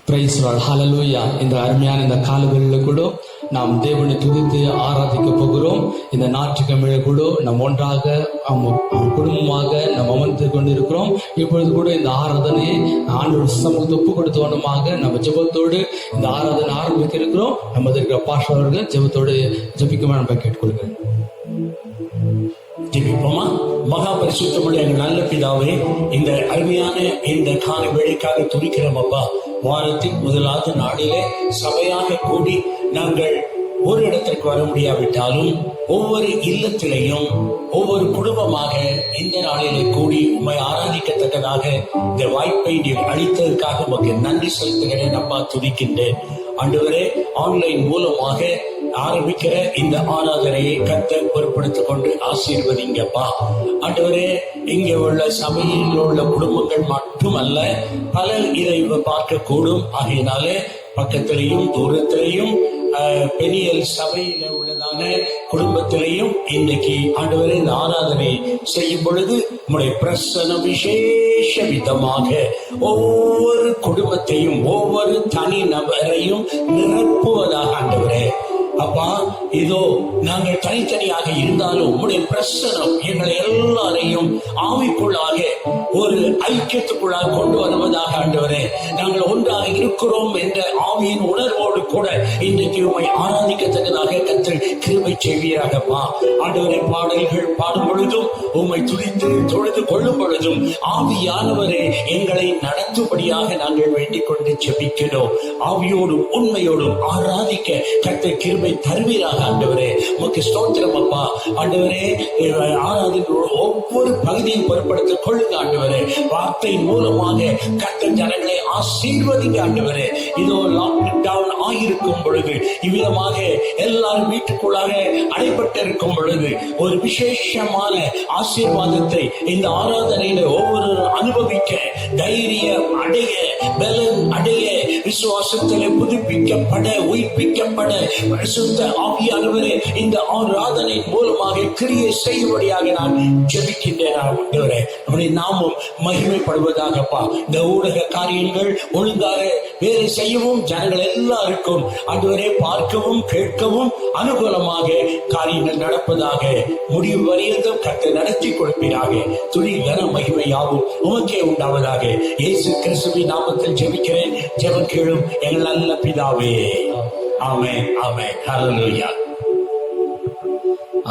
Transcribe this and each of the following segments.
Price Lord, ஹல்லேலூயா. இந்த அருமையான இந்த காலங்களில் கூட நாம் தேவனை துதித்து ஆராதிக்க போகிறோம். இந்த ஞாயிற்றுக்கிழமை கூட நாம் ஒன்றாக குடும்பமாக நாம் அமர்ந்து கொண்டிருக்கிறோம். இப்பொழுது கூட இந்த ஆராதனையை ஆண்டவர் சமூகத்தை ஒப்பு கொடுத்தவனமாக நம்ம ஜெபத்தோடு இந்த ஆராதனை ஆரம்பிக்க இருக்கிறோம். நம்ம இருக்கிற பாஸ்டர் அவர்கள் ஜெபத்தோடு ஜெபிக்குமா நம்ம கேட்டுக்கொள்கிறேன். ஜெபிப்போமா? மகா பரிசுத்தமுள்ள எங்கள் நல்ல பிதாவே, இந்த அருமையான இந்த காலை வேளைக்காக துதிக்கிறோம் அப்பா. வாரத்தின் முதலாவது நாளிலே சபையாக கூடி நாங்கள் ஒரு இடத்திற்கு வர முடியாவிட்டாலும் ஒவ்வொரு இல்லத்திலையும் ஒவ்வொரு குடும்பமாக இந்த நாளிலே கூடி உம்மை ஆராதிக்கத்தக்கதாக இந்த வாய்ப்பை நீர் அளித்ததற்காக உமக்கு நன்றி செலுத்துகிறேன் அப்பா, துதிக்கின்றேன். ஆண்டவரே, ஆன்லைன் மூலமாக ஆரம்பிக்கிற இந்த ஆராதனையை கர்த்தர் பொறுப்படுத்திக் கொண்டு ஆசீர்வதிங்கப்பா. ஆண்டவரே, இங்கே உள்ள சபையில் உள்ள குடும்பங்கள் மட்டுமல்ல, பலர் இதை பார்க்க கூடும். ஆகையினாலே பக்கத்திலையும் தூரத்திலையும் பெரிய சபையில உள்ளதான குடும்பத்திலையும் இன்றைக்கு ஆண்டவரே இந்த ஆராதனை செய்யும் பொழுது உங்களுடைய பிரசன்னம் விசேஷ விதமாக ஒவ்வொரு குடும்பத்தையும் ஒவ்வொரு தனி நபரையும் நிரப்புவதாக ஆண்டவரே அப்பா, இதோ நாங்கள் தனித்தனியாக இருந்தாலும் உங்களுடைய பிரசனம் எங்களை எல்லாரையும் ஆவிக்குள்ளாக ஒரு ஐக்கியத்துக்குள்ளாக கொண்டு வருவதாக ஆண்டவரே. நாங்கள் ஒன்றாக இருக்கிறோம் என்ற ஆவியின் உணர்வோடு கூட இன்றைக்கு உம்மை ஆராதிக்கத்தக்கதாக கர்த்தர் கிருபை செய்வீராகப்பா. ஆண்டவரே, பாடல்கள் பாடும் பொழுதும் உம்மை துதித்து தொழுது கொள்ளும் பொழுதும் ஆவியானவரே எங்களை நடத்தும்படியாக நாங்கள் வேண்டிக் கொண்டு ஜெபிக்கிறோம். ஆவியோடும் உண்மையோடும் ஆராதிக்க கர்த்தர் கிருபை தருவீராக ஆண்டவரே. உமக்கு ஸ்தோத்திரம் அப்பா. ஆண்டவரே, ஆராதனை ஒவ்வொரு பகுதியும் பொறுப்படுத்திக் கொள்ளுங்க ஆண்டவரே. வார்த்தை மூலமாக கர்த்தர் ஜனங்களை ஆசீர்வதிங்க ஆண்டவரே. இதோ லாக்டவுன் ஆகியிருக்கும் பொழுது, இவ்விதமாக எல்லாரும் வீட்டுக்குள்ளாக அடைபட்டு இருக்கும் பொழுது ஒரு விசேஷமான ஆசீர்வாதத்தை இந்த ஆராதனையில ஒவ்வொருவரும் அனுபவிக்க, தைரியம் அடைய, பலன் அடைய, விசுவாசத்திலே புதுப்பிக்கப்பட, உயிர்ப்பிக்கப்பட பரிசுத்த ஆவியானவரே இந்த ஆராதனை மூலமாக கிரியை செய்யும்படியாக நான் ஜெபிக்கின்றேன் ஆண்டவரே. நம்முடைய நாமம் மகிமைப்படுவதாகப்பா. இந்த ஊடக காரியங்கள் ஒழுங்காக வேலை செய்யவும், ஜனங்கள் எல்லாருக்கும் ஆண்டவரே பார்க்கவும் கேட்கவும் அனுகூலமாக காரியங்கள் நடப்பதாக, முடிவு வரையிலும் கர்த்தர் நடத்தி கொடுப்பீராக. துணி கன மகிமையாகும் உமக்கே உண்டாவதாக. இயேசு கிறிஸ்துவின் நாமத்தில் ஜெபிக்கிறேன். ஜெபம் கேளும் எங்கள் நல்ல பிதாவே. ஆமென், ஆமென். ஹல்லேலூயா,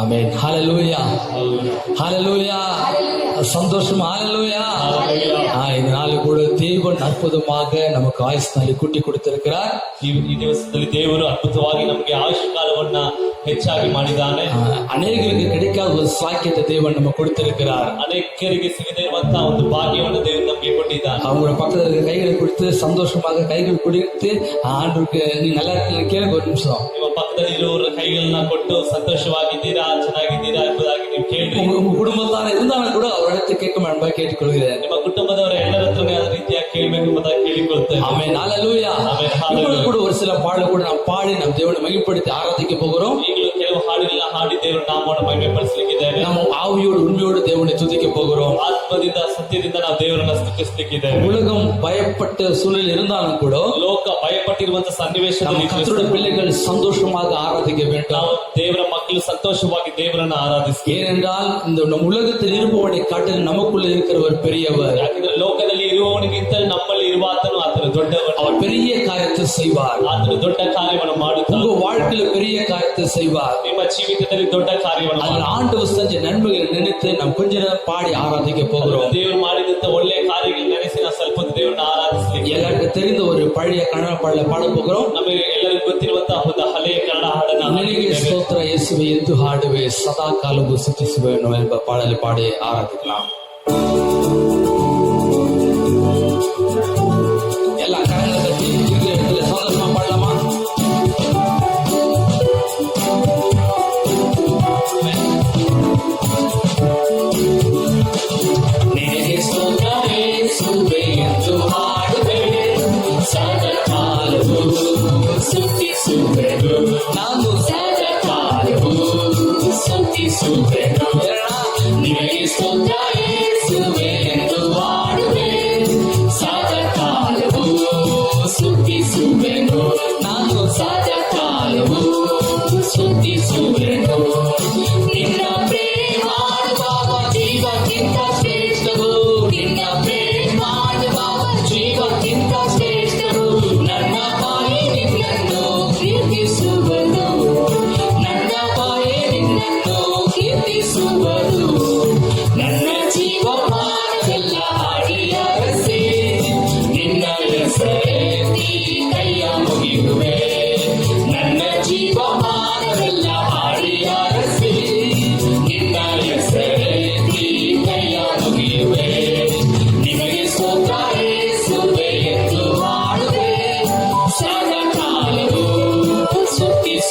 ஆமென். ஹல்லேலூயா, ஹல்லேலூயா. சந்தோஷம். ஹல்லேலூயா. இந்த நாள் கூட தேவன் ಅದ್ಭುತமாக நமக்கு ಆಯುಷ್ ನಲ್ಲಿ ಕೂಟಿ ಕೊಡುತ್ತಿರುತ್ತಾರೆ. ಈ ದಿವಸದಲ್ಲಿ ದೇವರು ಅದ್ಭುತವಾಗಿ ನಮಗೆ ಆಯುಷ್ ಕಾಲವನ್ನ ಹೆಚ್ಚಾಗಿ ಮಾಡಿದ್ದಾನೆ. ಅನೇಕರಿಗೆ கிடைக்காத ஒரு சாக்கியத்தை தேவன் நமக்கு கொடுத்திருக்கிறார். ಅನೇಕರಿಗೆ ಸಿಗದೇ ಇರುವಂತಹ ಒಂದು ಭಾಗ್ಯವನ್ನು ದೇವರು ನಮಗೆ ಕೊಟ್ಟಿದ್ದಾನೆ. அவங்க பக்கத்துல கைகளை கொடுத்து சந்தோஷமாக கைகள் கொடுத்து ஆண்டவருக்கு நீ நல்லா இருக்கீங்க கேளுங்க ஒரு நிமிஷம். ನಿಮ್ಮ ಪಕ್ಕದಲ್ಲಿ ಇರುವವರ ಕೈಗಳನ್ನ ಕೊಟ್ಟು ಸಂತೋಷವಾಗಿದ್ದೀರಾ, ಚೆನ್ನಾಗಿದ್ದೀರಾ ಎಂಬುದಾಗಿ ನೀವು ಕೇಳಿ. உங்க குடும்பத்தான இருந்தாலும் கூட அவரிடத்தை கேட்கும் என்பதை கேட்டுக்கொள்கிறேன். ನಿಮ್ಮ ಕುಟುಂಬದವರ ಎಲ್ಲರ ಹತ್ರನೇ ಅದೇ ರೀತಿಯಾಗಿ ಕೇಳಬೇಕು ಎಂಬುದಾಗಿ ಕೇಳಿಕೊಳ್ತೇವೆ. ஆமென், ஹல்லேலூயா. கூட ஒரு சில பாடல் கூட நாம் பாடி நம் தேவனை மகிமைப்படுத்தி ஆராதிக்க போகிறோம். ಈಗಲೂ ಕೆಲವು ಹಾಡುಗಳನ್ನ ಹಾಡಿ ದೇವರ ನಾಮವನ್ನು ಮಹಿಮೆಪಡಿಸಲಿಕ್ಕಿದ್ದೇವೆ. நம்ம ஆவியோடு உண்மையோடு தேவனை துதிக்க போகிறோம். ಆತ್ಮದಿಂದ ಸತ್ಯದಿಂದ ನಾವು ದೇವರನ್ನ ಸ್ತುತಿಸಲಿಕ್ಕಿದ್ದೇವೆ. உலகம் பயப்பட்ட சூழல் இருந்தாலும் கூட ಲೋಕ ಭಯಪಟ್ಟಿರುವಂತಹ ಸನ್ನಿವೇಶದಲ್ಲಿ கர்த்தருடைய பிள்ளைகள் சந்தோஷமாக ஆராதிக்க வேண்டும். ದೇವರ ಮಕ್ಕಳು ಸಂತೋಷವಾಗಿ ದೇವರನ್ನ ಆರಾಧಿಸಿ. ஏனென்றால் இந்த நம் உலகத்தில் இருப்பவனை காட்டில் நமக்குள்ள இருக்கிறவர் பெரியவர். ಯಾಕಂದ್ರೆ ಲೋಕದಲ್ಲಿ ಇರುವವನಿಗಿಂತ ನಮ್ಮಲ್ಲಿ ಇರುವಾತನು ಆತನು ದೊಡ್ಡವನು. அவர் பெரிய காரியத்தை செய்வார். ಆತನು ದೊಡ್ಡ ಕಾರ್ಯವನ್ನು ಮಾಡುತ್ತಾನೆ. உங்க வாழ்க்கையில பெரிய காரியத்தை செய்வார். ನಿಮ್ಮ ಜೀವಿತದಲ್ಲಿ ದೊಡ್ಡ ಕಾರ್ಯವನ್ನು அதில் ஆண்டவர் செஞ்ச நன்மைகளை நினைத்து நாம் கொஞ்ச நேரம் பாடி ஆராதிக்க போகிறோம். ದೇವರು ಮಾಡಿದಂತ ಒಳ್ಳೆ ಕಾರ್ಯಗಳು ನೆನೆಸಿ ನಾವು ಸ್ವಲ್ಪ ದೇವರನ್ನ ಆರಾಧಿಸಲಿಕ್ಕೆ. எல்லாருக்கும் தெரிந்த ஒரு பழைய கன்னಡ பாடலை பாட போகிறோம். ನಮಗೆ ಎಲ್ಲರಿಗೂ ಗೊತ್ತಿರುವಂತಹ ಒಂದು ಹಳೆಯ ಕನ್ನಡ ಹಾಡನ್ನು ನನಗೆ ಸ್ತೋತ್ರ ಯೇಸುವೆ ಎಂದು ಹಾಡುವೆ, ಸದಾ ಕಾಲವೂ ಸ್ತುತಿಸುವೆನು ಎಂಬ பாடலை பாடி ஆராதிக்கலாம். எல்லா கரங்களை தட்டி இருக்கிற இடத்துல சந்தோஷமா பாடலாமா? ನನಗೆ ಸ್ತೋತ್ರ ಯೇಸುವೆ ಎಂದು ಹಾಡುವೆ, ಸದಾ ಕಾಲವೂ ಸ್ತುತಿಸುವೆನು. ನಾನು ಸದಾ ಕಾಲವೂ ಸ್ತುತಿಸುವೆನು. ನಿನಗೆ ಸ್ತೋತ್ರ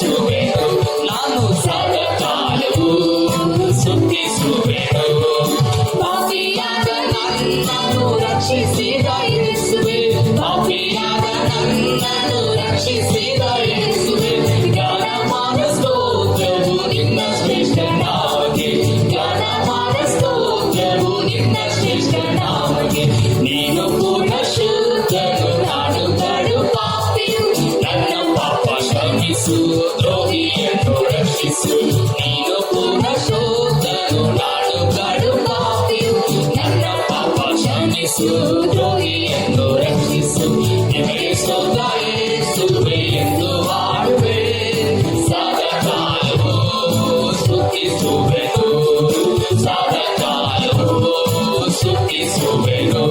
ಯೇಸುವೆನು ನಾನು ಸದಾಕಾಲವು ಸ್ತುತಿಸುವೆನು. ಪಾಪಿಯಾದ ನನ್ನನ್ನು ರಕ್ಷಿಸಿದ ಯೇಸುವೆ, ಪಾಪಿಯಾದ ನನ್ನನ್ನು ರಕ್ಷಿಸಿದ ಯೇಸುವೆ, ಜ್ಞಾನಮಾನ ಸ್ತೋತ್ರವು ನಿನ್ನ ಶ್ರೇಷ್ಠ ನಾಮಕ್ಕೆ, ಜ್ಞಾನಮಾನ ಸ್ತೋತ್ರವು ನಿನ್ನ ಶ್ರೇಷ್ಠ ನಾಮಕ್ಕೆ. ನೀನು ಪೂರ್ಣ ಶುದ್ಧನು, ನಾನು ಕಡು ಪಾಪಿಯು, ನನ್ನ ಪಾಪ ಕ್ಷಮಿಸು, ದ್ರೋಹಿಯನ್ನು ರಕ್ಷಿಸು. ನೀನು ಪೂರ್ಣ ಶುದ್ಧನು, ನಾನು ಕಡು ಪಾಪಿಯು, ನನ್ನ ಪಾಪ ಕ್ಷಮಿಸು, ದ್ರೋಹಿಯನ್ನು ರಕ್ಷಿಸು. ನಿಮಗೆ ಸ್ತೋತ್ರ ಯೇಸುವೆ ಎಂದು ಹಾಡುವೆ, ಸದಾಕಾಲವು ಸ್ತುತಿಸುವೆನು, ಸದಾಕಾಲವು ಸ್ತುತಿಸುವೆನು.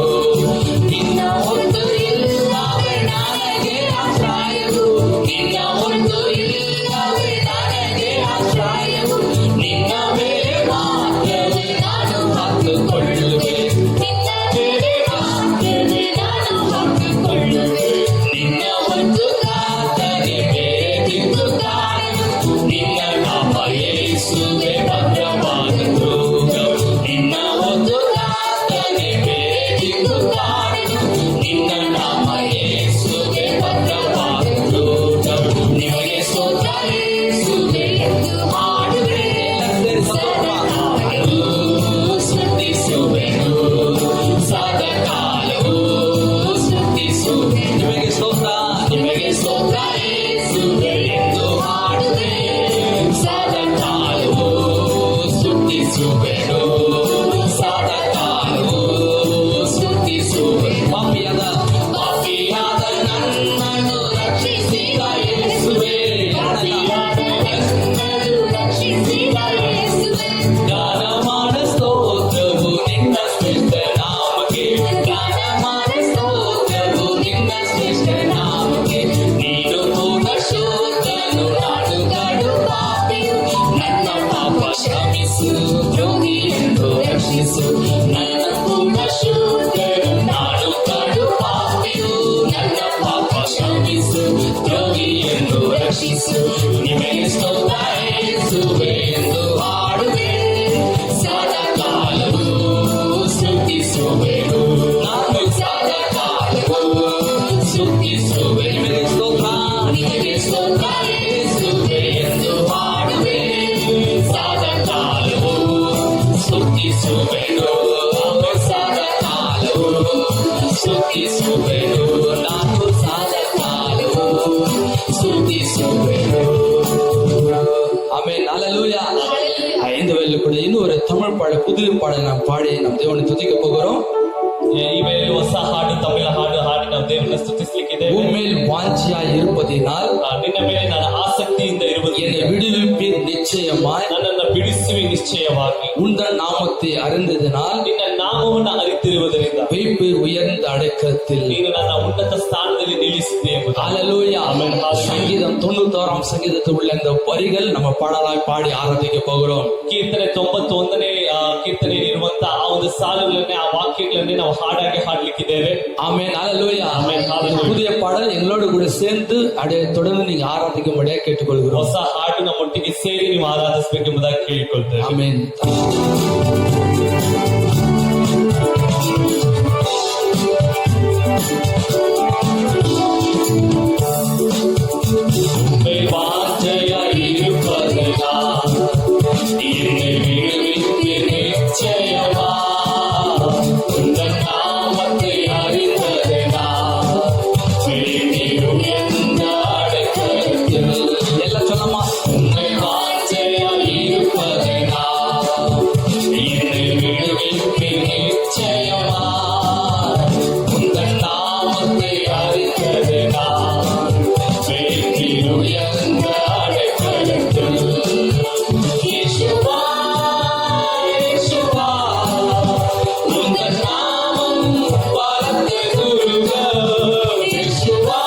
ನಿನ್ನ ಒಂದು ಇಲ್ಲವೇ ನನಗೆ ಆಶ್ರಯವು, ನಿನ್ನ ಒಂದು ಇಲ್ಲವೇ ನನಗೆ ಆಶ್ರಯವು. ನಿನ್ನ ಮೇಲೆ ಮಾತ್ರವೇ ನಾನು ಹತ್ತುಕೊಳ್ಳುವೆ, ನಿನ್ನ ಮೇಲೆ ಮಾತ್ರವೇ ನಾನು ಹತ್ತುಕೊಳ್ಳುವೆ. ನಿನ್ನ ಒಂದು ಕಾತನೆ ಬೇರೆ ದಿಕ್ಕು ಕಾಣು, ನಿನ್ನ ನಾಮ ಯೇಸುವೆ ಭದ್ರವಾದ ದುರ್ಗವು. ನಿನ್ನ ಒಂದು ಕಾತನೆ ಬೇರೆ ದಿಕ್ಕು ಕಾಣು, ನಿನ್ನ ನಾಮ ಯೇಸುವೆ ಭದ್ರವಾದ ದುರ್ಗವು. ನಿಮಗೆ ಸ್ತೋತ್ರ ಯೇಸುವೆ ಎಂದು ಹಾಡುವೆ, ಸದಾಕಾಲವು ಸ್ತುತಿಸುವೆನು, ಸದಾಕಾಲವು ಸ್ತುತಿಸುವೆನು. ನಿಮಗೆ ಸ್ತೋತ್ರ, ನಿಮಗೆ ಸ್ತೋತ್ರ ಯೇಸುವೆ ಎಂದು ಹಾಡುವೆ, ಸದಾಕಾಲವು ಸ್ತುತಿಸುವೆನು, ಸದಾಕಾಲವು ಸ್ತುತಿಸುವೆನು. ಪಾಪಿಯಾದ ನನ್ನನ್ನು ರಕ್ಷಿಸಿದ ಯೇಸುವೆ, ಪಾಪಿಯಾದ ನನ್ನನ್ನು ರಕ್ಷಿಸಿದ ಯೇಸುವೆ, ಜ್ಞಾನಮಾನ ಸ್ತೋತ್ರವು ನಿನ್ನ ಶ್ರೇಷ್ಠ ನಾಮಕ್ಕೆ, ಜ್ಞಾನಮಾನ ಸ್ತೋತ್ರವು ನಿನ್ನ ಶ್ರೇಷ್ಠ ನಾಮಕ್ಕೆ. ನೀನು ಪೂರ್ಣ ಶುದ್ಧನು, ನಾನು ಕಡು ಪಾಪಿಯು, ನನ್ನ ಪಾಪ ಕ್ಷಮಿಸು, ದ್ರೋಹಿಯನ್ನು ರಕ್ಷಿಸು. ನನ್ನ ಪೂರ್ಣ ಶುದ್ಧನು, ನಾನು ಕಡು ಪಾಪಿಯು, ನನ್ನ ಪಾಪ ಕ್ಷಮಿಸು, ದ್ರೋಹಿಯನ್ನು ರಕ್ಷಿಸು. ನಿಮಗೆ ಸ್ತೋತ್ರ ಯೇಸುವೆ ಎಂದು ಹಾಡುವೆ, ಸದಾಕಾಲವು ಸ್ತುತಿಸುವೆನು, ನಾನು ಸದಾಕಾಲವು ಸ್ತುತಿಸುವೆನು. ನಿಮಗೆ ಸ್ತೋತ್ರ, ನಿಮಗೆ ಸ್ತೋತ್ರ ಯೇಸುವೆ ಎಂದು ಹಾಡುವೆ, ಸದಾಕಾಲವು ಸ್ತುತಿಸುವೆನು, ಸದಾಕಾಲವು ಸ್ತುತಿಸುವೆನು, ನಾನು ಸದಾಕಾಲವು ಸ್ತುತಿಸುವೆನು. ஆமென், ஹல்லேலூயா. இந்த வேளையில கூட இன்னும் ஒரு தமிழ் பாடல், புதிய பாடல் நாம் பாடி நம் தேவனை துதிக்க போகிறோம். ಈ ವೇಳೆ ಹೊಸ ಹಾಡು, ತಮಿಳ ಹಾಡು ಹಾಡಿ ನಾವು ದೇವರನ್ನ ಸ್ತುತಿಸಲಿಕ್ಕಿದ್ದೇವೆ. உம்மேல் வாஞ்சியாய் இருப்பதினால் ನಿನ್ನ ಮೇಲೆ ನಾನು ಆಸಕ್ತಿಯಿಂದ ಇರುವುದರಿಂದ என்னை விடுவிப்பீர் நிச்சயமாய், ನನ್ನನ್ನು ಬಿಡಿಸುವಿ ನಿಶ್ಚಯವಾಗಿ. உந்தன் நாமத்தை அறிந்ததினால் ನಿನ್ನ ನಾಮವನ್ನು ಅರಿತಿರುವುದರಿಂದ வைப்பீர் உயர்ந்த அடக்கத்தில். ನೀನು ನನ್ನ ಉನ್ನತ ಸ್ಥಾನದಲ್ಲಿ ನಿಲ್ಲಿಸಿದೆ ಎಂಬುದು. ஹல்லேலூயா. ஆமென். சங்கீதம் 91ஆம் சங்கீதத்தில் உள்ள இந்த வரிகள் நம்ம பாடலாய் பாடி ஆராதிக்க போகிறோம். ಕೀರ್ತನೆ 91ನೇ ಕೀರ್ತನೆಯಲ್ಲಿರುವಂತಹ ಆ ಒಂದು ಸಾಲುಗಳನ್ನೇ, ಆ ವಾಕ್ಯಗಳನ್ನೇ ನಾವು ಹಾಡಾಗಿ ಹಾಡ್ಲಿಕ್ಕಿದ್ದೇವೆ. ஆமென், ஹல்லேலூயா. ஆமென், ஹalleluya. புதிய பாடல் எங்களோடு கூட சேர்ந்து அப்படியே தொடர்ந்து நீங்க ஆராதிக்கும்படியா கேட்டுக்கொள்கிறோம். ಹೊಸ ಹಾಡು ನಮ್ಮೊಟ್ಟಿಗೆ ಸೇರಿ ನೀವು ಆರಾಧಿಸಬೇಕೆಂಬುದಾಗಿ ಕೇಳಿಕೊಳ್ತೇವೆ. ஆமென். உம்மை வாஞ்சையாய் இருப்பதினால் என்னை விடுவிப்பீர் நிச்சயமா. உந்தன் நாமத்தை அறிந்ததினால் விழித்திடும் எந்த அடைக்கலத்தில். எல்லாம் சொல்லமா? உம்மை வாஞ்சையாய் இருப்பதினால் என்னை விடுவிப்பீர் நிச்சயமா. உந்தன் நாமத்தை அறிந்ததினால் விழித்திடும் எந்த அடைக்கலத்தில். இயேசுவா, இயேசுவா, உந்தன் நாமம் பலத்த துருகம். இயேசுவா,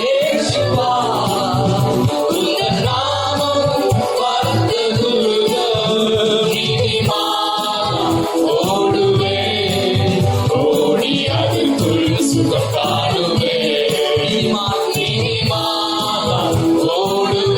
இயேசுவா, உந்தன் நாமம் பலத்த துருகம். நீதிமான் ஓடுவேன், ஓடி அதுக்குள் சுகம் காணுவேன். நீதிமான் ஓடுவேன்,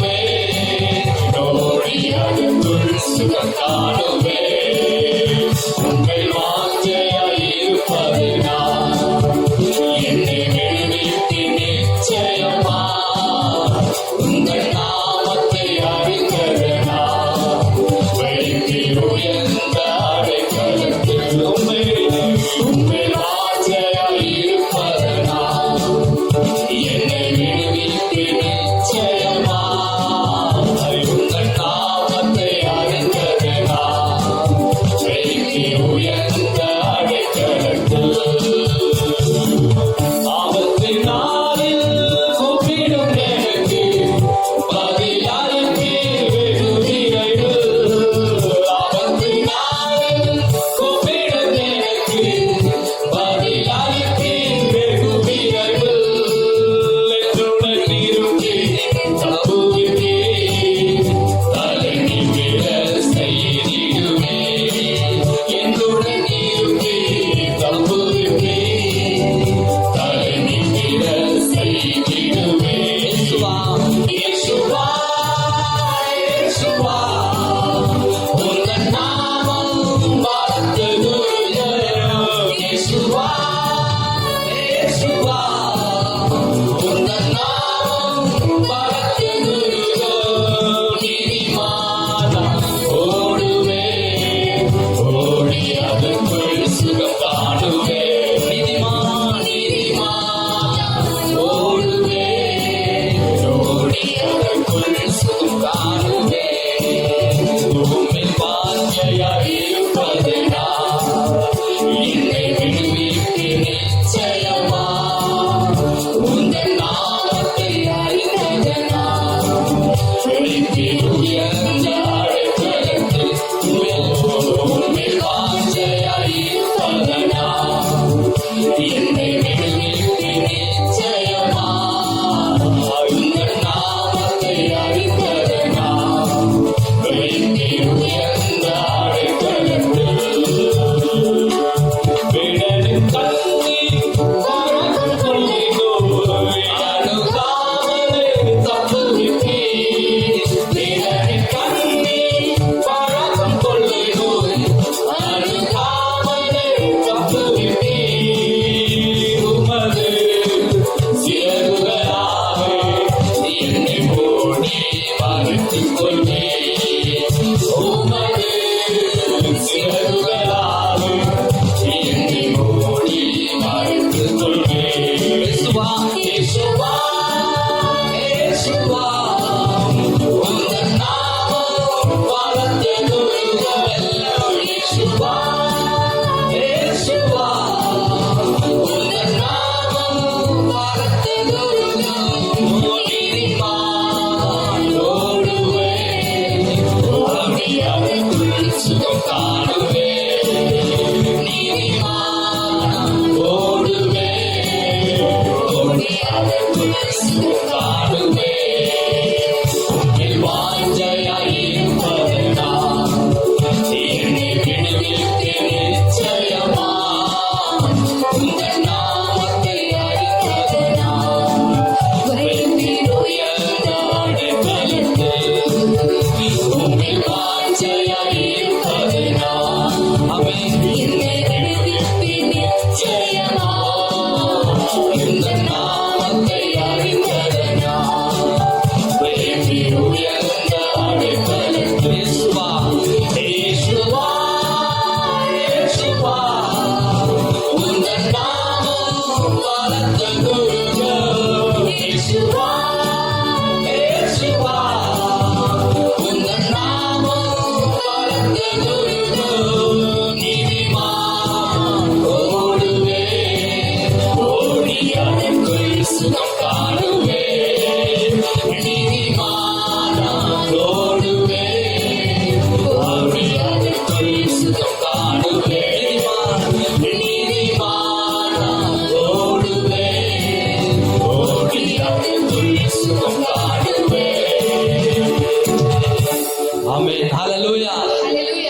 ஆமென். ஹalleluya.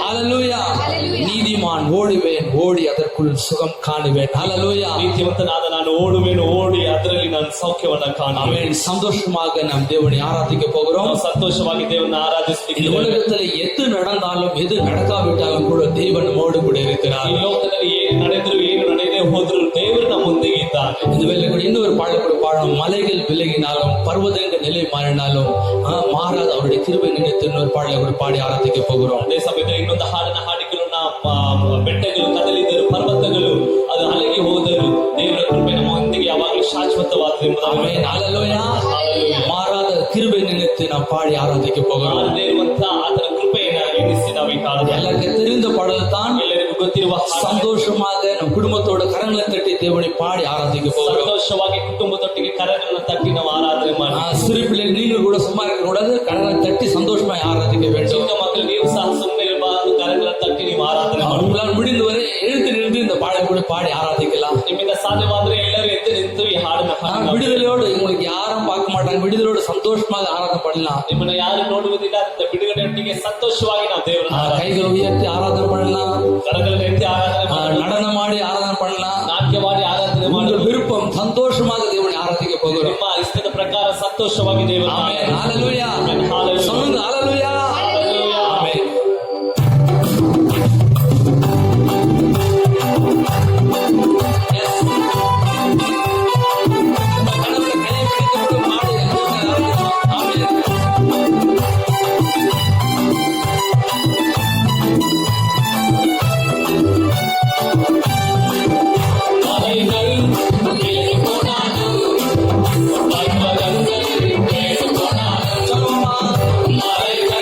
ஹalleluya. நீதிமான் ஓடுவேன், ஓடி அதற்குள் சுகம் காணுவேன். ஹalleluya. ನೀತಿವಂತನಾದ ನಾನು ಓಡುವೆನು, ಓಡಿ ಅದರಲ್ಲಿ ನಾನು ಸೌಖ್ಯವನ್ನ ಕಾಣುವೆ. ஆமென். சந்தோஷமாக நாம் தேவனை ஆராதிக்க போகிறோம். ನಾವು ಸಂತೋಷವಾಗಿ ದೇವರನ್ನ இந்த ಆರಾಧಿಸ್ತಿದ್ದೇವೆ. உலகத்தில் எது நடந்தாலும் எது நடக்காவிட்டாலும் கூட தேவன் நம்மோடு கூட இருக்கிறார். ಈ ಲೋಕದಲ್ಲಿ ಏನು ನಡೆದ್ರು ಏನು ನಡೆಯದೆ ಹೋದ್ರು ದೇವರು ನಮ್ಮ ಮುಂದೆ ಇದ್ದಾನೆ. இந்த வேலை கூட இன்னொரு பாடல் கூட பாடும். மலைகள் விலகினாலும் பர்வதங்கள் நிலை மாறினாலும் மாறாத அவருடைய கிருபை நினைத்து இன்னொரு பாடலை கூட பாடி ஆராதிக்க போகிறோம். ಅದೇ ಸಮಯದಲ್ಲಿ ಇನ್ನೊಂದು ಹಾಡನ್ನ ಹಾಡಿಗಳು ಬೆಟ್ಟಗಳು ಕದಲಿದರು, ಪರ್ವತಗಳು ಅದು ಅಲೆಗೆ ಹೋದರು, ದೇವರ ಕೃಪೆ ನಮ್ಮ ಒಂದಿಗೆ ಯಾವಾಗಲೂ ಶಾಶ್ವತವಾದ ஆமென். ஹalleluya. மாறாத கிருபை நினைத்து நாம் பாடி ஆராதிக்க போகிறோம். ಆತನ ಕೃಪೆಯನ್ನ ಎನಿಸಿ ನಾವು ಈ ಕಾಲದಲ್ಲಿ எல்லாருக்கும் தெரிந்த பாடல் தான். ಎಲ್ಲರಿಗೂ ಗೊತ್ತಿರುವ ಹಾಡು. சந்தோஷமாக நம் குடும்பத்தோட கரங்களை தட்டி தேவனை பாடி ஆராதிக்க போகிறோம். ಸಂತೋಷವಾಗಿ ಕುಟುಂಬದೊಟ್ಟಿಗೆ ಕರಗಳನ್ನು ತಟ್ಟಿ ನಾವು ಆರಾಧನೆ ಮಾಡಿ. சிறு பிள்ளைகள் நீங்கள் கூட சும்மா இருக்க கூடாது, கரங்களை தட்டி சந்தோஷமாய் ஆராதிக்க வேண்டும். ಚಿಕ್ಕ ಮಕ್ಕಳು ನೀವು ಸಹ ಸುಮ್ಮನೆ ಇರಬಾರದು, ಕರಗಳನ್ನು ತಟ್ಟಿ ನೀವು ಆರಾಧನೆ ಮಾಡಿ. உங்களால் முடிந்தவரை எழுந்து நின்று இந்த பாடல் கூட பாடி ஆராதிக்கலாம். ನಿಮ್ಮಿಂದ ಸಾಧ್ಯವಾದ್ರೆ ಎಲ್ಲರೂ ಎದ್ದು ನಿಂತು ಈ ಹಾಡನ್ನ ಹಾಡಿ. விடுதலையோடு உங்களுக்கு யாரும் பார்க்க மாட்டாங்க, விடுதலோடு சந்தோஷமாக ஆராதனை பண்ணலாம். ನಿಮ್ಮನ್ನ ಯಾರು ನೋಡುವುದಿಲ್ಲ ಅಂತ ಬಿಡುಗಡೆಯೊಟ್ಟಿಗೆ ಸಂತೋಷವಾಗಿ ನಾವು ದೇವರನ್ನ கைகள் உயர்த்தி ஆராதனை பண்ணலாம், ಕರಗಳನ್ನು ಎತ್ತಿ ಆರಾಧನೆ ಮಾಡಿ, நடனம் ஆடி ஆராதனை பண்ணலாம். ನಾಟ್ಯವಾಡಿ ಆರಾಧನೆ ಮಾಡಿ. உங்கள் விருப்பம் சந்தோஷமாக தேவனை ஆராதிக்க போகிறோம். ನಿಮ್ಮ ಇಷ್ಟದ ಪ್ರಕಾರ ಸಂತೋಷವಾಗಿ ದೇವರನ್ನ ஆமென். ஹalleluya. ஹalleluya. சொல்லுங்க ஹalleluya. Hallelujah. ஆமென். Yes. கடவுளை கையை பிடித்து பாடி ஆமென். மலைகள்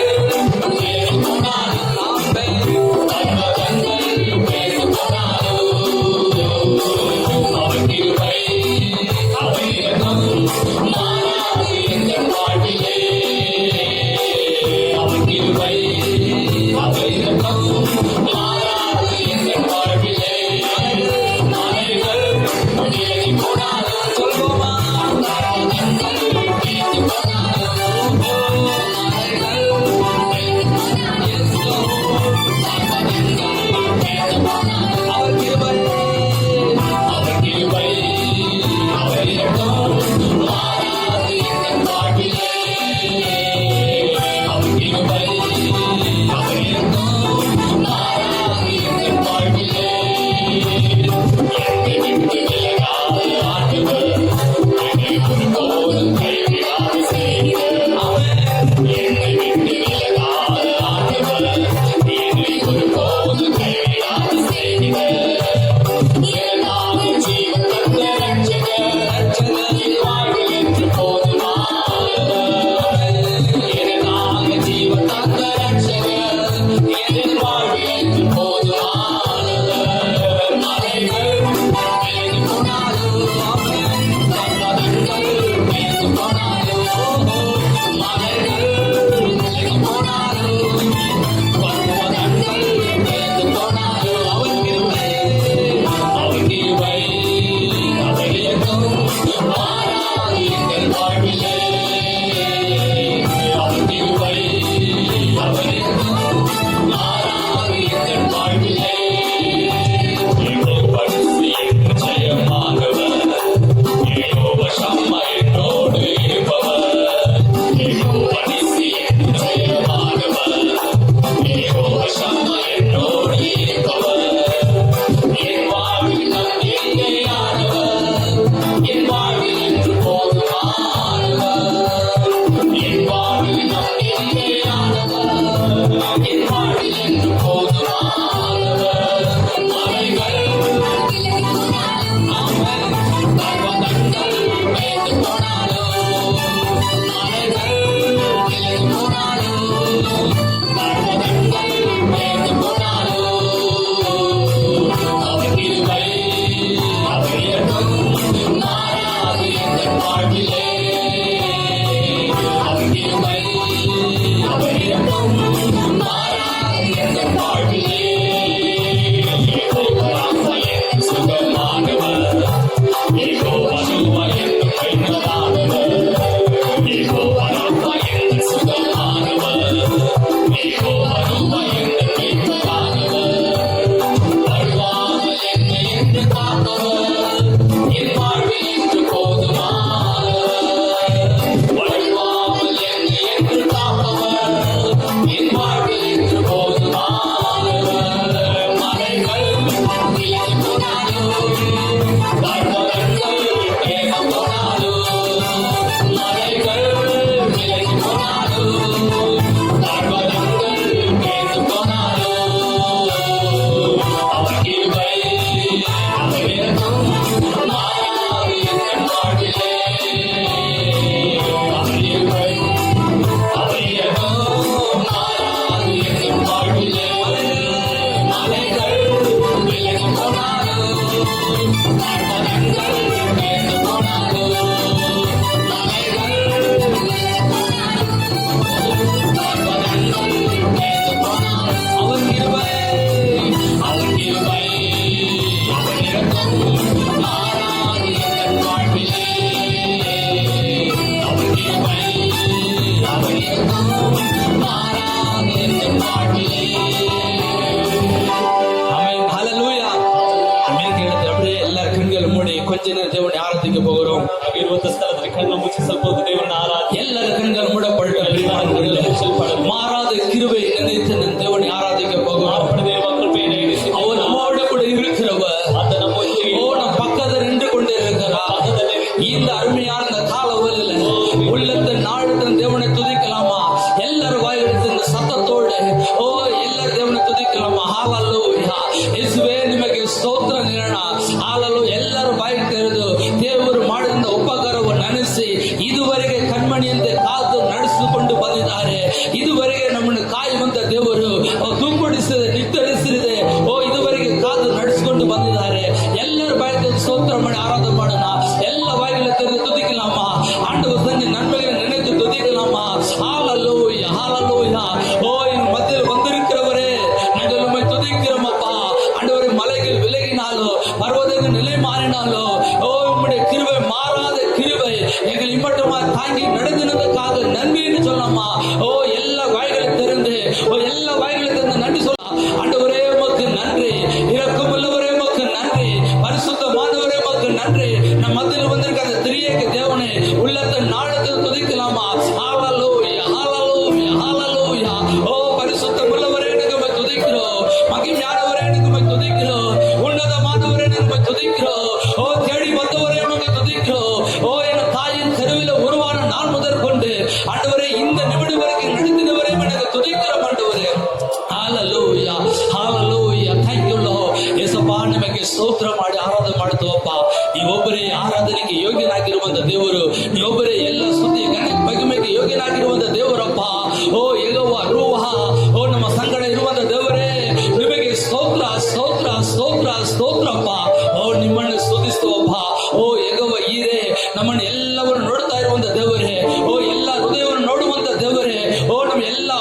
ஆமென். ஹல்லேலூயா. அமேன். அப்படியே எல்லாரும் கண்களை மூடி கொஞ்ச நேரம் தேவனை ஆராதிக்க போகிறோம். ಇರುವಂತ ಸ್ಥಳದಲ್ಲಿ ಕಣ್ಣು ಮುಚ್ಚಿ ಸ್ವಲ್ಪ ಹೊತ್ತು ದೇವರನ್ನ ಆರಾಧನೆ எல்லாரும் கண்கள் மூடப்பட்ட மாறாத கிருபை நினைத்து நம் தேவனை ஆராதிக்க போகிறோம். ಮಾರ್ಪಡ ದೇವ ಕೃಪೆಯನ್ನು ಇರಿಸಿ அவர் நம்மோடு கூட இருக்கிறவர். ಆತ ನಮ್ಮೊಂದಿಗೆ ஓ நம் பக்கத்தில் நின்று கொண்டே இருக்கிறார். ಪಕ್ಕದಲ್ಲಿ இந்த அருமையான இந்த கால வேளையில உள்ளத்தை நாடுதன் தேவனை துதிக்கலாமா? எல்லாரும் வாயெடுத்து இந்த சத்தத்தோடு ஓ எல்லாரும் தேவனை துதிக்கலாமா? ஹalleluya. ಯೇಸುವೇ ನಿಮಗೆ ಸ್ತೋತ್ರ ನೀಡೋಣ. ஹalleluya. ಎಲ್ಲರೂ ಬಾಯಿ ತೆರೆದು ದೇವರು ಮಾಡಿದ ಉಪಕಾರವನ್ನು ನೆನೆಸಿ ಇದುವರೆಗೆ ಕಣ್ಮಣಿಯಂತೆ ಕಾದು ನಡೆಸಿಕೊಂಡು ಬಂದಿದ್ದಾರೆ. ಇದುವರೆಗೆ ನಮ್ಮನ್ನು ಕಾಯುವಂತ ದೇವರು ತೂಗುಡಿಸದೆ ನಿತ್ತರಿಸಿದೆ. ಓ ಇದುವರೆಗೆ ಕಾದು ನಡೆಸಿಕೊಂಡು ಬಂದಿದ್ದಾರೆ. ಎಲ್ಲರೂ ಬಾಯಿ ತೆರೆದು ಸ್ತೋತ್ರ ಮಾಡಿ ಆರಾಧನೆ ಮಾಡೋಣ. ಎಲ್ಲ ಬಾಯಿகளை ತೆರೆದು துதிக்கலாமா? ஆண்டவர் தன்னை நன்மைகளை நினைத்து துதிக்கலாமா? ஹalleluya. ஹalleluya. ஓ என் மத்தியில் வந்திருக்கிறவரே நாங்கள் உம்மை துதிக்கிறோம் அப்பா. ஆண்டவரே மலைகள் விலகினாலோ பர்வதங்கள் நிலை மாறினாலோ ஓ உம்முடைய கிருபை மாறாத கிருபை எங்களை இம்மட்டுமா தாங்கி நடத்தினதுக்காக நன்றி என்று சொல்லலாமா? ஓ எல்லா வாய்களை திறந்து ஓ எல்லா வாய்களை திறந்து நன்றி சொல்லலாம். ஆண்டவரே உமக்கு நன்றி. இரக்கம் உள்ளவரே உமக்கு நன்றி. பரிசுத்தமானவரே உமக்கு நன்றி. நம் மத்தியில் வந்திருக்க அந்த திரியேக தேவனே உள்ளத்தை நாடத்தில் துதிக்கலாமா? ஹalleluya. ஹalleluya. ஹalleluya. ஓ பரிசுத்தம் உள்ளவரே நம்ம துதிக்கிறோம். மகிமையானவரே நம்ம துதிக்கிறோம். உன்னதமானவரே நம்ம துதிக்கிறோம். ஓ தேடி வந்தவரே நம்ம துதிக்கிறோம். ஓ என் தாயின் கருவில உருவான நாள் முதற் கொண்டு ஆண்டவரே இந்த நிமிடம் வரைக்கும் நடத்தினவரே எனக்கு துதிக்கிறோம் ஆண்டவரே. ஹalleluya. ஹalleluya. thank you lord. ಯೇಸಪ್ಪ ನಿಮಗೆ ಸ್ತೋತ್ರ ಮಾಡಿ ಆರಾಧನೆ ಮಾಡ್ತೀವಪ್ಪ. ನೀವೊಬ್ಬರೇ ಆರಾಧನೆಗೆ ಯೋಗ್ಯನಾಗಿರುವಂತ ದೇವರು. ನೀವೊಬ್ಬರೇ ಎಲ್ಲ ಸ್ತುತಿ ಮಹಿಮೆಗೆ ಯೋಗ್ಯನಾಗಿರುವಂತ ದೇವರಪ್ಪ. ಓ ಯೆಹೋವ ರೂಹ ಓ ನಮ್ಮ ಸಂಗಡ ಇರುವಂತ ದೇವರೇ ನಿಮಗೆ ಸ್ತೋತ್ರ ಸ್ತೋತ್ರ ಸ್ತೋತ್ರ ಸ್ತೋತ್ರಪ್ಪ. ಓ ನಿಮ್ಮನ್ನು ಸ್ತುತಿಸ್ತೇವಪ್ಪ. ಓ ಯೆಹೋವ ಈರೇ ನಮ್ಮನ್ನು ಎಲ್ಲವನ್ನು ನೋಡ್ತಾ ಇರುವಂತ ದೇವರೇ. ಓ ಎಲ್ಲ ಹೃದಯವನ್ನು ನೋಡುವಂತ ದೇವರೇ. ಓ ನಮ್ಮ ಎಲ್ಲ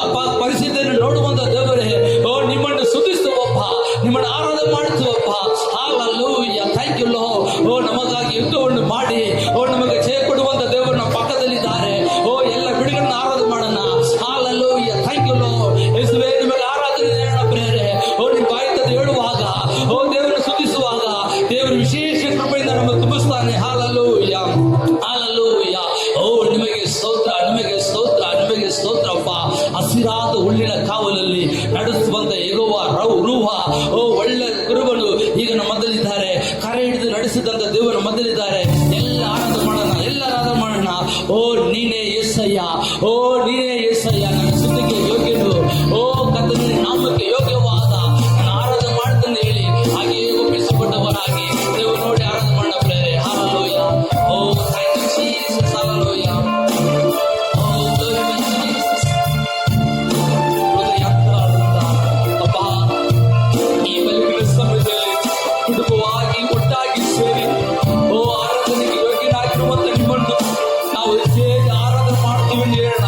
ಪರಿಸ್ಥಿತಿಯನ್ನು ನೋಡುವಂತ ದೇವರೇ. ಓ ನಿಮ್ಮನ್ನು ಸ್ತುತಿಸ್ತೇವಪ್ಪ. ನಿಮ್ಮನ್ನು ಆರಾಧನೆ ಮಾಡ್ತೀವಪ್ಪ. ಹalleluya. thank you lord. ಓ ನಮಗಾಗಿ ಯುದ್ಧವನ್ನು ಮಾಡಿ ಓ ನಮಗೆ ಜಯ ಕೊಡುವಂತ ದೇವರು ನಮ್ಮ ಪಕ್ಕದಲ್ಲಿದ್ದಾರೆ. ಓ ಎಲ್ಲ ಬಿಡುಗಡೆಯನ್ನು ಆರಾಧನೆ ಮಾಡೋಣ. hallelujah. thank you lord. ಯೇಸುವೇ ನಿಮಗೆ ಆರಾಧನೆ ನೀಡೋಣ ಪ್ರೇರೆ. ಓ ನಿಮ್ಮ ಬಾಯಿತದ ಹೇಳುವಾಗ ಓ ದೇವರನ್ನು ಸ್ತುತಿಸುವಾಗ ದೇವರು ವಿಶೇಷ ಕೃಪೆಯಿಂದ ನಮ್ಮನ್ನು ತುಂಬಿಸ್ತಾನೆ. hallelujah. hallelujah. ಓ ನಿಮಗೆ ಸ್ತೋತ್ರ ನಿಮಗೆ ಸ್ತೋತ್ರ ನಿಮಗೆ ಸ್ತೋತ್ರಪ್ಪ. ಹಸಿರಾದ ಹುಲ್ಲಿನ ಕಾವಲಲ್ಲಿ ನಡೆಸುವಂತ ಯೆಹೋವ ರೂಹ ಓ ಒಳ್ಳೆ ಕುರುಬನು ಈಗ ನಮ್ಮ ಮಧ್ಯದಲ್ಲಿದ್ದಾರೆ. ಕರೆ ಹಿಡಿದು ನಡೆಸಿದಂತ ದೇವರ ಮಧ್ಯದಲ್ಲಿದ್ದಾರೆ. ಎಲ್ಲ ಆರಾಧನೆ ಮಾಡೋಣ. ಎಲ್ಲ ಆರಾಧನೆ ಮಾಡೋಣ. ಓ ನೀನೇ ಯೆಸಯ್ಯ. ಓ ನೀನೇ ಯೆಸಯ್ಯ. ನನ್ನ ಸ್ತುತಿಗೆ ಯೋಗ್ಯನು. ಓ ಕರ್ತನೇ ನಾಮಕ್ಕೆ ಯೋಗ್ಯವಾದ ನಾನು ಆರಾಧನೆ ಮಾಡ್ತೇನೆ ಹೇಳಿ ಹಾಗೆಯೇ ಒಪ್ಪಿಸಿಕೊಂಡವನಾಗಿ ದೇವರು ನೋಡಿ ಆರಾಧನೆ ಮಾಡೋಣ ಪ್ರೇರೆ. hallelujah. O thank you Jesus. hallelujah. O glory to Jesus. ಹೃದಯಾಂತರಾಳದಿಂದ ಅಪ್ಪ ಈ ಬಲಿಗಳ ಸಮಯದಲ್ಲಿ ಕುಟುಂಬವಾಗಿ ಒಟ್ಟಾಗಿ ಸೇರಿ ಓ ಆರಾಧನೆಗೆ ಯೋಗ್ಯನಾಗಿರುವಂತ ನಿಮ್ಮನ್ನು ನಾವು ಆರಾಧನೆ ಮಾಡ್ತೀವಿ ಅಂತ ಹೇಳೋಣ.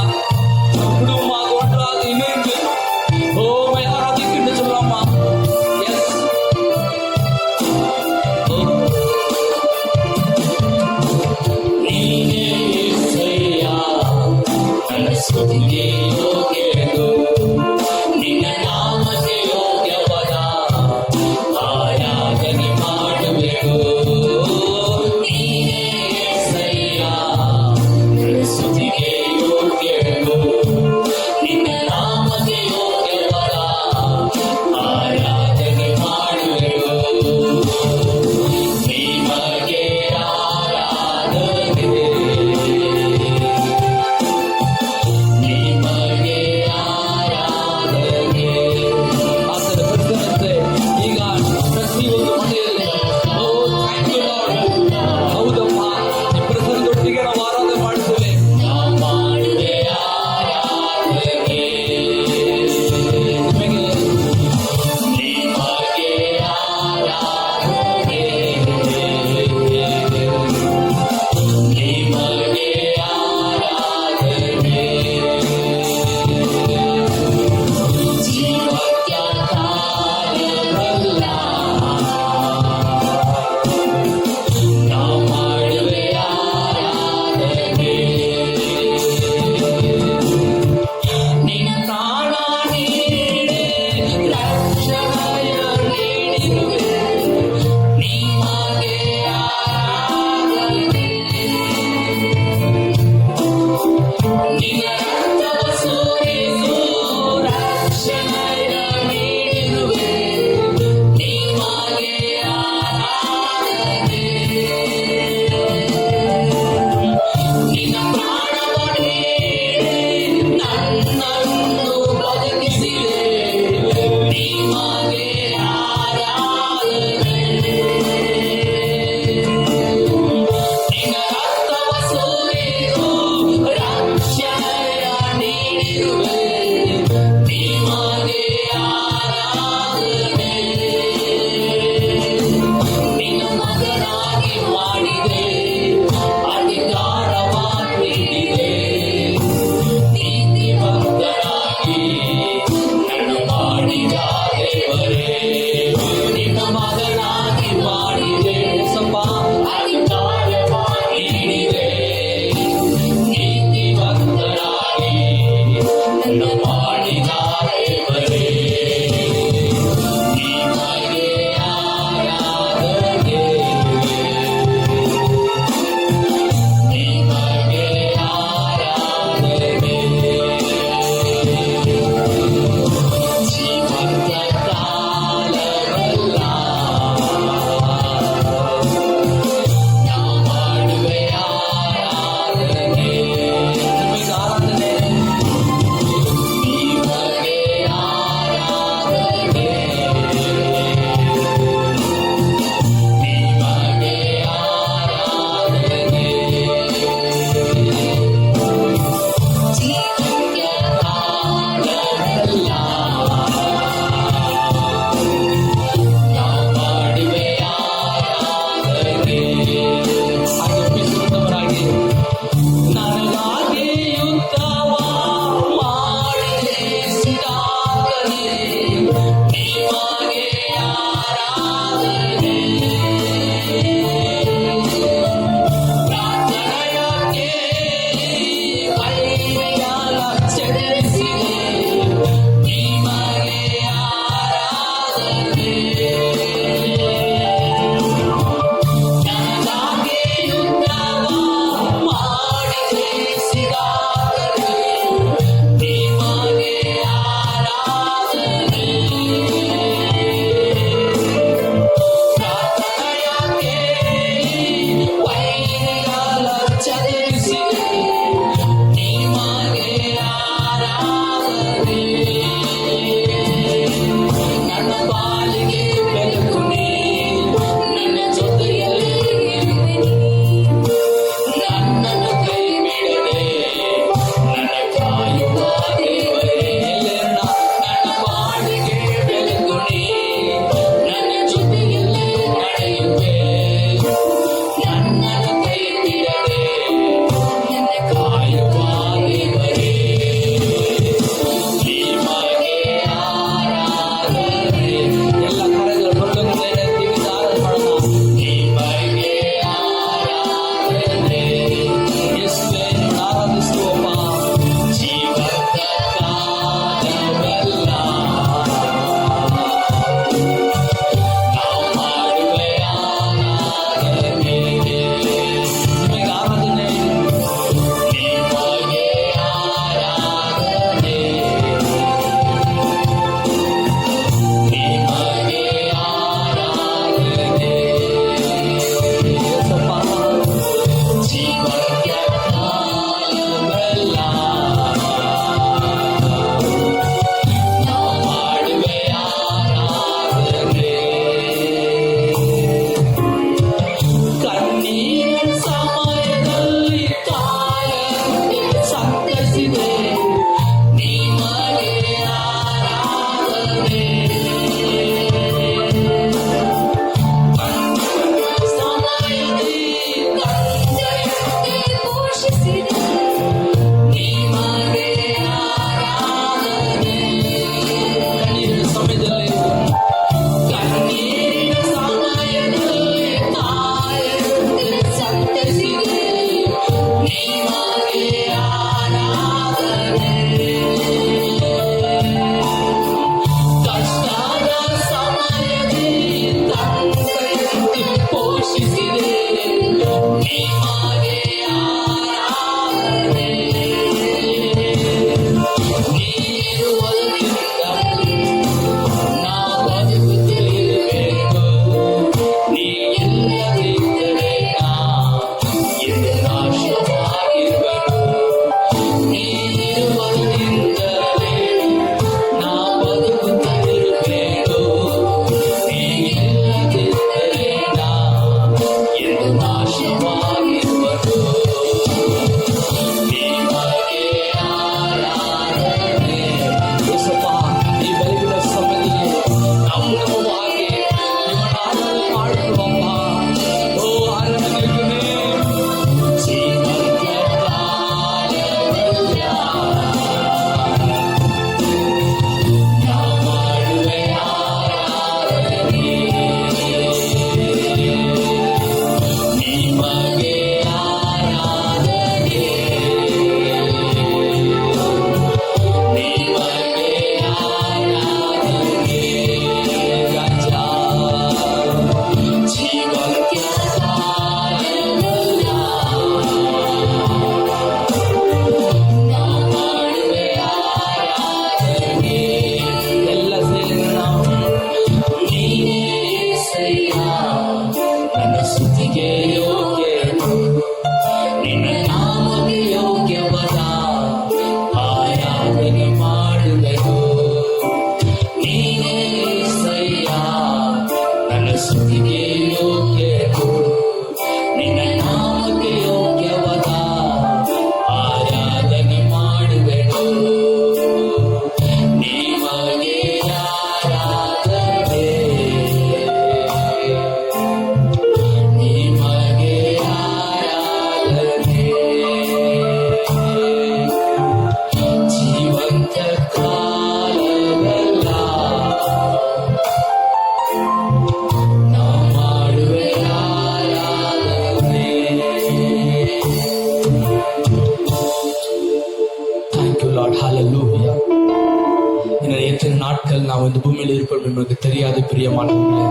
எத்தனை நாட்கள் நான் இந்த ಭೂಮಿಯಲ್ಲಿ ಇರ್ಕೊಂಡು ನಿಮಗೆ தெரியாது ಪ್ರಿಯಮಾನವರೇ.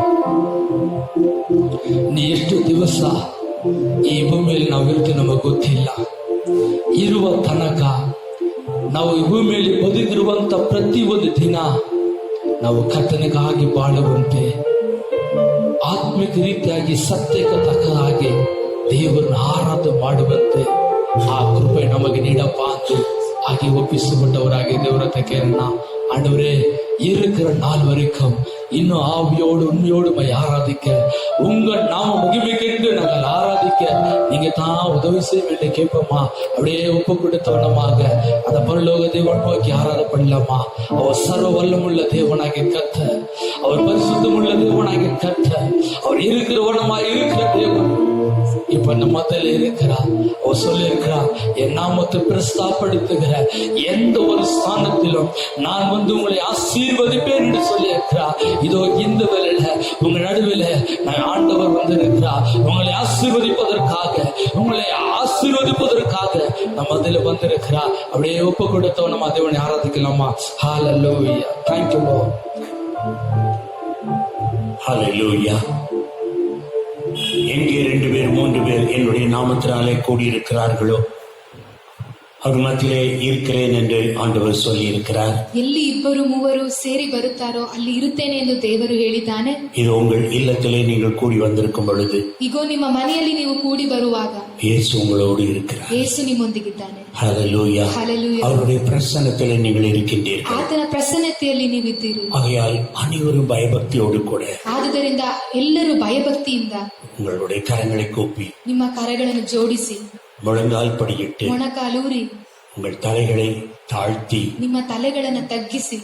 ನೀ ಎಷ್ಟು ದಿವಸ ಈ ಭೂಮಿಯಲ್ಲಿ ನಾವು ಇರ್ತೀವಿ ನಮಗೆ ಗೊತ್ತಿಲ್ಲ. ಇರುವ ತನಕ ನಾವು ಈ ಭೂಮಿಯಲ್ಲಿ ಬದುಕಿರುವಂತ ಪ್ರತಿಯೊಂದು ದಿನ ನಾವು ಕರ್ತನಿಗಾಗಿ ಬಾಳುವಂತೆ, ಆತ್ಮಿಕ ರೀತಿಯಾಗಿ ಸತ್ಯಕ್ಕೆ ತಕ್ಕ ಹಾಗೆ ದೇವರನ್ನ ಆರಾಧನೆ ಮಾಡುವಂತೆ ಆ ಕೃಪೆ ನಮಗೆ ನೀಡಪ್ಪ ಅಂತ ಹಾಗೆ ஒப்பிசுபட்டவராக தேவரத்தை கேளுனா. ஆண்டவரே, இருக்கிற நாள் வரைக்கும் இன்னும் ஆவியோடு உண்மையோடு ஆராதிக்க, உங்க நாம மகிமைக்கென்று நாங்கள் ஆராதிக்க நீங்க தான் உதவி செய்ய வேண்டிய கேட்போமா. அப்படியே ஒப்பு கொடுத்தவனமாக அந்த பரலோக தேவன் நோக்கி ஆராதனை பண்ணலாமா. அவர் சர்வ வல்லமுள்ள தேவனாக கத்த, அவர் பரிசுத்தமுள்ள தேவனாக கத்த, அவர் இருக்கிறவனமாய் இருக்கிற தேவன் இப்ப நம்ம மத்தியில இருக்கிறார். அவர் சொல்லி இருக்கிறார், என் நாமத்தை பிரஸ்தாபடுத்துகிற எந்த ஒரு ஸ்தானத்திலும் நான் உங்களை ஆசீர்வதிப்பேன் என்று சொல்லி இருக்கிறார். இதோ இந்த வேளையில உங்க நடுவில் நான் ஆண்டவர் வந்திருக்கிறார். உங்களை ஆசீர்வதிப்பதற்காக, உங்களை ஆசீர்வதிப்பதற்காக நம்ம மத்தியில வந்திருக்கிறார். அப்படியே ஒப்பு கொடுத்தவன் நம்ம தேவனை ஆராதிக்கலாமா. ஹல்லேலூயா. Thank you Lord. ஹல்லேலூயா. எங்கே 2 பேர் 3 பேர் என்னுடைய நாமத்தினாலே கூடியிருக்கிறார்களோ அவர் மத்தியிலே இருக்கிறேன் என்று ஆண்டவர் சொல்லி இருக்கிறார். ಎಲ್ಲಿ 2-3 ಸೇರಿ ಬರುತ್ತಾರೋ ಅಲ್ಲಿ ಇರುತ್ತೇನೆ ಎಂದು ದೇವರು ಹೇಳಿದ್ದಾನೆ. இது உங்கள் இல்லத்திலே நீங்கள் கூடி வந்திருக்கும் பொழுது, ಇಗೋ ನಿಮ್ಮ ಮನೆಯಲ್ಲಿ ನೀವು ಕೂಡಿ ಬರುವಾಗ இயேசு உங்களோடு இருக்கிறார். ಯೇಸು ನಿಮ್ಮೊಂದಿಗಿದ್ದಾನೆ. ஹல்லேலூயா. ஹல்லேலூயா. அவருடைய பிரசன்னத்திலே நீங்கள் இருக்கின்றீர்கள். ಆತನ ಪ್ರಸನ್ನತೆಯಲ್ಲಿ ನೀವಿದ್ದೀರಿ. ஆகையால் அனைவரும் பயபக்தியோடு கூட ಆದುದರಿಂದ ಎಲ್ಲರೂ ಭಯಭಕ್ತಿಯಿಂದ உங்களுடைய கரங்களை கூப்பி ನಿಮ್ಮ ಕರಗಳನ್ನು ಜೋಡಿಸಿ முழங்கால் படியிட்டு ಮೊಣಕಾಲೂರಿ உங்கள் தலைகளை தாழ்த்தி ನಿಮ್ಮ ತಲೆಗಳನ್ನು ತಗ್ಗಿಸಿ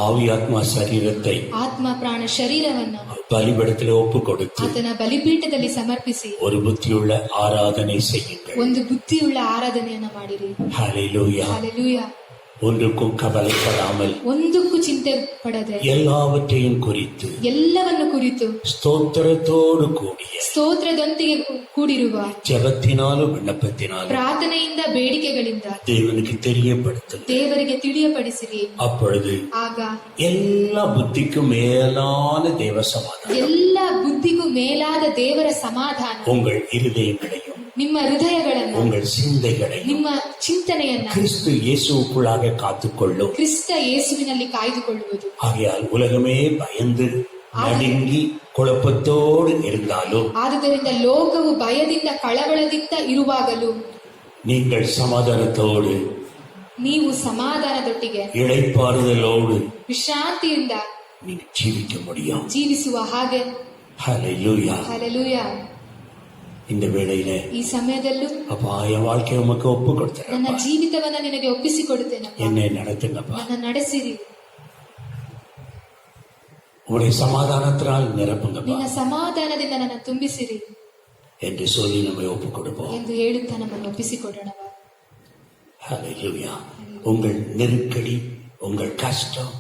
ஆவி ஆத்மா சரீரத்தை ಆತ್ಮ ಪ್ರಾಣ ಶರೀರವನ್ನು பலிபடத்தில் ஒப்பு கொடுத்து ಆತನ ಬಲಿಪೀಠದಲ್ಲಿ ಸಮರ್ಪಿಸಿ ஒரு புத்தியுள்ள ஆராதனை செய்யுங்கள். ಒಂದು ಬುದ್ಧಿಯುಳ್ಳ ಆರಾಧನೆಯನ್ನ ಮಾಡಿರಿ. ஹல்லேலூயா. ಹಲ್ಲೆಲೂಯಾ. ஒன்றுக்கும் கவலைப்படாமல் ಒಂದಕ್ಕೂ ಚಿಂತೆ ಪಡದೆ எல்லாவற்றையும் குறித்து ಎಲ್ಲವನ್ನು ಕುರಿತು ஸ்தோத்திரத்தோடு கூடிய ಸ್ತೋತ್ರದೊಂದಿಗೆ ಕೂಡಿರುವ ஜெபத்தினாலும் விண்ணப்பத்தினாலும் ಪ್ರಾರ್ಥನೆಯಿಂದ ಬೇಡಿಕೆಗಳಿಂದ தேவனுக்கு தெரியப்படுத்துங்கள். ದೇವರಿಗೆ ತಿಳಿಯಪಡಿಸಿರಿ. அப்பொழுது ಆಗ எல்லா புத்திக்கும் மேலான தேவ சமாதானம் ಎಲ್ಲ ಬುದ್ಧಿಗೂ ಮೇಲಾದ ದೇವರ ಸಮಾಧಾನ உங்கள் இருதயங்களையும் ನಿಮ್ಮ ಹೃದಯಗಳನ್ನು உங்கள் சிந்தைகளையும் ನಿಮ್ಮ ಚಿಂತನೆಯನ್ನ கிறிஸ்து இயேசுவுக்குள்ளாக காத்துக்கொள்ளும். ಕ್ರಿಸ್ತ ಯೇಸುವಿನಲ್ಲಿ ಕಾಯ್ದುಕೊಳ್ಳುವುದು. ஆகையால் உலகமே பயந்து நடுங்கி குழப்பத்தோடு இருந்தாலும் ಆದುದರಿಂದ ಲೋಕವು ಭಯದಿಂದ ಕಳವಳದಿಂದ ಇರುವಾಗಲೂ நீங்கள் சமாதானத்தோடு ನೀವು ಸಮಾಧಾನದೊಟ್ಟಿಗೆ இளைப்பாறுதலோடு ವಿಶ್ರಾಂತಿಯಿಂದ நீங்க ஜீவிக்க முடியும். ಜೀವಿಸುವ ಹಾಗೆ. ஹல்லேலூயா. ಹಲ್ಲೆಲೂಯಾ. இந்த வேளையில ಈ ಸಮಯದಲ್ಲೂ அப்பா என் வாழ்க்கையை உமக்கு ஒப்பு ನನ್ನ கொடுத்தேன். ಜೀವಿತವನ್ನ ನಿನಗೆ ಒಪ್ಪಿಸಿಕೊಡುತ್ತೇನಪ್ಪ. என்னை நடத்துங்கப்பா. ನನ್ನ ನಡೆಸಿರಿ. உங்களுடைய சமாதானத்தினால் நிரப்புங்கப்பா ನಿನ್ನ ಸಮಾಧಾನದಿಂದ ನನ್ನ ತುಂಬಿಸಿರಿ என்று சொல்லி நம்மை ஒப்பு கொடுப்போம். ಎಂದು ಹೇಳುತ್ತಾ ನಮ್ಮನ್ನು ಒಪ್ಪಿಸಿಕೊಡೋಣವ. ஹல்லேலூயா. உங்கள் நெருக்கடி, உங்கள் கஷ்டம்,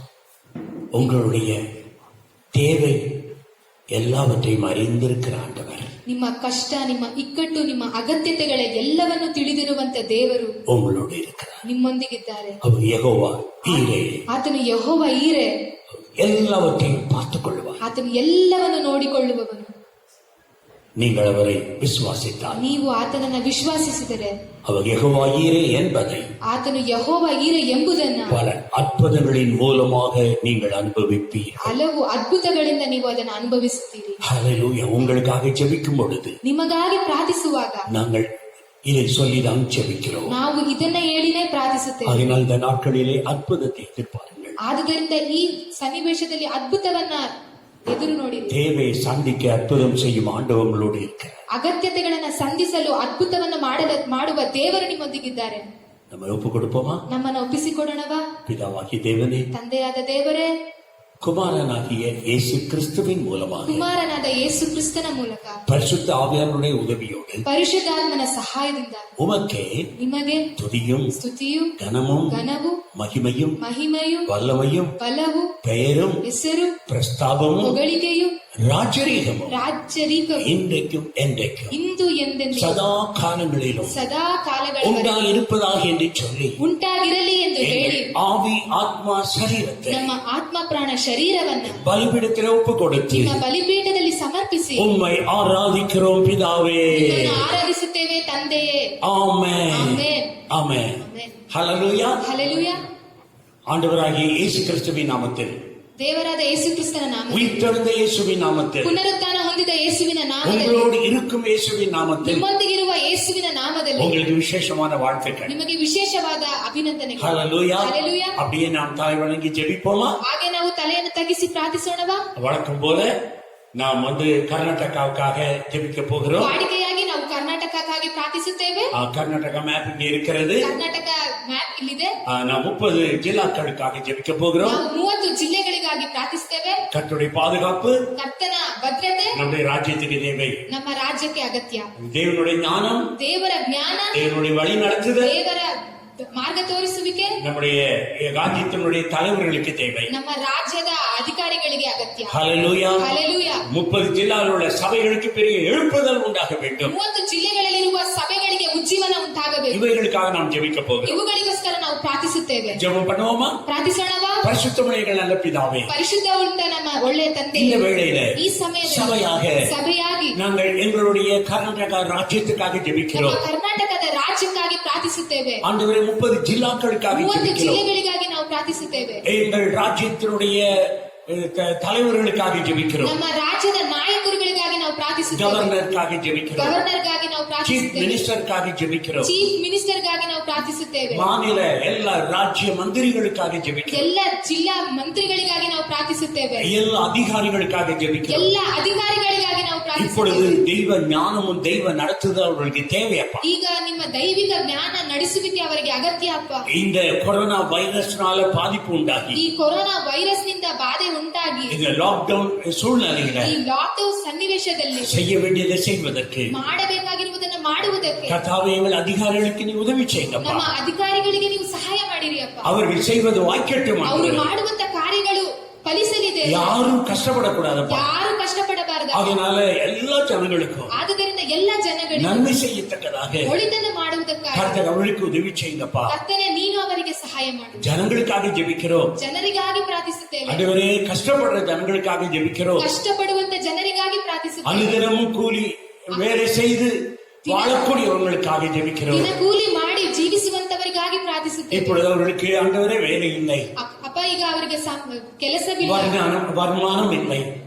உங்களுடைய தேவை எல்லாவற்றையும் அறிந்திருக்கிற ஆண்டவர் ನಿಮ್ಮ ಕಷ್ಟ, ನಿಮ್ಮ ಇಕ್ಕಟ್ಟು, ನಿಮ್ಮ ಅಗತ್ಯತೆಗಳ ಎಲ್ಲವನ್ನು ತಿಳಿದಿರುವಂತ ದೇವರು உங்களோடு இருக்கிறார். ನಿಮ್ಮೊಂದಿಗಿದ್ದಾರೆ. அவர் யெகோவா ஈரே. ಆತನು ಯೆಹೋವ ಈರೆ. எல்லாவற்றையும் பார்த்துக் கொள்வார். ಆತನು ಎಲ್ಲವನ್ನು ನೋಡಿಕೊಳ್ಳುವವನು. நீங்கள் அவரை விசுவாசித்தால், ನೀವು ಆತನನ್ನ ವಿಶ್ವಾಸಿಸಿದರೆ, அவர் யெகோவா ஈரே என்பதை ಆತನು ಯೆಹೋವ ಈರೆ ಎಂಬುದನ್ನ பல அற்புதங்களின் மூலமாக நீங்கள் அனுபவிப்பீர்கள். ಹಲವು ಅದ್ಭುತಗಳಿಂದ ನೀವು ಅದನ್ನು ಅನುಭವಿಸುತ್ತೀರಿ. ஹல்லேலூயா. உங்களுக்காக ஜெபிக்கும் பொழுது ನಿಮಗಾಗಿ ಪ್ರಾರ್ಥಿಸುವಾಗ நாங்கள் இதை சொல்லிதான் ஜெபிக்கிறோம். ನಾವು ಇದನ್ನ ಹೇಳಿನೇ ಪ್ರಾರ್ಥಿಸುತ್ತೇವೆ. அதனால் இந்த நாட்களிலே அற்புதத்தை எதிர்பாருங்கள். ಆದುದರಿಂದ ಈ ಸನ್ನಿವೇಶದಲ್ಲಿ ಅದ್ಭುತವನ್ನ ಎದುರು ನೋಡಿರಿ. தேவை சந்திக்க அற்புதம் செய்யும் ஆண்டவர் உங்களோடு இருக்கிறார். ಅಗತ್ಯತೆಗಳನ್ನ ಸಂಧಿಸಲು ಅದ್ಭುತವನ್ನು ಮಾಡುವ ದೇವರು ನಿಮ್ಮೊಂದಿಗಿದ್ದಾರೆ. நம்ம ஒப்பு கொடுப்போமா? ನಮ್ಮನ್ನು ಒಪ್ಪಿಸಿಕೊಡೋಣವಾ? பிதாவாகிய தேவனே, ತಂದೆಯಾದ ದೇವರೇ, குமாரனாகிய இயேசு கிறிஸ்துவின் மூலமாக ಕುಮಾರನಾದ ಯೇಸು ಕ್ರಿಸ್ತನ ಮೂಲಕ பரிசுத்த ஆவியானவருடைய உதவியோடு ಪರಿಶುದ್ಧಾತ್ಮನ ಸಹಾಯದಿಂದ உமக்கே ನಿಮಗೆ துதியும் ಸ್ತುತಿಯು, கனமும் ಘನವು, மகிமையும் ಮಹಿಮೆಯು, வல்லமையும் ಬಲವು, பெயரும் ಹೆಸರು, பிரஸ்தாபமும் ಹೊಗಳಿಕೆಯು, ராஜரீகமும் ರಾಜ್ಯರೀಕವು இன்றைக்கும் என்றைக்கும் ಇಂದು ಎಂದೆಂದಿಗೂ சதா காலங்களிலும் ಸದಾ ಕಾಲಗಳ உண்டாயிருப்பதாக என்று சொல்லி ಉಂಟಾಗಿರಲಿ ಎಂದು ಹೇಳಿ ஆவி ஆத்மா சரீரத்தை ನಮ್ಮ ಆತ್ಮ ಪ್ರಾಣ ಶರೀರವನ್ನ பலிபீடத்தில் ஒப்பு கொடுத்து ನಿಮ್ಮ ಬಲಿಪೀಠದಲ್ಲಿ ಸಮರ್ಪಿಸಿ உம்மை ஆராதிக்கிறோம் பிதாவே. ನಿಮ್ಮನ್ನು ಆರಾಧಿಸುತ್ತೇವೆ ತಂದೆಯೇ. ஆமென். ಆಮೆನ್. ஆமென். ಆಮೆನ್. ஹல்லேலூயா. ಹಲ್ಲೆಲೂಯಾ. ஆண்டவராகிய இயேசு கிறிஸ்துவின் நாமத்தில், ದೇವರಾದ ಯೇಸು ಕ್ರಿಸ್ತನ ನಾಮದಲ್ಲಿ, உயிர்த்தெழுந்த இயேசுவின் நாமத்தில், ಪುನರುತ್ಥಾನ ಹೊಂದಿದ ಯೇಸುವಿನ ನಾಮದಲ್ಲಿ, உங்களோடு இருக்கும் இயேசுவின் நாமத்தில் ನಿಮ್ಮೊಂದಿಗಿರುವ ಯೇಸುವಿನ ನಾಮದಲ್ಲಿ உங்களுக்கு விசேஷமான வாழ்த்துக்கள். ನಿಮಗೆ ವಿಶೇಷವಾದ ಅಭಿನಂದನೆಗಳು. ஹல்லேலூயா. ಹಲ್ಲೆಲೂಯಾ. அப்படியே நாம் தாய் வணங்கி ஜெபிப்போமா? ಹಾಗೆ ನಾವು ತಲೆಯನ್ನು ತಗ್ಗಿಸಿ ಪ್ರಾರ್ಥಿಸೋಣವಾ? வழக்கம் போல நாம் கர்நாடகாவுக்காக ஜெபிக்க போகிறோம். ವಾಡಿಕೆಯಾಗಿ ನಾವು ಕರ್ನಾಟಕಕ್ಕಾಗಿ ಪ್ರಾರ್ಥಿಸುತ್ತೇವೆ. கர்நாடகா மேப் இங்கே இருக்கிறது. ಕರ್ನಾಟಕ ಮ್ಯಾಪ್ ಇಲ್ಲಿದೆ. நாம் 30 ஜில்லாக்களுக்காக ஜெபிக்க போகிறோம். ನಾವು 30 ಜಿಲ್ಲೆಗಳಿಗಾಗಿ ಪ್ರಾರ್ಥಿಸುತ್ತೇವೆ. கர்த்தருடைய பாதுகாப்பு ಕರ್ತನ ಭದ್ರತೆ நம்முடைய ராஜ்யத்துக்கு தேவை. ನಮ್ಮ ರಾಜ್ಯಕ್ಕೆ ಅಗತ್ಯ. தேவனுடைய ஞானம், ದೇವರ ಜ್ಞಾನ, தேவனுடைய வழி நடத்துதல் ದೇವರ ಮಾರ್ಗ ತೋರಿಸುವಿಕೆ நம்முடைய ராஜ்யத்தினுடைய தலைவர்களுக்கு தேவை. ನಮ್ಮ ರಾಜ್ಯದ ಅಧಿಕಾರಿಗಳಿಗೆ ಅಗತ್ಯ. ஹல்லேலூயா. ಹಲ್ಲೆಲೂಯಾ. 30 ஜில்லாவில் உள்ள சபைகளுக்கு பெரிய எழுப்புதல் உண்டாக வேண்டும். 30 ಜಿಲ್ಲೆಗಳಲ್ಲಿರುವ ಸಭೆಗಳಿಗೆ ಉಜ್ಜೀವನ ಉಂಟಾಗಬೇಕು. இவைகளுக்காக நாம் ஜெபிக்க போகிறோம். ಇವುಗಳಿಗೋಸ್ಕರ ನಾವು ಪ್ರಾರ್ಥಿಸುತ್ತೇವೆ. ஜெபம் பண்ணுவோமா? ಪ್ರಾರ್ಥಿಸೋಣವಾ? பரிசுத்தமுடைய நல்ல பிதாவே, ಪರಿಶುದ್ಧ ಉಂಟ ನಮ್ಮ ಒಳ್ಳೆಯ ತಂದೆ, இந்த வேளையில ಈ ಸಮಯದಲ್ಲಿ ಸಭೆಯಾಗಿ நாங்கள் எங்களுடைய கர்நாடகா ராஜ்யத்துக்காக ನಮ್ಮ ஜெபிக்கிறோம். ಕರ್ನಾಟಕದ ರಾಜ್ಯಕ್ಕಾಗಿ ಪ್ರಾರ್ಥಿಸುತ್ತೇವೆ. ஆண்டவரே, 30 ஜில்லாக்களுக்காக 30 ஜெபிக்கிறோம். ಜಿಲ್ಲೆಗಳಿಗಾಗಿ ನಾವು ಪ್ರಾರ್ಥಿಸುತ್ತೇವೆ. எங்கள் ராஜ்யத்தினுடைய தலைவர்களுக்காக ஜெபிக்கிறோம். ನಮ್ಮ ರಾಜ್ಯದ ನಾಯಕರುಗಳಿಗಾಗಿ ನಾವು ಪ್ರಾರ್ಥಿಸುತ್ತೇವೆ. கவர்னருக்காக ஜெபிக்கிறோம். ಗವರ್ನರ್ಗಾಗಿ ನಾವು சீஃப் ಪ್ರಾರ್ಥಿಸುತ್ತೇವೆ. மினிஸ்டருக்காக ஜெபிக்கிறோம். ಚೀಫ್ ಮಿನಿಸ್ಟರ್ಗಾಗಿ ನಾವು ಪ್ರಾರ್ಥಿಸುತ್ತೇವೆ. மாநில எல்லா ராஜ்ய மந்திரிகளுக்காக ஜெபிக்கிறோம். ಎಲ್ಲ ಜಿಲ್ಲಾ ಮಂತ್ರಿಗಳಿಗಾಗಿ ನಾವು ಪ್ರಾರ್ಥಿಸುತ್ತೇವೆ. எல்லா அதிகாரிகளுக்காக ஜெபிக்கிறோம். ಎಲ್ಲ ಅಧಿಕಾರಿಗಳಿಗಾಗಿ ನಾವು இப்பொழுது ಪ್ರಾರ್ಥಿಸುತ್ತೇವೆ. தெய்வ ஞானமும் தெய்வ நடத்துதல் அவர்களுக்கு தேவையப்பா. ಈಗ ನಿಮ್ಮ ದೈವಿಕ ಜ್ಞಾನ ನಡೆಸುವಿಕೆ ಅವರಿಗೆ ಅಗತ್ಯ ಅಪ್ಪ. இந்த கொரோனா வைரஸ்னால பாதிப்பு உண்டாகி, ಈ ಕೊರೋನಾ ವೈರಸ್ ನಿಂದ ಬಾಧೆ ಉಂಟಾಗಿ, இந்த லாக்டவுன் சூழ்நிலையில ಈ ಲಾಕ್ಡೌನ್ ಸನ್ನಿವೇಶದಲ್ಲಿ செய்ய வேண்டியதை செய்வதற்கு ಮಾಡಬೇಕಾಗಿರುವುದನ್ನು ಮಾಡುವುದಕ್ಕೆ கர்த்தாவே எங்கள் அதிகாரிகளுக்கு நீ உதவி செய்யுங்கப்பா. ನಮ್ಮ ಅಧಿಕಾರಿಗಳಿಗೆ ನೀವು ಸಹಾಯ ಮಾಡಿರಿ ಅಪ್ಪ. அவர்கள் செய்வது வாய்க்கட்டும். ಅವರು ಮಾಡುವಂತ ಕಾರ್ಯಗಳು ಫಲಿಸಲಿದೆ. யாரும் கஷ்டப்படக்கூடாதப்பா. ಯಾರು ಕಷ್ಟಪಡಬಾರದು. அதனால எல்லா ஜனங்களுக்கும் ಆದ್ದರಿಂದ ಎಲ್ಲ ಜನಗಳಿಗೆ நன்மை செய்யத்தக்கதாக ಒಳಿತನ್ನು ಮಾಡುವುದಕ್ಕಾಗಿ கர்த்தர் அவர்களுக்கு உதவி செய்யுங்கப்பா. ಕರ್ತನೇ ನೀನು ಅವರಿಗೆ ಸಹಾಯ ಮಾಡು. ஜனங்களுக்காக ஜெபிக்கிறோம். ಜನರಿಗಾಗಿ ಪ್ರಾರ್ಥಿಸುತ್ತೇವೆ. ஆண்டவரே கஷ்டப்படுற ஜனங்களுக்காக ஜெபிக்கிறோம். ಕಷ್ಟಪಡುವಂತ ಜನರಿಗಾಗಿ ಪ್ರಾರ್ಥಿಸುತ್ತೇವೆ. அனுதினமும் கூலி வேலை செய்து வாழக்கூடியவர்களுக்காக ஜெபிக்கிறோம். ದಿನ ಕೂಲಿ ಮಾಡಿ ಜೀವಿಸುವಂತವರಿಗಾಗಿ ಪ್ರಾರ್ಥಿಸುತ್ತೇವೆ. இப்பொழுது அவர்களுக்கு ஆண்டவரே வேலை இல்லை, ಅಪ್ಪ ಈಗ ಅವರಿಗೆ ಕೆಲಸವಿಲ್ಲ, வருமானம் இல்லை,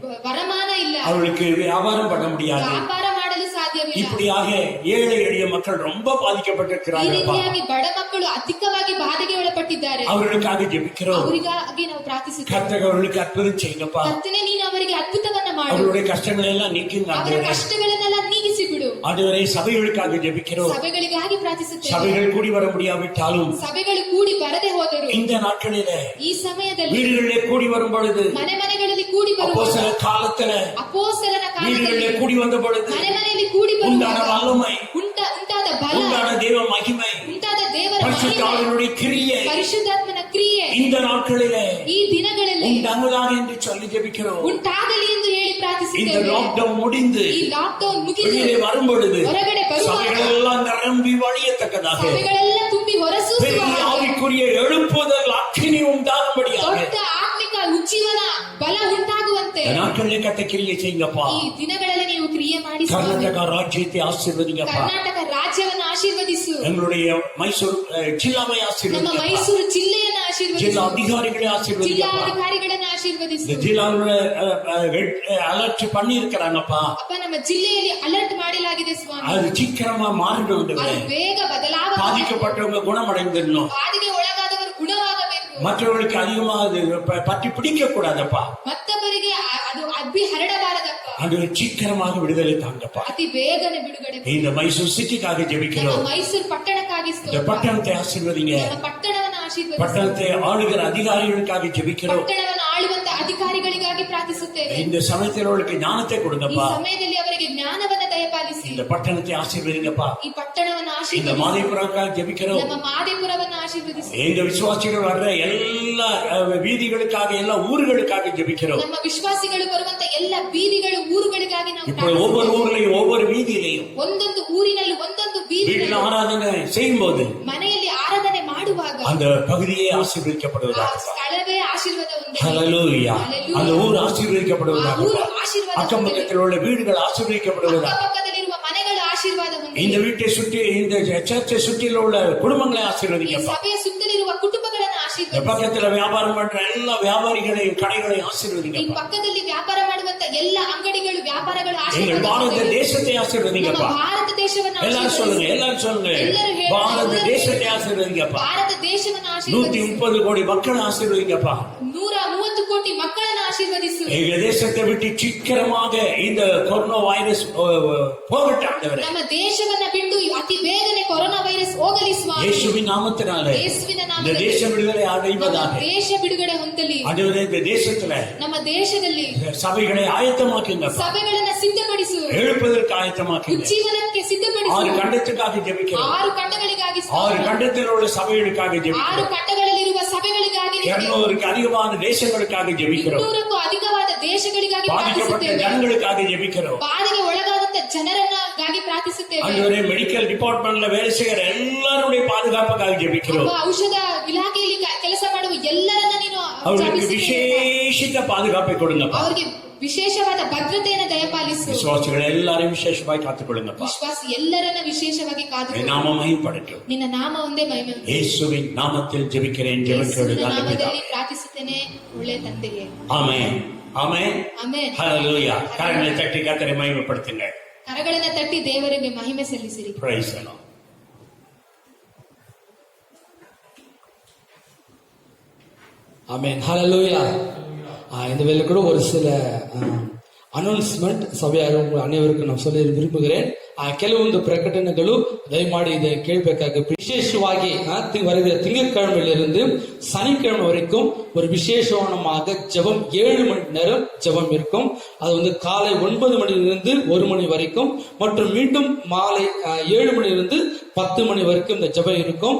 ವರಮಾನ ಇಲ್ಲ, அவர்களுக்கு வியாபாரம் பண்ண முடியாது. ವ್ಯಾಪಾರ ಮಾಡಲು ಸಾಧ್ಯವಿಲ್ಲ. இப்படியாக ஏழை எளிய மக்கள் ரொம்ப ಈ பாதிக்கப்பட்டிருக்கிறார்கள். ರೀತಿಯಾಗಿ ಬಡ ಮಕ್ಕಳು ಅಧಿಕವಾಗಿ ಬಾಧೆಗೆ ಒಳಪಟ್ಟಿದ್ದಾರೆ. அவர்களுக்காக ஜெபிக்கிறோம். ಅವರಿಗಾಗಿ ನಾವು ಪ್ರಾರ್ಥಿಸುತ್ತೇವೆ. கர்த்தர் அவர்களுக்கு அற்புதம் செய்யுங்கப்பா. ಕರ್ತನೇ ನೀನು ಅವರಿಗೆ ಅದ್ಭುತವನ್ನ ಮಾಡು. அவர்களுடைய கஷ்டங்களை எல்லாம் நீக்குங்க ಅವರ ஆண்டவரே. ಕಷ್ಟಗಳನ್ನೆಲ್ಲ ನೀಗಿಸಿ ಬಿಡು. ஆண்டவரே சபைகளுக்காக ஜெபிக்கிறோம். ಸಭೆಗಳಿಗಾಗಿ ಪ್ರಾರ್ಥಿಸುತ್ತೇವೆ. சபைகள் கூடி வர முடியாவிட்டாலும் ಸಭೆಗಳು ಕೂಡಿ ಬರದೆ ಹೋದರು இந்த நாட்களிலே ಈ ಸಮಯದಲ್ಲಿ வீடுகளிலே கூடி வரும் பொழுது ಮನೆ ಮನೆಗಳಲ್ಲಿ ಕೂಡಿ ಬರುವ அப்போஸ்தல காலத்துல ಅಪೊಸ್ತಲರ வீடுகளிலே ಕಾಲದಲ್ಲಿ கூடி வந்த பொழுது ಮನೆ ಮನೆಯಲ್ಲಿ ಕೂಡಿ உண்டான ಬರುವಾಗ வல்லமை, ಉಂಟಾದ ಬಲ, உண்டான தேவ மகிமை, ಉಂಟಾದ ದೇವರ பரிசுத்த ಮಹಿಮೆ, ஆவியினுடைய கிரியை ಪರಿಶುದ್ಧಾತ್ಮನ ಕ್ರಿಯೆ இந்த நாட்களிலே ಈ ದಿನಗಳಲ್ಲಿ உண்டாகுதாக என்று சொல்லி ஜெபிக்கிறோம். ಉಂಟಾಗಲಿ ಎಂದು ಹೇಳಿ இந்த ಪ್ರಾರ್ಥಿಸುತ್ತೇವೆ. லாக்டவுன் முடிந்து ಈ ಲಾಕ್ಡೌನ್ ಮುಗಿದು வெளியே வரும் பொழுது ಹೊರಗಡೆ ಬರುವಾಗ சபைகள் எல்லாம் நிரம்பி வழியத்தக்கதாக ಸಭೆಗಳೆಲ್ಲ ತುಂಬಿ பெரிய ಹೊರಸೂಸುವಾಗ ஆவிக்குரிய எழுப்புதல் அக்கினி உண்டாகும்படியாக ದೊಡ್ಡ ಆತ್ಮಿಕ ಉಜ್ಜೀವನ ಬಲ ಉಂಟಾಗುವಂತೆ இந்த நாட்களிலே கத்த கிரியை செய்யுங்கப்பா. ಈ ದಿನಗಳಲ್ಲಿ ನೀವು ಕ್ರಿಯೆ ಮಾಡಿ ಸ್ವಾಮಿ. கர்நாடகா ராஜ்யத்தை ஆசீர்வதிங்கப்பா. ಕರ್ನಾಟಕ ರಾಜ್ಯವನ್ನು ಆಶೀರ್ವದಿಸು. எங்களுடைய மைசூர் ஜில்லாவை ನಮ್ಮ ஆசீர்வதிங்கப்பா. ಮೈಸೂರು ಜಿಲ್ಲೆಯನ್ನು ಆಶೀರ್ವದಿಸು. ஜில்லா அதிகாரிகளை ಜಿಲ್ಲಾ ஆசீர்வதிங்கப்பா. ಅಧಿಕಾರಿಗಳನ್ನು ಆಶೀರ್ವದಿಸು. இந்த ஜில்லாவுல அலர்ட் பண்ணி இருக்கிறாங்கப்பா. ಅಪ್ಪ ನಮ್ಮ ಜಿಲ್ಲೆಯಲ್ಲಿ ಅಲರ್ಟ್ ಮಾಡಲಾಗಿದೆ ಸ್ವಾಮಿ. அது சீக்கிரமா மாறிடும். ಅದು ಬೇಗ ಬದಲಾವ. பாதிக்கப்பட்டவங்க குணமடைந்துடணும். ಬಾಧೆಗೆ ಒಳಗಾದವರು ಗುಣವಾಗಬೇಕು. மற்றவர்களுக்கு அதிகமா அது பற்றி பிடிக்க கூடாதப்பா. ಮತ್ತೊಬ್ಬರಿಗೆ ಅದು ಅಬ್ಬಿ ಹರಡಬಾರದಪ್ಪ. அது சீக்கிரமாக விடுதலை தாங்கப்பா. ಅತಿ ಬೇಗನೆ ಬಿಡುಗಡೆ. இந்த மைசூர் சிட்டிக்காக ನಮ್ಮ ஜெபிக்கிறோம். ಮೈಸೂರು ಪಟ್ಟಣಕ್ಕಾಗಿ இந்த ಸ್ತೋತ್ರ. பட்டணத்தை ஆசீர்வதிங்க. ನಮ್ಮ ಪಟ್ಟಣವನ್ನು ಆಶೀರ್ವದಿಸು. பட்டணத்தை ஆளுகிற அதிகாரிகளுக்காக ஜெபிக்கிறோம். ಪಟ್ಟಣವನ್ನು ಆಳುವಂತ ಅಧಿಕಾರಿಗಳಿಗಾಗಿ ಪ್ರಾರ್ಥಿಸುತ್ತೇವೆ. இந்த சமயத்தில் அவர்களுக்கு ஞானத்தை ಈ கொடுங்கப்பா. ಸಮಯದಲ್ಲಿ ಅವರಿಗೆ ಜ್ಞಾನವನ್ನ ದಯಪಾಲಿಸಿ. இந்த பட்டணத்தை ஆசீர்வதிங்கப்பா. ಈ ಪಟ್ಟಣವನ್ನು இந்த ಆಶೀರ್ವದಿಸಿ. மாதேபுரக்காக ஜெபிக்கிறோம். ನಮ್ಮ ಮಾದೇಪುರವನ್ನು ಆಶೀರ್ವದಿಸಿ. எங்க விசுவாசிகள் வர்ற எல்லா வீதிகளுக்காக எல்லா ஊர்களுக்காக ஜெபிக்கிறோம். ನಮ್ಮ ವಿಶ್ವಾಸಿಗಳು ಬರುವಂತ ಎಲ್ಲ ಬೀದಿಗಳು ಊರುಗಳಿಗಾಗಿ ನಾವು இப்போ ஒவ்வொரு ஊர்லயும் ஒவ்வொரு வீதியிலையும் ಒಂದೊಂದು ಊರಿನಲ್ಲಿ ಒಂದೊಂದು வீட்டில் ಬೀದಿಗಳು ஆராதனை செய்யும் போது ಮನೆಯಲ್ಲಿ ಆರಾಧನೆ ಮಾಡುವಾಗ அந்த பகுதியே ಆ ஆசீர்வதிக்கப்படுவதாக. ಸ್ಥಳವೇ ಆಶೀರ್ವಾದ ಹೊಂದಲಿ. ஹல்லேலூயா. ஹல்லேலூயா. அந்த ஊர் ಆ ஆசீர்வதிக்கப்படுவதாக. ಊರು ಆಶೀರ್ವಾದ அக்கம் ಹೊಂದಲಿ. பக்கத்தில் உள்ள வீடுகள் ஆசீர்வதிக்கப்படுவதாக. ಅಕ್ಕಪಕ್ಕದಲ್ಲಿರುವ ಮನೆಗಳು ಆಶೀರ್ವಾದ ಹೊಂದಲಿ. இந்த வீட்டை சுற்றி இந்த சர்ச்சை சுற்றில உள்ள குடும்பங்களை ಈ ஆசீர்வதிக்கப்பா. ಸಭೆಯ ಸುತ್ತಲಿರುವ ಕುಟುಂಬಗಳನ್ನು இந்த ಆಶೀರ್ವದಿಸಿ. பக்கத்துல வியாபாரம் பண்ற எல்லா வியாபாரிகளையும் கடைகளையும் ಈ ஆசீர்வதிக்கப்பா. ಪಕ್ಕದಲ್ಲಿ ವ್ಯಾಪಾರ ಮಾಡುವಂತ ಎಲ್ಲ ಅಂಗಡಿಗಳು ವ್ಯಾಪಾರಗಳು எங்கள் ಆಶೀರ್ವಾದ பாரத ಹೊಂದಲಿ. தேசத்தை ನಮ್ಮ ஆசீர்வதிங்கப்பா. ಭಾರತ ದೇಶವನ್ನು எல்லாரும் சொல்லுங்க, ಆಶೀರ್ವದಿಸಿ. எல்லாரும் சொல்லுங்க. எல்லாரும் ಹೇಳಿ. பாரத எல்லாரும் தேசத்தை ಹೇಳಿ. ஆசீர்வதிங்கப்பா. ಭಾರತ ದೇಶವನ್ನು ಆಶೀರ್ವದಿಸಿ. 130 கோடி மக்களை ஆசீர்வதிங்கப்பா. 130 ಕೋಟಿ ಮಕ್ಕಳನ್ನು ಆಶೀರ್ವದಿಸು. எங்க தேசத்தை விட்டு சீக்கிரமாக இந்த கொரோனா வைரஸ் போகட்டும் ஆண்டவரே. ನಮ್ಮ ದೇಶವನ್ನ ಬಿಟ್ಟು ಅತಿ ಬೇಗನೆ ಕೊರೋನಾ ವೈರಸ್ ಹೋಗಲಿ ಸ್ವಾಮಿ. இயேசுவின் நாமத்தினாலே ಯೇಸುವಿನ இந்த ನಾಮದಲ್ಲಿ தேச விடுதலை ನಮ್ಮ அடைவதாக. ದೇಶ ಬಿಡುಗಡೆ ಹೊಂದಲಿ. ஆண்டவரே, இந்த தேசத்துல ನಮ್ಮ ದೇಶದಲ್ಲಿ சபைகளை ஆயத்தமாக்குங்கப்பா. ಸಭೆಗಳನ್ನ ಸಿದ್ಧಪಡಿಸು. எழுப்பதற்கு ஆயத்தமாக்குங்க. ಉಜ್ಜೀವನಕ್ಕೆ ಸಿದ್ಧಪಡಿಸು. 6 கண்டத்துக்காக ஜெபிக்கிறோம். 6 ಖಂಡಗಳಿಗಾಗಿ 6 ಸ್ತೋತ್ರ. கண்டத்தில் உள்ள சபைகளுக்காக 6 ஜெபிக்கிறோம். ಖಂಡಗಳಲ್ಲಿರುವ ಸಭೆಗಳಿಗಾಗಿ 200க்கு அதிகமான தேசங்களுக்காக ஜெபிக்கிறோம். 200ಕ್ಕೂ ಅಧಿಕವಾದ ದೇಶಗಳಿಗಾಗಿ பாதிக்கப்பட்ட ಪ್ರಾರ್ಥಿಸುತ್ತೇವೆ. ಜನங்களுக்காக ஜெபிக்கிறோம். ಬಾಧೆಗೆ ಒಳಗಾದಂತ ಜನರನ್ನಾಗಿ ಪ್ರಾರ್ಥಿಸುತ್ತೇವೆ. ஆண்டவரே, மெடிக்கல் டிபார்ட்மெண்ட்ல வேலை செய்யற எல்லாருடைய பாதுகாப்புக்காக ஜெபிக்கிறோம். ಅಪ್ಪ, ಔಷಧ ಇಲಾಖೆಯಲ್ಲಿ ಕೆಲಸ ಮಾಡುವ ಎಲ್ಲರನ್ನ ನೀನು அவர்களுக்கு ಜಪಿಸುತ್ತೇವೆ. விசேஷித்த பாதுகாப்பை கொடுங்கப்பா. ಅವರಿಗೆ ವಿಶೇಷವಾದ ಭದ್ರತೆಯನ್ನು ದಯಪಾಲಿಸು. விசுவாசிகள் எல்லாரையும் விசேஷமாய் காத்துக்கொள்ளுங்கப்பா. ವಿಶ್ವಾಸ ಎಲ್ಲರನ್ನ ವಿಶೇಷವಾಗಿ ಕಾದು நாம மகிமைப்படட்டும். ನಿನ್ನ ನಾಮ ಒಂದೇ ಮಹಿಮೆ. இயேசுவின் நாமத்தில் ஜெபிக்கிறேன். ஜெபத்தோடு ಯೇಸುವಿನ நல்ல பிதாவே. ನಾಮದಲ್ಲಿ ಪ್ರಾರ್ಥಿಸುತ್ತೇನೆ, ಒಳ್ಳೆಯ ತಂದೆಯೇ. ஆமென். ஆமென். ಆಮೆನ್. ஹல்லேலூயா. கரங்களை தட்டி கர்த்தரை மகிமைப்படுத்துங்க. ಕರಗಳನ್ನ ತಟ್ಟಿ ದೇವರಿಗೆ ಮಹಿಮೆ ಸಲ್ಲಿಸಿರಿ. Praise the Lord. ஆமென். ஹல்லேலூயா. இந்த வேளையில் கூட ஒரு சில அனௌன்ஸ்மெண்ட் சபையாக உங்கள் அனைவருக்கும் நான் சொல்ல விரும்புகிறேன். ಕೆಲವೊಂದು ಪ್ರಕಟಣೆಗಳು ದಯಮಾಡಿ இதை கேள்விக்காக விசேஷವಾಗಿ வருகிற திங்கட்கிழமையிலிருந்து சனிக்கிழமை வரைக்கும் ஒரு விசேஷமாக ஜெபம் 7 மணி நேரம் ஜெபம் இருக்கும். அது காலை 9 மணியிலிருந்து 1 மணி வரைக்கும் மற்றும் மீண்டும் மாலை 7 மணியிலிருந்து 10 மணி வரைக்கும் இந்த ஜெபம் இருக்கும்.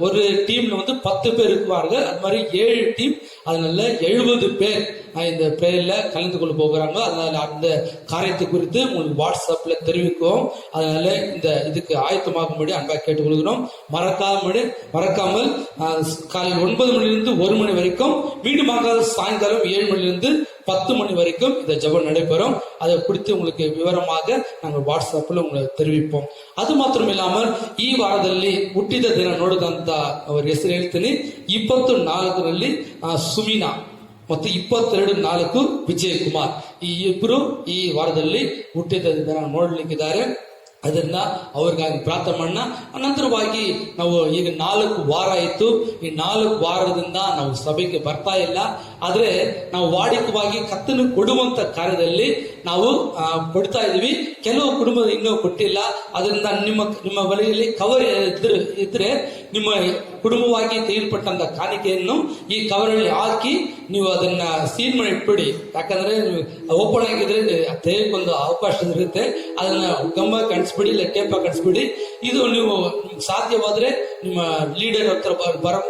ஒரு டீம்ல 10 பேர் இருக்குவார்கள். அது மாதிரி 7 டீம், அதனால 70 பேர் இந்த பிரேயர்ல கலந்து கொள்ள போகிறாங்க. அதனால அந்த காரியத்தை குறித்து உங்களுக்கு வாட்ஸ்அப்ல தெரிவிக்கும். அதனால இந்த இதுக்கு ஆயத்தமாகும்படி அன்பா கேட்டுக்கொள்கிறோம். மறக்காமல் காலை 9 மணிலிருந்து 1 மணி வரைக்கும், மீண்டுமாக சாயங்காலம் 7 மணிலிருந்து 10 மணி வரைக்கும் இந்த ஜெபம் நடைபெறும். அதை குறித்து உங்களுக்கு விவரமாக நாங்கள் வாಟ್ಸ್ಆ್ಯಪ್ல உங்களுக்கு தெரிவிப்போம். ಅದು ಮಾತ್ರ ಇಲ್ಲಾமல் ಈ ವಾರದಲ್ಲಿ ಹುಟ್ಟಿದ ದಿನ ನೋಡಿದಂತ ಅವರ ಹೆಸರು ಹೇಳ್ತೀನಿ. 24ರಲ್ಲಿ ಸುಮಿನಾ ಮತ್ತು 22/4 ವಿಜಯ್ ಕುಮಾರ್, ಈ ಇಬ್ಬರು ಈ ವಾರದಲ್ಲಿ ಹುಟ್ಟಿದ ದಿನ ನೋಡ್ಲಿಕ್ಕಿದ್ದಾರೆ. ಅದನ್ನ ಅವ್ರಿಗಾಗಿ ಪ್ರಾರ್ಥನೆ ಮಾಡೋಣ. ಅನಂತರವಾಗಿ ನಾವು ಈಗ 4 ವಾರ ಆಯಿತು. ಈ 4 ವಾರದಿಂದ ನಾವು ಸಭೆಗೆ ಬರ್ತಾ ಇಲ್ಲ. ಆದ್ರೆ ನಾವು ವಾಡಿಕವಾಗಿ ಕತ್ತನ್ನು ಕೊಡುವಂತ ಕಾರ್ಯದಲ್ಲಿ ನಾವು ಕೊಡ್ತಾ ಇದೀವಿ. ಕೆಲವು ಕುಟುಂಬ ಇನ್ನೂ ಕೊಟ್ಟಿಲ್ಲ. ಅದರಿಂದ ನಿಮ್ಮ ಬಳಿಯಲ್ಲಿ ಕವರ್ ಇದ್ರೆ ನಿಮ್ಮ ಕುಟುಂಬವಾಗಿ ತೆಗೆದುಪಟ್ಟಂತ ಕಾಣಿಕೆಯನ್ನು ಈ ಕವರಲ್ಲಿ ಹಾಕಿ ನೀವು ಅದನ್ನ ಸೀಲ್ ಮಾಡಿ ಇಟ್ಬಿಡಿ. ಯಾಕಂದ್ರೆ ಓಪನ್ ಆಗಿದ್ರೆ ತೆಗೆದುಕೊಂಡು ಅವಕಾಶ ಇರುತ್ತೆ. ಅದನ್ನ ಗಮ್ಮ ಕಣಿಸ್ಬಿಡಿ, ಇಲ್ಲ ಟೇಪ ಕಣಿಸ್ಬಿಡಿ. ಇದು ನೀವು ಸಾಧ್ಯವಾದ್ರೆ ನಿಮ್ಮ ಲೀಡರ್ ಹತ್ರ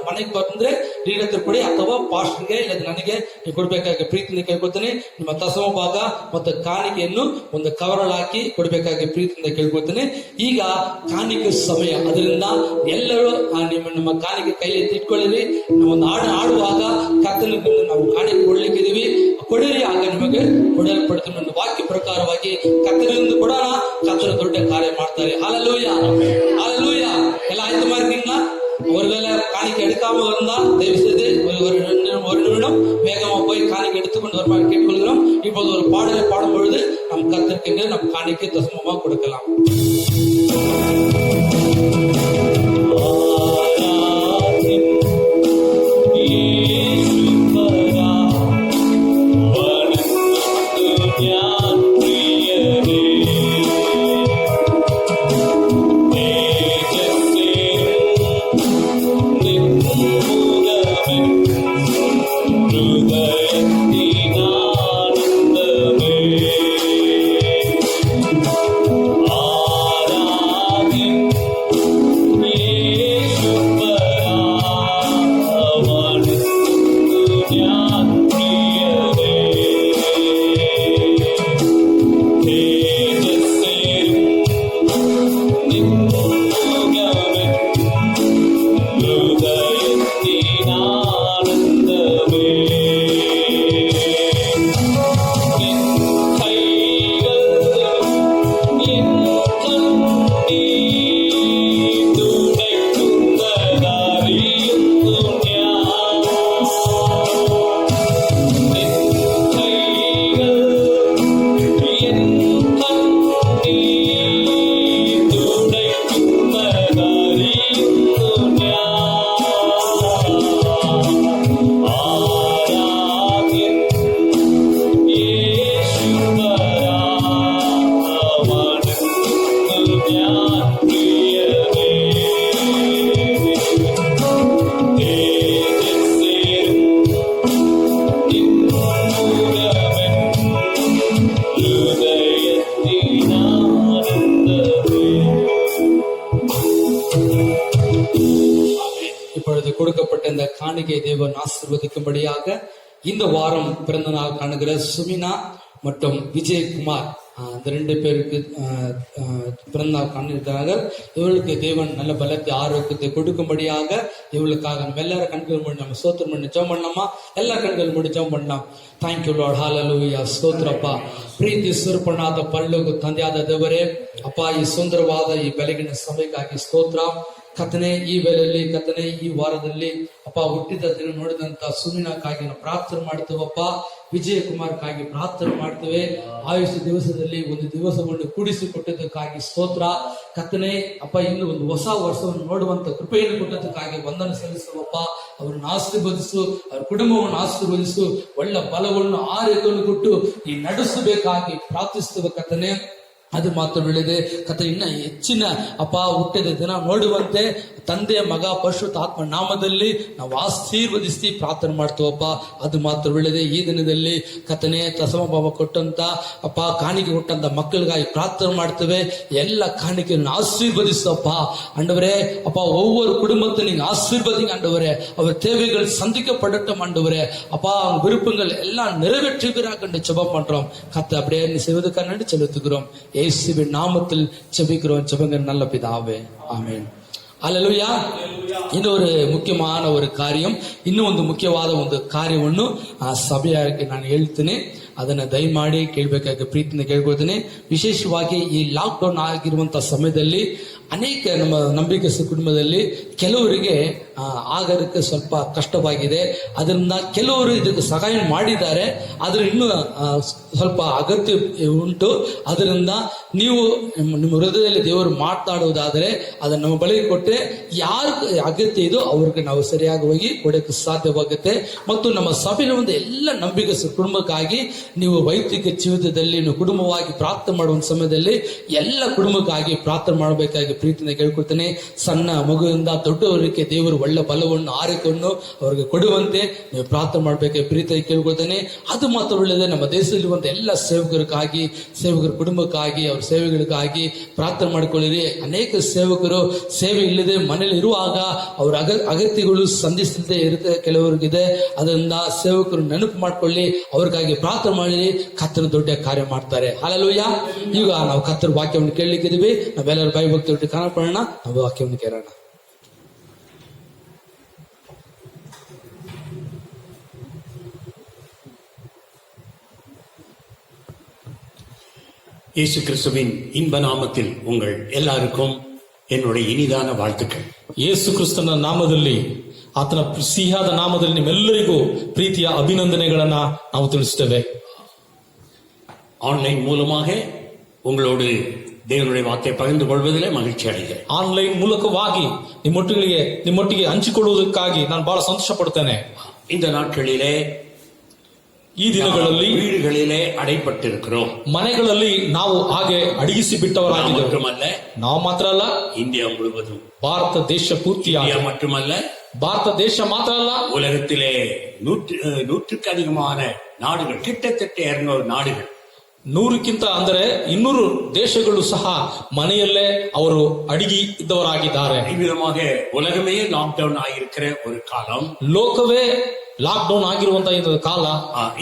ಮನೆಗೆ ಬಂದ್ರೆ ಲೀಡರ್ ಹತ್ರ ಕೊಡಿ, ಅಥವಾ ಪಾಸ್ಟರ್ಗೆ ಇಲ್ಲ ನನಗೆ ನೀವು ಕೊಡ್ಬೇಕಾಗಿ ಪ್ರೀತಿಯಿಂದ ಕೇಳ್ಕೊತೀನಿ. ನಿಮ್ಮ ದಶಮ ಭಾಗ ಮತ್ತು ಕಾಣಿಕೆಯನ್ನು ಒಂದು ಕವರಲ್ಲಿ ಹಾಕಿ ಕೊಡ್ಬೇಕಾಗಿ ಪ್ರೀತಿಯಿಂದ ಕೇಳ್ಕೊತೀನಿ. ಈಗ ಕಾಣಿಕೆ ಸಮಯ, ಅದರಿಂದ ಎಲ್ಲರೂ ನಮ್ಮ ಕಾಣಿಕೆ ಕೈಯಲ್ಲಿ ಇಟ್ಕೊಳ್ಳಿರಿ. ಒಂದು ಆಡುವಾಗ ಕರ್ತನಿಗೆ ನಾವು ಕಾಣಿಕೆ ಕೊಡ್ಲಿಕ್ಕಿದೀವಿ, ಕೊಡಿರಿ, ಆಗ ನಿಮಗೆ ಕೊಡಲ್ಪಡ್ತೀನಿ. ನನ್ನ ವಾಕ್ಯ ಪ್ರಕಾರವಾಗಿ ಕರ್ತನಿಂದ ಕೊಡೋಣ, ಕರ್ತನ ದೊಡ್ಡ ಕಾರ್ಯ ಮಾಡ್ತಾರೆ. ஹல்லேலூயா, ஹல்லேலூயா. எல்லாம் ஆயத்தமா இருக்கீங்களா? ஒருவேளை காணிக்கை எடுக்காம இருந்தா தயவு செய்து ஒரு நிமிடம் வேகமா போய் காணிக்கை எடுத்துக்கொண்டு வருமாறு கேட்டுக்கொள்கிறோம். இப்போது ஒரு பாடலை பாடும் பொழுது நம் கர்த்தருக்கு நம் காணிக்கை தசமமா கொடுக்கலாம். கொடுக்கப்பட்ட இந்த காணிக்கை தேவன் ஆசீர்வதிக்கும்படியாக இந்த வாரம் பிறந்த நாள் காணுகிற சுமினா மற்றும் விஜயகுமார், அந்த 2 பேருக்கு பிறந்த நாள் காண்கிறார்கள். இவர்களுக்கு தேவன் நல்ல பலத்தை ஆரோக்கியத்தை கொடுக்கும்படியாக இவர்களுக்காக நம்ம எல்லாரும் கண்கள் மூடி நம்ம ஸ்தோத்திரம் பண்ணி ஜெபம் பண்ணலாமா? எல்லா கண்கள் மூடி ஜெபம் பண்ணலாம். ಥ್ಯಾಂಕ್ ಯು ಲಾರ್ಡ್, ಹಾಲೆಲೂಯಾ, ಸ್ತೋತ್ರಪ್ಪ. ಪ್ರೀತಿ ಸ್ವರೂಪನಾದ ಪರಲೋಕ ತಂದೆಯಾದ ದೇವರೇ, ಅಪ್ಪ, ಈ ಸುಂದರವಾದ ಈ ಬೆಳಗಿನ ಸಮಯಕ್ಕಾಗಿ ಸ್ತೋತ್ರ. ಕರ್ತನೇ, ಈ ವೇಳೆಯಲ್ಲಿ ಕರ್ತನೇ, ಈ ವಾರದಲ್ಲಿ ಅಪ್ಪ ಹುಟ್ಟಿದ ದಿನ ನೋಡಿದಂತ ಸುಮಿನಾಕ್ಕಾಗಿ ನಾವು ಪ್ರಾರ್ಥನೆ ಮಾಡ್ತೇವಪ್ಪ. ವಿಜಯಕುಮಾರ್ಕಾಗಿ ಪ್ರಾರ್ಥನೆ ಮಾಡ್ತೇವೆ. ಆಯುಷ್ ದಿವಸದಲ್ಲಿ ಒಂದು ದಿವಸವನ್ನು ಕೂಡಿಸಿಕೊಟ್ಟದಕ್ಕಾಗಿ ಸ್ತೋತ್ರ. ಕರ್ತನೇ ಅಪ್ಪ, ಇನ್ನು ಒಂದು ಹೊಸ ವರ್ಷವನ್ನು ನೋಡುವಂತ ಕೃಪೆಯನ್ನು ಕೊಟ್ಟದಕ್ಕಾಗಿ ವಂದನೆ ಸಲ್ಲಿಸುವಪ್ಪ. ಅವರನ್ನು ಆಶೀರ್ವದಿಸು, ಅವರ ಕುಟುಂಬವನ್ನು ಆಶೀರ್ವದಿಸು, ಒಳ್ಳೆ ಬಲವನ್ನು ಆರೋಗ್ಯವನ್ನು ಕೊಟ್ಟು ಈ ನಡೆಸಬೇಕಾಗಿ ಪ್ರಾರ್ಥಿಸ್ತೇವೆ ಕರ್ತನೇ. ಅದು ಮಾತ್ರವಲ್ಲದೆ ಕರ್ತನೆ ಇನ್ನ ಹೆಚ್ಚಿನ ಅಪ್ಪ ಹುಟ್ಟಿದ ದಿನ ನೋಡುವಂತೆ ತಂದೆ ಮಗ ಪರಿಶುದ್ಧಾತ್ಮ ನಾಮದಲ್ಲಿ ನಾವು ಆಶೀರ್ವದಿಸಿ ಪ್ರಾರ್ಥನೆ ಮಾಡ್ತೀವಪ್ಪ. ಅದು ಮಾತ್ರವಲ್ಲದೆ ಈ ದಿನದಲ್ಲಿ ಕರ್ತನೆ ದಶಮಭಾಗ ಕೊಟ್ಟಂತ ಅಪ್ಪ ಕಾಣಿಕೆ ಕೊಟ್ಟಂತ ಮಕ್ಕಳಿಗಾಗಿ ಪ್ರಾರ್ಥನೆ ಮಾಡ್ತೇವೆ. ಎಲ್ಲ ಕಾಣಿಕೆಯನ್ನು ಆಶೀರ್ವದಿಸಪ್ಪ ಅಂಡವರೇ. ಅಪ್ಪ ஒவ்வொரு குடும்பத்தை நீங்க ஆசீர்வதிங்க ஆண்டவரே. அவர் தேவைகள் சந்திக்கப்படட்டும் ஆண்டவரே. அப்பா விருப்பங்கள் எல்லாம் நிறைவேற்றுவீராக என்று ஜெபம் பண்றோம். கர்த்தர் அப்படியே நீ செய்வதற்காக நன்றி செலுத்துகிறோம். இயேசுவின் நாமத்தில் ஜெபிக்கிறோம். ஜெபங்க நல்ல பிதாவே, ஆமென். அல்லேலூயா. ಇನ್ನೊಂದು ಮುಖ್ಯமான ஒரு காரியம், ಇನ್ನೊಂದು ಮುಖ್ಯವಾದ ಒಂದು ಕಾರ್ಯವನ್ನು ಆ ಸಭೆಯಾಗಿ ನಾನು ಹೇಳ್ತೀನಿ. ಅದನ್ನ ದಯಮಾಡಿ ಕೇಳಬೇಕಾಗಿ ಪ್ರೀತಿಯಿಂದ ಕೇಳ್ಕೊಳ್ತೀನಿ. ವಿಶೇಷವಾಗಿ ಈ ಲಾಕ್ಡೌನ್ ಆಗಿರುವಂತಹ ಸಮಯದಲ್ಲಿ ಅನೇಕ ನಮ್ಮ ನಂಬಿಕಸ್ಥ ಕುಟುಂಬದಲ್ಲಿ ಕೆಲವರಿಗೆ ಆಗೋದಕ್ಕೆ ಸ್ವಲ್ಪ ಕಷ್ಟವಾಗಿದೆ. ಅದರಿಂದ ಕೆಲವರು ಇದಕ್ಕೆ ಸಹಾಯ ಮಾಡಿದ್ದಾರೆ, ಆದ್ರೆ ಇನ್ನೂ ಸ್ವಲ್ಪ ಅಗತ್ಯ ಉಂಟು. ಅದರಿಂದ ನೀವು ನಿಮ್ಮ ಹೃದಯದಲ್ಲಿ ದೇವರು ಮಾತಾಡುವುದಾದರೆ ಅದನ್ನು ನಮ್ಮ ಬಳಿಗೆ ಕೊಟ್ಟರೆ ಯಾರು ಅಗತ್ಯ ಇದೋ ಅವ್ರಿಗೆ ನಾವು ಸರಿಯಾಗಿ ಹೋಗಿ ಕೊಡಕ್ಕೆ ಸಾಧ್ಯವಾಗುತ್ತೆ. ಮತ್ತು ನಮ್ಮ ಸಭೆಯ ಒಂದು ಎಲ್ಲ ನಂಬಿಕಸ್ಥ ಕುಟುಂಬಕ್ಕಾಗಿ ನೀವು ವೈಯಕ್ತಿಕ ಜೀವಿತದಲ್ಲಿ ನೀವು ಕುಟುಂಬವಾಗಿ ಪ್ರಾರ್ಥನೆ ಮಾಡುವ ಸಮಯದಲ್ಲಿ ಎಲ್ಲ ಕುಟುಂಬಕ್ಕಾಗಿ ಪ್ರಾರ್ಥನೆ ಮಾಡಬೇಕಾಗಿ ಪ್ರೀತಿಯಿಂದ ಕೇಳ್ಕೊಳ್ತೇನೆ. ಸಣ್ಣ ಮಗುವಿಂದ ದೊಡ್ಡವರಿಗೆ ದೇವರು ಒಳ್ಳೆ ಬಲವನ್ನು ಆರಿಕೊಂಡು ಅವರಿಗೆ ಕೊಡುವಂತೆ ನೀವು ಪ್ರಾರ್ಥನೆ ಮಾಡಬೇಕಾಗಿ ಪ್ರೀತಿಯಾಗಿ ಕೇಳ್ಕೊಳ್ತೇನೆ. ಅದು ಮಾತ್ರ ಒಳ್ಳೆಯದೇ. ನಮ್ಮ ದೇಶದಲ್ಲಿರುವಂತಹ ಎಲ್ಲ ಸೇವಕರಿಗಾಗಿ, ಸೇವಕರ ಕುಟುಂಬಕ್ಕಾಗಿ, ಅವ್ರ ಸೇವೆಗಳಿಗಾಗಿ ಪ್ರಾರ್ಥನೆ ಮಾಡಿಕೊಳ್ಳಿರಿ. ಅನೇಕ ಸೇವಕರು ಸೇವೆ ಇಲ್ಲದೆ ಮನೇಲಿ ಇರುವಾಗ ಅವರ ಅಗತ್ಯಗಳು ಸಂಧಿಸದೆ ಇರುತ್ತೆ ಕೆಲವರಿಗಿದೆ. ಅದರಿಂದ ಸೇವಕರು ನೆನಪು ಮಾಡ್ಕೊಳ್ಳಿ, ಅವ್ರಿಗಾಗಿ ಪ್ರಾರ್ಥನೆ ಮಾಡಿರಿ. ಕರ್ತನ ದೊಡ್ಡ ಕಾರ್ಯ ಮಾಡ್ತಾರೆ. ಹಲ್ಲೆಲೂಯಾ. ಈಗ ನಾವು ಕರ್ತನ ವಾಕ್ಯವನ್ನು ಕೇಳಲಿಕ್ಕಿದ್ದೀವಿ. ನಾವೆಲ್ಲರೂ ಭಯಭಕ್ತಿ ಒಟ್ಟು ಕಾಣಪಡೋಣ. ನಾವು ವಾಕ್ಯವನ್ನು ಕೇಳೋಣ. இயேசு கிறிஸ்துவின் இன்ப நாமத்தில் உங்கள் எல்லாருக்கும் என்னுடைய ಇನಿದಾನ வாழ்த்துக்கள். ಯೇಸು ಕ್ರಿಸ್ತನ ನಾಮದಲ್ಲಿ, ಆತನ ಸಿಹಿಯಾದ ನಾಮದಲ್ಲಿ ನಿಮ್ಮೆಲ್ಲರಿಗೂ ಪ್ರೀತಿಯ ಅಭಿನಂದನೆಗಳನ್ನ ನಾವು ತಿಳಿಸುತ್ತೇವೆ. ஆன்லைன் மூலமாக உங்களோடு ದೇವರುடைய ವಾಕ್ಯ ಪகிர்ந்து கொள்வதிலே ಮகிழ்ச்சி ಅடைகிறேன். ಆನ್ಲೈನ್ ಮೂಲಕವಾಗಿ ನಿಮ್ಮೊಟ್ಟಿಗೆ ಹಂಚಿಕೊಳ್ಳುವುದಕ್ಕಾಗಿ ನಾನು ಬಹಳ ಸಂತೋಷ ಪಡ್ತೇನೆ. இந்த நாட்களிலே ಈ ದಿನಗಳಲ್ಲಿ வீடுகளிலே அடைப்பட்டிருக்கிறோம். ಮನೆಗಳಲ್ಲಿ ನಾವು ಹಾಗೆ ಅಡಗಿಸಿ ಬಿಟ್ಟವರಾಗಿದ್ದೇವೆ. மட்டுமல்ல, ನಾವು ಮಾತ್ರ ಅಲ್ಲ, இந்தியா முழுவதும், ಭಾರತ ದೇಶ ಪೂರ್ತಿಯಾಗಿ, இந்தியா மட்டுமல்ல, ಭಾರತ ದೇಶ ಮಾತ್ರ ಅಲ್ಲ, உலகத்திலே நூற்றுக்கு அதிகமான நாடுகள், கிட்டத்தட்ட 200 நாடுகள், 100ಕ್ಕಿಂತ ಅಂದರೆ 200 ದೇಶಗಳು ಸಹ ಮನೆಯಲ್ಲೇ ಅವರು ಅಡಿಗೆ ಇದ್ದವರಾಗಿದ್ದಾರೆ. ಈ ವಿಧமாக உலகமே லாக்டவுன் ஆகியிருக்கிற ஒரு காலம், ಲೋಕವೇ லாக்டவுன் ಆಗಿರುವಂತಹ ಕಾಲ.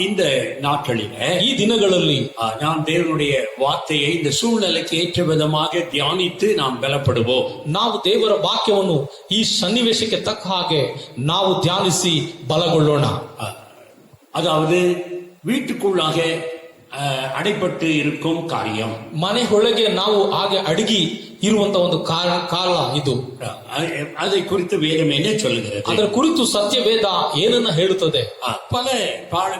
இந்த நாட்களிலே, ಈ ದಿನಗಳಲ್ಲಿ நாம் தேவனுடைய வார்த்தையை இந்த சூழ்நிலைக்கு ஏற்ற விதமாக தியானித்து நாம் பலப்படுவோம். ನಾವು ದೇವರ ವಾಕ್ಯವನ್ನು ಈ ಸನ್ನಿವೇಶಕ್ಕೆ ತಕ್ಕ ಹಾಗೆ ನಾವು ಧ್ಯಾನಿಸಿ ಬಲಗೊಳ್ಳೋಣ. அதாவது வீட்டுக்குள்ளாக ಅಡೆಪಟ್ಟು ಇರುக்கும் ಕಾರ್ಯ, ಮನೆಯೊಳಗೆ ನಾವು ಹಾಗೆ ಅಡಗಿ ಇರುವಂತ ಒಂದು ಕಾಲ ಇದು. அதை குறித்து வேதம் என்ன சொல்லுகிறது? ಅದರ ಕುರಿತು ಸತ್ಯ ವೇದ ಏನನ್ನ ಹೇಳುತ್ತದೆ? பல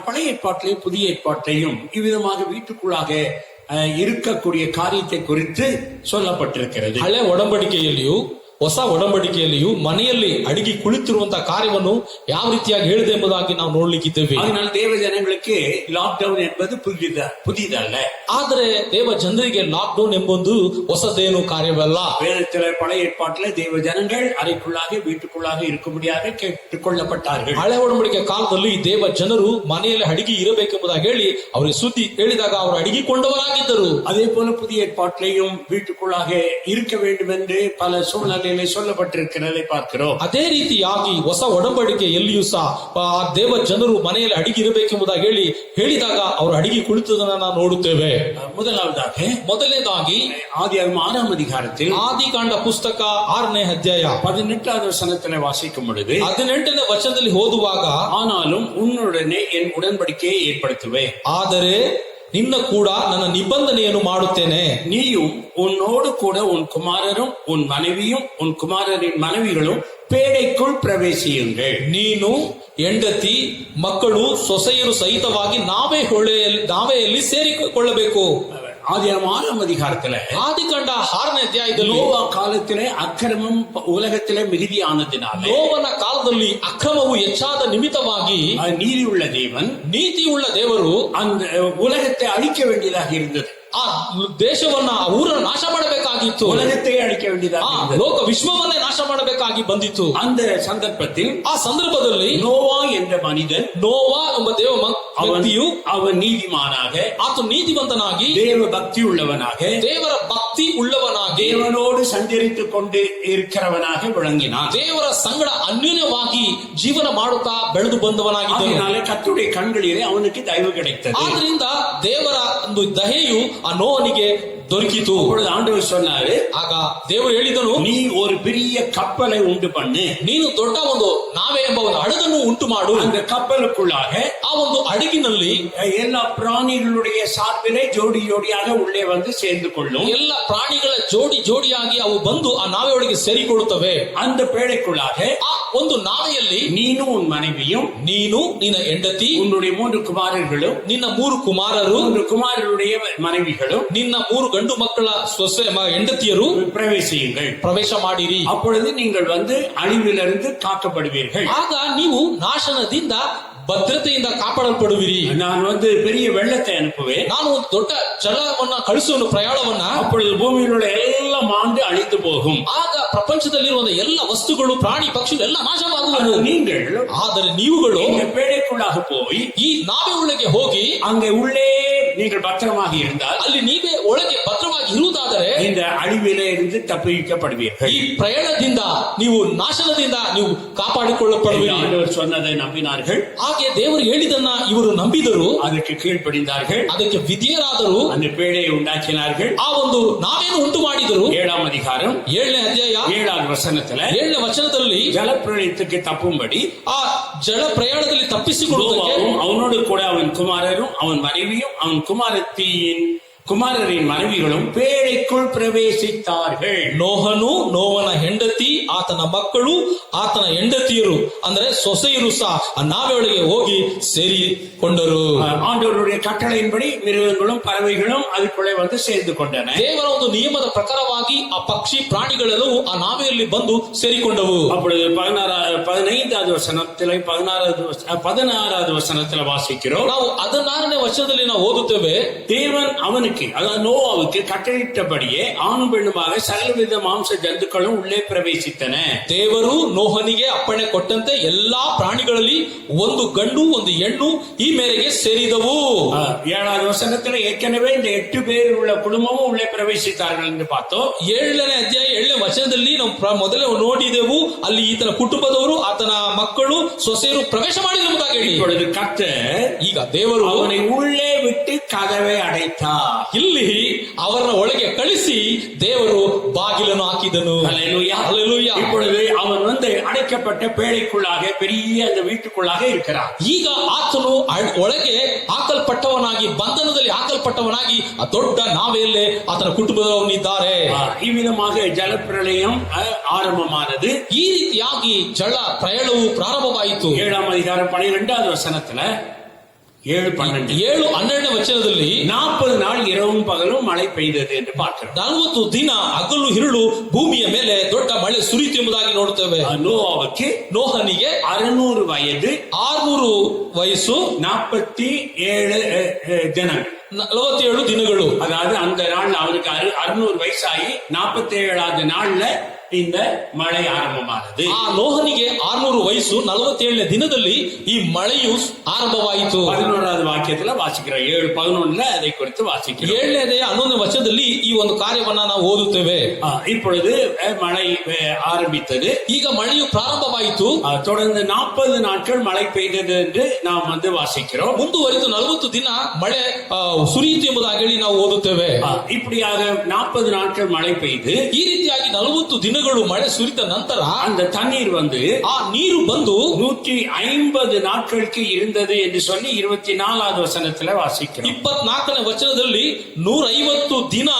பழைய ஏற்பாட்டிலையும் புதிய ஏற்பாட்டிலையும் இவ்விதமாக வீட்டுக்குள்ளாக இருக்கக்கூடிய காரியத்தை குறித்து சொல்லப்பட்டிருக்கிறது. ಹಳೆ ಒಡಂಬಡಿಕೆಯಲ್ಲಿಯೂ ಹೊಸ ಒಡಂಬಡಿಕೆಯಲ್ಲಿಯೂ ಮನೆಯಲ್ಲಿ ಅಡಿಗೆ ಕುಳಿತಿರುವಂತಹ ಕಾರ್ಯವನ್ನು ಯಾವ ರೀತಿಯಾಗಿ ಹೇಳಿದೆ ಎಂಬುದಾಗಿ ನಾವು ನೋಡ್ಲಿಕ್ಕಿದ್ದೇವೆ. அதனால் தேவ ஜனங்களுக்கு லாக்டவுன் என்பது புதிதல்ல. ಆದರೆ ದೇವ ಜನರಿಗೆ ಲಾಕ್ಡೌನ್ ಎಂಬುದು ಹೊಸದೇನು ಕಾರ್ಯವಲ್ಲ. வேதத்திலே பழைய ஏற்பாட்டிலே தேவ ஜனங்கள் அறைக்குள்ளாக வீட்டுக்குள்ளாக இருக்கும்படியாக கேட்டுக்கொள்ளப்பட்டார்கள். ಹಳೆ ಒಡಂಬಡಿಕೆ ಕಾಲದಲ್ಲಿ ದೇವ ಜನರು ಮನೆಯಲ್ಲಿ ಅಡಿಗೆ ಇರಬೇಕೆಂಬುದಾಗಿ ಹೇಳಿ ಅವರಿಗೆ ಸುದ್ದಿ ಹೇಳಿದಾಗ ಅವರು ಅಡಿಗೆಕೊಂಡವರಾಗಿದ್ದರು. அதே போல புதிய ஏற்பாட்டிலையும் வீட்டுக்குள்ளாக இருக்க வேண்டும் என்று பல சூழ்நிலை சொல்லப்பட்டிருக்கிறதை பார்க்கிறோம். ಅದೇ ರೀತಿಯಾಗಿ ಹೊಸ ಒಡಂಬಡಿಕೆಯಲ್ಲಿಯೂ ಸಹ ದೇವ ಜನರು ಮನೆಯಲ್ಲಿ ಅಡಿಗೆ ಇರಬೇಕೆಂಬುದಾಗಿ ಹೇಳಿದಾಗ ಅವರು ಅಡಿಗೆ ಕುಳಿತದನ್ನ ನಾವು ನೋಡುತ್ತೇವೆ. ಮೊದಲನೇದಾಗಿ ஆதியாகமம் 6ஆம் அதிகாரத்தில், ಆದಿಕಾಂಡ ಪುಸ್ತಕ 6ನೇ ಅಧ್ಯಾಯ 18வது வசனத்திலே வாசிக்கும் பொழுது, 18ನೇ ವಚನದಲ್ಲಿ ಓದುವಾಗ, ஆனாலும் உன்னுடனே என் உடன்படிக்கையை ஏற்படுத்துவேன், ಆದರೆ ನಿನ್ನ ಕೂಡ ನನ್ನ ನಿಬಂಧನೆಯನ್ನು ಮಾಡುತ್ತೇನೆ, நீயும் உன்னோடு கூட உன் குமாரரும் உன் மனைவியும் உன் குமாரரின் மனைவிகளும் பேழைக்குள் பிரவேசியுங்கள். ನೀನು ಹೆಂಡತಿ ಮಕ್ಕಳು ಸೊಸೆಯರು ಸಹಿತವಾಗಿ ನಾವೆಯಲ್ಲಿ ಸೇರಿಕೊಳ್ಳಬೇಕು. ஆதியாகமம் 6ஆம் அதிகாரத்துல, ಆದಿಕಾಂಡ 6ನೇ ಅಧ್ಯಾಯದಲ್ಲಿ, நோவா காலத்திலே அக்கிரமம் உலகத்திலே மிகுதியானதினால, ನೋವನ ಕಾಲದಲ್ಲಿ ಅಕ್ರಮವು ಹೆಚ್ಚಾದ ನಿಮಿತ್ತವಾಗಿ நீதி உள்ள தேவன், ನೀತಿಯುಳ್ಳ ದೇವರು அந்த உலகத்தை அழிக்க வேண்டியதாக இருந்தது. ಆ ದೇಶವನ್ನ ಆ ಊರನ್ನು ನಾಶ ಮಾಡಬೇಕಾಗಿತ್ತು. உலகத்தையே அழிக்க வேண்டியதாக ಆ இருந்தது. ಲೋಕ ವಿಶ್ವವನ್ನೇ ನಾಶ ಮಾಡಬೇಕಾಗಿ ಬಂದಿತ್ತು. அந்த சந்தர்ப்பத்தில் ಆ ಸಂದರ್ಭದಲ್ಲಿ நோவா என்ற மனிதன், ನೋವಾ ಎಂಬ ದೇವ ವ್ಯಕ್ತಿಯು அவன் நீதிமானாக, ಆತ ನೀತಿವಂತನಾಗಿ தேவ பக்தி உள்ளவனாக, ದೇವರ ಭಕ್ತಿ ಉಳ್ಳವನಾಗಿ தேவனோடு சஞ்சரித்துக் கொண்டு இருக்கிறவனாக விளங்கினான். ದೇವರ ಸಂಗಡ ಅನ್ಯೋನ್ಯವಾಗಿ ಜೀವನ ಮಾಡುತ್ತಾ ಬೆಳೆದು ಬಂದವನಾಗಿದ್ದನು. அதனால கர்த்தருடைய கண்களிலே அவனுக்கு தயவு கிடைத்தது. ಆದ್ರಿಂದ ದೇವರ ಒಂದು ದಯೆಯು ಆ ನೋವನಿಗೆ ದೊರಕಿತು. அப்பொழுது ஆண்டவர் சொன்னாரு, ಆಗ ದೇವರು ಹೇಳಿದನು, நீ ஒரு பெரிய கப்பலை உண்டு பண்ணு, ನೀನು ದೊಡ್ಡ ಒಂದು ನಾವೆ ಎಂಬ ಒಂದು ಹಡಗನ್ನು ಉಂಟು ಮಾಡು. அந்த கப்பலுக்குள்ளாக ಆ ಒಂದು ಹಡಗಿನಲ್ಲಿ எல்லா பிராணிகளுடைய சார்பிலே ஜோடி ஜோடியாக உள்ளே வந்து சேர்ந்து கொள்ளும். ಎಲ್ಲ ಪ್ರಾಣಿಗಳ ಜೋಡಿ ಜೋಡಿಯಾಗಿ ಅವು ಬಂದು ಆ ನಾವೆಯೊಳಗೆ ಸೇರಿಕೊಳ್ಳುತ್ತವೆ. அந்த பேழைக்குள்ளாக ಆ ಒಂದು ನಾವೆಯಲ್ಲಿ நீனும் உன் மனைவியும், ನೀನು, ನಿನ್ನ ಹೆಂಡತಿ, உன்னுடைய 3 குமாரர்களும், ನಿನ್ನ 3 ಕುಮಾರರು, 3 குமாரருடைய மனைவிகளும் ನಿನ್ನ 3 ಗಂಡು ಮಕ್ಕಳ ಸೊಸೆ ಹೆಂಡತಿಯರು பிரவேசியுங்கள். ಪ್ರವೇಶ ಮಾಡಿರಿ. அப்பொழுது நீங்கள் வந்து அழிவிலிருந்து காக்கப்படுவீர்கள். ಆಗ ನೀವು ನಾಶನದಿಂದ ಭದ್ರತೆಯಿಂದ ಕಾಪಾಡಲ್ಪಡುವಿರಿ. நான் வந்து பெரிய வெள்ளத்தை அனுப்புவேன். ನಾನು ಒಂದು ದೊಡ್ಡ ಜಲವನ್ನ ಕಳಿಸುವ ಪ್ರಯಾಣವನ್ನ. அப்பொழுது பூமியில் உள்ள எல்லாம் ஆண்டு அழிந்து போகும். ಆಗ ಪ್ರಪಂಚದಲ್ಲಿರುವ ಎಲ್ಲ ವಸ್ತುಗಳು, ಪ್ರಾಣಿ ಪಕ್ಷಿಗಳು ಎಲ್ಲ ನಾಶವಾಗುವವು. நீங்கள் ಆದರೆ ನೀವುಗಳು இந்த பேழைக்குள்ளாக போய் ಈ ನಾವೆ ಒಳಗೆ ಹೋಗಿ அங்கே உள்ளே நீங்கள் பத்திரமாக இருந்தால் ಅಲ್ಲಿ ನೀವೇ ಒಳಗೆ ಭದ್ರವಾಗಿ ಇರುವುದಾದರೆ இந்த அழிவிலே இருந்து தப்பிக்கப்படுவீர்கள். ಈ ಪ್ರಯಾಣದಿಂದ ನೀವು ನಾಶನದಿಂದ ನೀವು ಕಾಪಾಡಿಕೊಳ್ಳಲ್ಪಡುವಿರಿ. ஆண்டவர் சொன்னதை நம்பினார்கள். ಹಾಗೆ ದೇವರು ಹೇಳಿದನ್ನ ಇವರು ನಂಬಿದರು, அதற்கு கீழ்ப்படிந்தார்கள். ಅದಕ್ಕೆ ವಿಧೇಯರಾದರು. அந்த பேழையை உண்டாக்கினார்கள். ಆ ಒಂದು ನಾವೇನು ಉಂಟು ಮಾಡಿದರು. 7ஆம் அதிகாரம் 7ನೇ ಅಧ್ಯಾಯ 7ஆம் ವಚನத்துல 7ನೇ ವಚನದಲ್ಲಿ ஜலப்பிரளயத்துக்கு தப்பும்படி ಆ ಜಲ ಪ್ರಯಾಣದಲ್ಲಿ ತಪ್ಪಿಸಿಕೊಳ್ಳುವುದಕ್ಕೆ நோவாவும் அவனோடு கூட அவன் குமாரரும் அவன் மனைவியும் அவன் குமாரரின் மனைவிகளும் பேழைக்குள் பிரவேசித்தார்கள். ನೋಹನು, ನೋವನ ಹೆಂಡತಿ, ಆತನ ಮಕ್ಕಳು, ಆತನ ಹೆಂಡತಿಯರು ಅಂದ್ರೆ ಸೊಸೆಯರು ಸಹ ಆ ನಾವೆಯೊಳಗೆ ಹೋಗಿ ಸೇರಿಕೊಂಡರು. ஆண்டவருடைய கட்டளையின்படி மிருகங்களும் பறவைகளும் அதுக்குள்ளே வந்து சேர்ந்து கொண்டன. ದೇವರ ಒಂದು ನಿಯಮದ ಪ್ರಕಾರವಾಗಿ ಆ ಪಕ್ಷಿ ಪ್ರಾಣಿಗಳೆಲ್ಲವೂ ಆ ನಾವೆಯಲ್ಲಿ ಬಂದು ಸೇರಿಕೊಂಡವು. அப்பொழுது 15வது வசனத்திலே 16வது வசனத்தில் வாசிக்கிறோம். ನಾವು 16ನೇ ವಚನದಲ್ಲಿ ನಾವು ಓದುತ್ತೇವೆ, தேவன் அவனுக்கு, அதாவது நோவாவுக்கு கட்டளையிட்டபடியே ஆணும் பெண்ணுமாக சகலவித மாംಸ ஜந்துக்களும் உள்ளே பிரவேசித்தன. ದೇವರು ನೋಹನಿಗೆ ಅಪ್ಪಣೆ ಕೊಟ್ಟಂತೆ ಎಲ್ಲಾ ಪ್ರಾಣಿಗಳಲ್ಲಿ ಒಂದು ಗಂಡು ಒಂದು ಹೆಣ್ಣು ಈ ಮೇರೆಗೆ ಸೇರಿದವು. 7வது வசனத்துல ஏற்கனவே இந்த 8 பேர் உள்ள குடும்பமும் உள்ளே பிரவேசித்தார்கள் என்று பார்த்தோம். 7ನೇ ಅಧ್ಯಾಯ 7ನೇ ವಚನದಲ್ಲಿ ನಾವು ಮೊದಲೇ ನೋಡಿದೆವು, ಅಲ್ಲಿ ಈತನ ಕುಟುಂಬದವರು, ಆತನ ಮಕ್ಕಳು, ಸೊಸೆಯರು ಪ್ರವೇಶ ಮಾಡಿರುವುದಾಗಿ ಹೇಳಿ. இப்பொழுது கர்த்தர் ಈಗ ದೇವರು அவனை உள்ளே விட்டு கதவை அடைத்தார். ಇಲ್ಲಿ ಅವರನ್ನ ಒಳಗೆ ಕಳಿಸಿ ದೇವರು ಬಾಗಿಲನ್ನು ಹಾಕಿದನು. அல்லேலூயா. அல்லேலூயா. இப்பொழுது அவன் வந்து அடைக்கப்பட்ட பேழைக்குள்ளாக பெரிய அந்த வீட்டுக்குள்ளாக இருக்கிறான். ಈಗ ಆತನು ಒಳಗೆ ಹಾಕಲ್ಪಟ್ಟವನಾಗಿ, ಬಂಧನದಲ್ಲಿ ಹಾಕಲ್ಪಟ್ಟವನಾಗಿ ಆ ದೊಡ್ಡ ನಾವೆಯಲ್ಲೇ ಆತನ ಕುಟುಂಬದವನಿದ್ದಾರೆ. இவ்விதமாக ஜலப்பிரளயம் ஆரம்பமானது. ಈ ರೀತಿಯಾಗಿ ಜಲ ಪ್ರಯಾಣವು ಪ್ರಾರಂಭವಾಯಿತು. 7ஆம் அதிகாரம் 12வது வசனத்துல 7:12ನೇ ವಚನದಲ್ಲಿ 40 நாள் இரவும் பகலும் மழை பெய்தது என்று பார்க்கிறோம். 40 ದಿನ ಹಗಲು ಇರುಳು ಭೂಮಿಯ ಮೇಲೆ ದೊಡ್ಡ ಮಳೆ ಸುರಿಯಿತು ಎಂಬುದಾಗಿ ನೋಡುತ್ತೇವೆ. நோவாவுக்கு ನೋಹನಿಗೆ 600 வயது, 600 ವಯಸ್ಸು, 47 தினங்கள், 47 ದಿನಗಳು. அதாவது அந்த நாள் அவருக்கு 600 வயசாகி 47வது நாள்ல இந்த மழை ஆரம்பமானது. ಆ ನೋಹನಿಗೆ 600 ವಯಸ್ಸು, 47ನೇ ದಿನದಲ್ಲಿ ಈ ಮಳೆಯು ಆರಂಭವಾಯಿತು. 11வது வாக்கியத்துல வாசிக்கிறோம். 7:11 அதை குறித்து வாசிக்கிறோம். 7ನೇ 11ನೇ ವಚನದಲ್ಲಿ ಈ ಒಂದು ಕಾರ್ಯವನ್ನ ನಾವು ಓದುತ್ತೇವೆ. இப்பொழுது மழை ஆரம்பித்தது. ಈಗ ಮಳೆಯು ಪ್ರಾರಂಭವಾಯಿತು. தொடர்ந்து 40 நாட்கள் மழை பெய்தது என்று நாம் வந்து வாசிக்கிறோம். ಮುಂದುವರಿದು 40 ದಿನ ಮಳೆ ಸುರಿಯಿತು ಎಂಬುದಾಗಿ ಹೇಳಿ ನಾವು ಓದುತ್ತೇವೆ. இப்படியாக 40 நாட்கள் மழை பெய்து ಈ ರೀತಿಯಾಗಿ 40 ದಿನಗಳು ಮಳೆ ಸುರಿದ ನಂತರ அந்த தண்ணீர் வந்து ಆ ನೀರು ಬಂದು 150 நாட்களுக்கு இருந்தது என்று சொல்லி 24வது வசனத்துல வாசிக்கிறோம். 24ನೇ ವಚನದಲ್ಲಿ 150 ದಿನ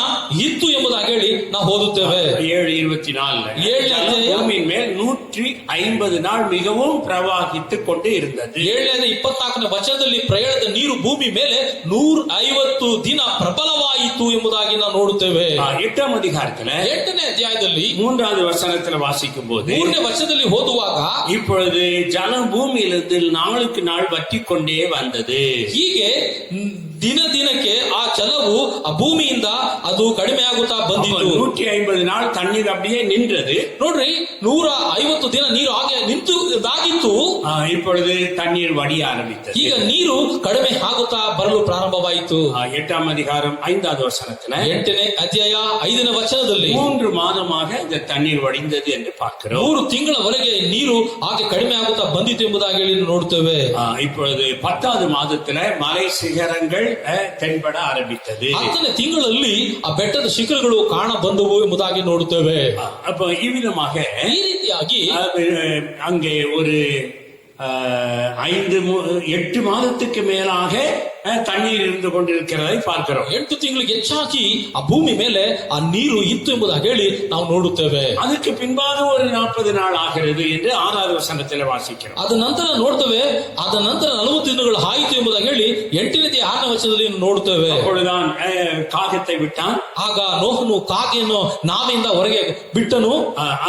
ಇತ್ತು ಎಂಬುದಾಗಿ ಹೇಳಿ ನಾವು ಓದುತ್ತೇವೆ. 7:24 பூமியின் மேல் 150 நாள் மிகவும் பிரவாகித்துக் கொண்டு இருந்தது. 7:24ನೇ ವಚನದಲ್ಲಿ ಪ್ರಯಾಣದ ನೀರು ಭೂಮಿ ಮೇಲೆ 150 ದಿನ ಪ್ರಬಲವಾಯಿತು ಎಂಬುದಾಗಿ ನಾವು ನೋಡುತ್ತೇವೆ. 8ஆம் அதிகாரத்துல 8ನೇ ಅಧ್ಯಾಯದಲ್ಲಿ 3வது வசனத்துல வாசிக்கும் போது 3ನೇ ವಚನದಲ್ಲಿ ಓದುವಾಗ இப்பொழுது ஜலம் பூமியிலிருந்து நாளுக்கு நாள் வற்றி கொண்டே வந்தது. ಹೀಗೆ ದಿನ ದಿನಕ್ಕೆ ಆ ಜಲವು ಆ ಭೂಮಿಯಿಂದ ಅದು ಕಡಿಮೆ ಆಗುತ್ತಾ ಬಂದಿತ್ತು. 150 ನಾள் தண்ணீர் அப்படியே நின்றது. ನೋಡ್ರಿ 150 ದಿನ ನೀರು ಹಾಗೆ ನಿಂತುದಾಗಿತ್ತು. இப்பொழுது தண்ணீர் வடிய ஆரம்பித்தது. ಈಗ ನೀರು ಕಡಿಮೆ ಆಗುತ್ತಾ ಬರಲು ಪ್ರಾರಂಭವಾಯಿತು. 8ஆம் அதிகாரம் 5வது வசனத்துல 8ನೇ ಅಧ್ಯಾಯ 5ನೇ ವಚನದಲ್ಲಿ 3 மாதமாக இந்த தண்ணீர் வடிந்தது என்று பார்க்கிறோம். 3 ತಿಂಗಳವರೆಗೆ ನೀರು ಹಾಗೆ ಕಡಿಮೆ ಆಗುತ್ತಾ ಬಂದಿತ್ತು ಎಂಬುದಾಗಿ ಹೇಳಿ ನೋಡುತ್ತೇವೆ. இப்பொழுது 10வது ಮಾದத்துல ಮலை ಶಿಖರங்கள் தென்பட ஆரம்பித்தது. 10ನೇ ತಿಂಗಳಲ್ಲಿ ಆ ಬೆಟ್ಟದ ಶಿಖರಗಳು ಕಾಣ ಬಂದವು ಎಂಬುದಾಗಿ ನೋಡುತ್ತೇವೆ. அப்ப இவ்விதமாக ಈ ರೀತಿಯಾಗಿ அங்கே ஒரு 8 மாதத்துக்கு மேலாக தண்ணீர் இருந்து கொண்டிருக்கிறதை பார்க்கிறோம். 8 ತಿಂಗಳಿಗೆ ಹೆಚ್ಚಾಗಿ ಆ ಭೂಮಿ ಮೇಲೆ ಆ ನೀರು ಇತ್ತು ಎಂಬುದಾಗಿ ಹೇಳಿ ನಾವು ನೋಡುತ್ತೇವೆ. ಅದಕ್ಕೆ பின்பாக ஒரு 40 நாள் ஆகிறது என்று 6வது வசனத்தில் வாசிக்கிறோம். ಅದ ನಂತರ ನೋಡ್ತೇವೆ, ಅದ ನಂತರ 40 ದಿನಗಳು ಆಯಿತು ಎಂಬುದಾಗಿ ಹೇಳಿ 8ನೇ 6ನೇ ವಚನದಲ್ಲಿ ನೋಡುತ್ತೇವೆ. அப்பொழுதுதான் காகத்தை விட்டான். ಆಗ ನೋಹನು ಕಾಗೆಯನ್ನು ನಾವೆಯಿಂದ ಹೊರಗೆ ಬಿಟ್ಟನು.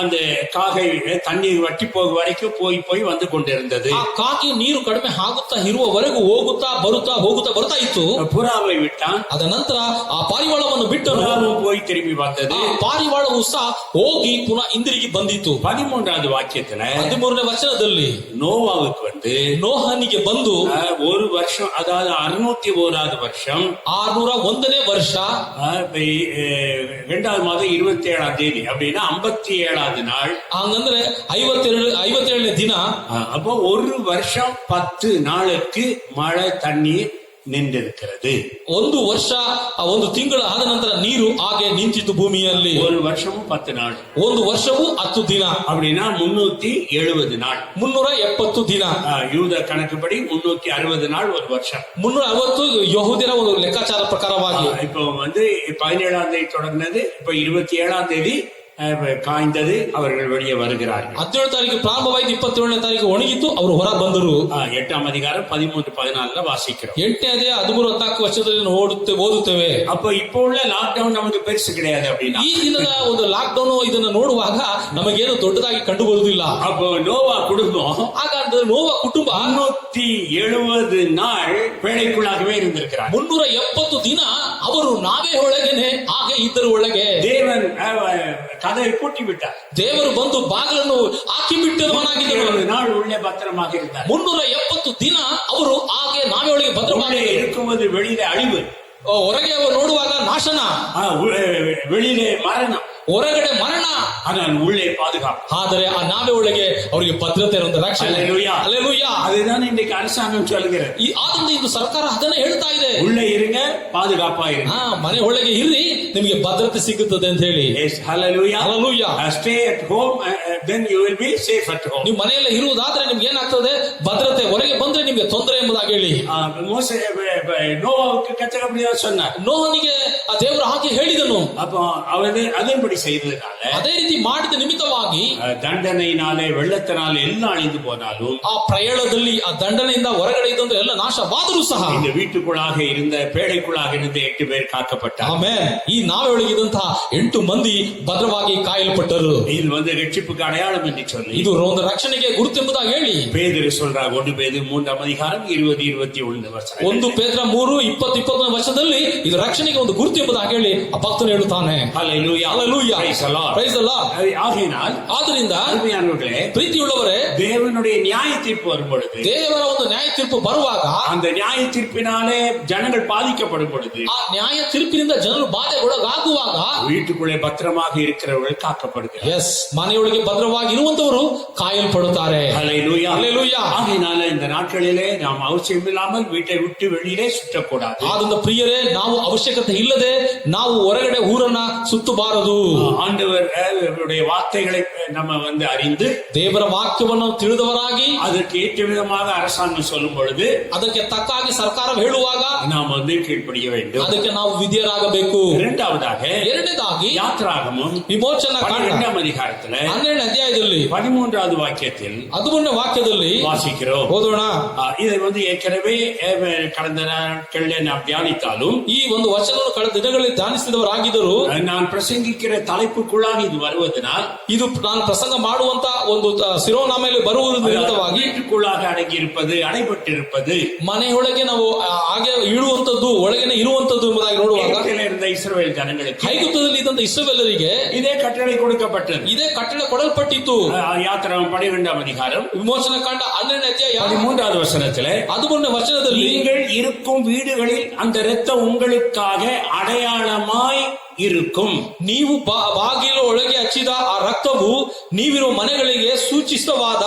அந்த காகை தண்ணீர் வற்றி போகும் வரைக்கும் போய் வந்து கொண்டிருந்தது. ಆ ಕಾಗೆ ನೀರು ಕಡಿಮೆ ಆಗುತ್ತಾ ಇರುವವರೆಗೂ ಹೋಗುತ್ತಾ ಬರ್ತಾ ಇತ್ತು. புறாவை விட்டான். ಅದ ನಂತರ ಆ ಪಾರಿವಾಳವನ್ನು ಬಿಟ್ಟನು. போய் திரும்பி வந்தது. ಆ ಪಾರಿವಾಳವು ಸಹ ಹೋಗಿ ಪುನಃ ಹಿಂದಿರುಗಿ ಬಂದಿತ್ತು. 13வது வாக்கியத்துல 13ನೇ ವಚನದಲ್ಲಿ நோவாவுக்கு வந்து ನೋಹನಿಗೆ ಬಂದು ஒரு வருஷம், அதாவது 601வது வருஷம் 601ನೇ ವರ್ಷ 2வது மாதம் 27ஆம் தேதி அப்படின்னா 57வது நாள். ಹಂಗಂದ್ರೆ 57ನೇ ದಿನ. அப்போ ஒரு வருஷம் 10 நாளுக்கு மழை தண்ணீர் நின்றிருக்கிறது. ಒಂದು ವರ್ಷ 1 ತಿಂಗಳು ಆದ ನಂತರ ನೀರು ಹಾಗೆ ನಿಂತಿತ್ತು ಭೂಮಿಯಲ್ಲಿ. ஒரு வருஷமும் 10 நாள். ಒಂದು ವರ್ಷವೂ 10 ದಿನ அப்படின்னா 370 நாள். 370 ದಿನ. யூத கணக்குப்படி 360 நாள் ஒரு வருஷம். 360 ಯಹೂದ್ಯರ ಒಂದು ಲೆಕ್ಕಾಚಾರ ಪ್ರಕಾರವಾಗಿ. இப்போ வந்து 17ஆம் தேதி தொடங்கினது, இப்ப 27ஆம் தேதி காய்ந்தது, அவர்கள் வெளியே வருகிறார்கள். 17 ತಾರೀಕು ಪ್ರಾರಂಭವಾಯಿತು, 27ನೇ ತಾರೀಕು ಒಣಗಿತ್ತು, ಅವರು ಹೊರ ಬಂದರು. 8ஆம் அதிகாரம் 13-14 வாசிக்கிறோம். 8ನೇ ಅಧ್ಯಾಯ 13-14 ವರ್ಷದಲ್ಲಿ ಓದುತ್ತೇವೆ. அப்ப இப்போ உள்ள லாக்டவுன் நமக்கு பெருசு கிடையாது அப்படின்னா, ಈ ದಿನದ ಒಂದು ಲಾಕ್ಡೌನ್ ಇದನ್ನು ನೋಡುವಾಗ ನಮಗೇನು ದೊಡ್ಡದಾಗಿ ಕಂಡು ಬರುವುದಿಲ್ಲ. அப்போ நோவா குடும்பம் ಹಾಗಾದ್ರೆ ನೋವ ಕುಟುಂಬ 370 நாள் பேழைக்குள்ளாகவே இருந்திருக்கிறார். 370 ದಿನ ಅವರು ನಾವೇ ಒಳಗೇನೆ ಹಾಗೆ ಇದ್ದರು ಒಳಗೆ. தேவன் கதவை பூட்டி விட்டார். ದೇವರು ಬಂದು ಬಾಗಿಲನ್ನು ಹಾಕಿ ಬಿಟ್ಟವನಾಗಿದ್ದರು. 370 நாள் உள்ளே பத்திரமாக இருந்தார். 370 ದಿನ ಅವರು ಹಾಗೆ ನಾವೇ ಒಳಗೆ ಭದ್ರವಾಗಿ இருக்கும்போது வெளியில ಅಳಿவு, ಹೊರಗೆ ಅವರು ನೋಡುವಾಗ ನಾಶನ, வெளியிலே மரணம், ಹೊರಗಡೆ ಮರಣ, ஆனால் உள்ளே பாதுகாப்பு. ಆದರೆ ಆ ನಾವೇ ಒಳಗೆ ಅವರಿಗೆ ಭದ್ರತೆ ಒಂದು ರಕ್ಷಣೆ. அல்லேலூயா. அதுதான் இன்றைக்கு அரசாங்கம் சொல்கிறது. ಆದ್ರಿಂದ ಇದು ಸರ್ಕಾರ ಅದನ್ನ ಹೇಳ್ತಾ ಇದೆ, உள்ளே இருங்க, பாதுகாப்பா இருங்க. ಮನೆ ಒಳಗೆ ಇರ್ರಿ, ನಿಮಗೆ ಭದ್ರತೆ ಸಿಗುತ್ತದೆ ಅಂತ ಹೇಳಿ. Hallelujah. Hallelujah. Stay at home, then you will be safe at home. ನೀವು ಮನೆಯಲ್ಲೇ ಇರುವುದಾದ್ರೆ ನಿಮ್ಗೆ ಏನಾಗ್ತದೆ, ಭದ್ರತೆ. ಹೊರಗೆ ಬಂದ್ರೆ ನಿಮ್ಗೆ ತೊಂದರೆ ಎಂಬುದಾಗಿ ಹೇಳಿ நோவாவுக்கு கர்த்தர் அப்படிதான் சொன்னார். ನೋಹನಿಗೆ ಆ ದೇವರು ಹಾಗೆ ಹೇಳಿದನು. அப்போ அவன் அதன்படி செய்ததுனால, ಅದೇ ರೀತಿ ಮಾಡಿದ ನಿಮಿತ್ತವಾಗಿ தண்டனையினாலே வெள்ளத்தினாலே எல்லாம் அழிந்து போனாலும், ಆ ಪ್ರಯಾಣದಲ್ಲಿ ಆ ದಂಡನೆಯಿಂದ ಹೊರಗಡೆ ಇದ್ದಂದ್ರೆ ಎಲ್ಲ ನಾಶವಾದರೂ ಸಹ இந்த வீட்டுக்குள்ளாக இருந்த பேழைக்குள்ளாக இருந்த 8 பேர் காக்கப்பட்டார். ಆಮೆನ್. ಈ ನಾವೇ ಒಳಗಿದ್ದಂತಹ 8 ಮಂದಿ ಭದ್ರವಾಗಿ ಕಾಯಲ್ಪಟ್ಟರು. இது வந்து ரட்சிப்புக்கு அடையாளம் என்று சொல்லி, ಇದು ಒಂದು ರಕ್ಷಣೆಗೆ ಗುರುತೆಂಬುದಾಗಿ ಹೇಳಿ பேதுரு சொல்றார். 1 பேதுரு 3ஆம் அதிகாரம் 20-21 வசனம். 1 ಪೇತ್ರ 3:20-21 ವರ್ಷದಲ್ಲಿ ಇದು ರಕ್ಷಣೆಗೆ ಒಂದು ಗುರುತು ಎಂಬುದಾಗಿ ಹೇಳಿ ಆ ಭಕ್ತನು ಹೇಳುತ್ತಾನೆ. Hallelujah. Hallelujah. Praise the Lord. Praise the Lord. ஆகையினால் ಆದ್ದರಿಂದ அருமையானவர்களே, ಪ್ರೀತಿಯುಳ್ಳವರೇ, தேவனுடைய நியாய தீர்ப்பு வரும் பொழுது, ದೇವರ ಒಂದು ನ್ಯಾಯ ತೀರ್ಪು ಬರುವಾಗ, அந்த நியாய தீர்ப்பினாலே ஜனங்கள் பாதிக்கப்படும் பொழுது, ಆ ನ್ಯಾಯ ತೀರ್ಪಿನಿಂದ ಜನರು ಬಾಧೆಗೊಳಗಾಗುವಾಗ வீட்டுக்குள்ளே பத்திரமாக இருக்கிறவர்கள் காக்கப்படுகிறார்கள். ಎಸ್, ಮನೆಯೊಳಗೆ ಭದ್ರವಾಗಿ ಇರುವಂತವರು ಕಾಯಲ್ಪಡುತ್ತಾರೆ. Hallelujah. Hallelujah. ஆகையினால இந்த நாட்களிலே நாம் அவசியம் இல்லாமல் வீட்டை விட்டு வெளியிலே சுற்றக்கூடாது. ಆದ್ದರಿಂದ ಪ್ರಿಯರೇ, ನಾವು ಅವಶ್ಯಕತೆ ಇಲ್ಲದೆ ನಾವು ಹೊರಗಡೆ ಊರನ್ನ ಸುತ್ತಬಾರದು. ஆண்டவருடைய வார்த்தைகளை நம்ம வந்து அறிந்து, ದೇವರ ವಾಕ್ಯವನ್ನು ತಿಳಿದವರಾಗಿ, அதற்கு ஏற்ற விதமாக அரசாங்கம் சொல்லும் பொழுது ಅದಕ್ಕೆ ತಕ್ಕಾಗಿ ಸರ್ಕಾರ ಹೇಳುವಾಗ நாம் வந்து கீழ்ப்படிய வேண்டும். ಅದಕ್ಕೆ ನಾವು ವಿಧೇಯರಾಗಬೇಕು. இரண்டாவதாக ಎರಡನೇದಾಗಿ யாத்ராகமும் ವಿಮೋಚನಾ ಕಾಂಡ 12ஆம் அதிகாரத்துல 12ನೇ ಅಧ್ಯಾಯದಲ್ಲಿ 13வது வாக்கியத்தில் 13ನೇ ವಾಕ್ಯದಲ್ಲಿ வாசிக்கிறோம். ಓದೋಣ. இதை ஏற்கனவே கடந்த நாட்களில் நாம் தியானித்தாலும் ಈ ಒಂದು ವಚನವನ್ನು ಕಳೆದ ದಿನಗಳಲ್ಲಿ ಧ್ಯಾನಿಸಿದವರಾಗಿದ್ದರು. நான் பிரசங்கிக்கிற தலைப்புக்குள்ளாக இது வருவதனால், ಇದು ನಾನು ಪ್ರಸಂಗ ಮಾಡುವಂತ ಒಂದು ಶಿರೋನಾಮೆಯಲ್ಲಿ ಬರುವುದು ನಿಮಿತ್ತವಾಗಿ வீட்டுக்குள்ளாக அடங்கி இருப்பது, அடைபட்டிருப்பது, ಮನೆಯೊಳಗೆ ನಾವು ಹಾಗೆ ಇಳುವಂತದ್ದು, ಒಳಗೇನೆ ಇರುವಂತದ್ದು ಎಂಬುದಾಗಿ ನೋಡುವಾಗ இருந்த இஸ்ரவேல் ஜனங்களுக்கு ಐಗುಪ್ತದಲ್ಲಿ ಇದ್ದಂತ ಇಸ್ರಾಯೇಲರಿಗೆ இதே கட்டளை கொடுக்கப்பட்டது. ಇದೇ ಕಟ್ಟಳೆ ಕೊಡಲ್ಪಟ್ಟಿತ್ತು. யாத்திராகமம் 12வது அதிகாரம் ವಿಮೋಚನ ಕಾಂಡ 12ನೇ ಅಧ್ಯಾಯ 13வது வசனத்திலே 13ನೇ ವಚನದಲ್ಲಿ நீங்கள் இருக்கும் வீடுகளில் அந்த இரத்தம் உங்களுக்காக அடையாளமாய் இருக்கும். ನೀವು ಬಾಗಿಲು ಒಳಗೆ ಹಚ್ಚಿದ ಆ ರಕ್ತವು ನೀವಿರುವ ಮನೆಗಳಿಗೆ ಸೂಚಿತವಾದ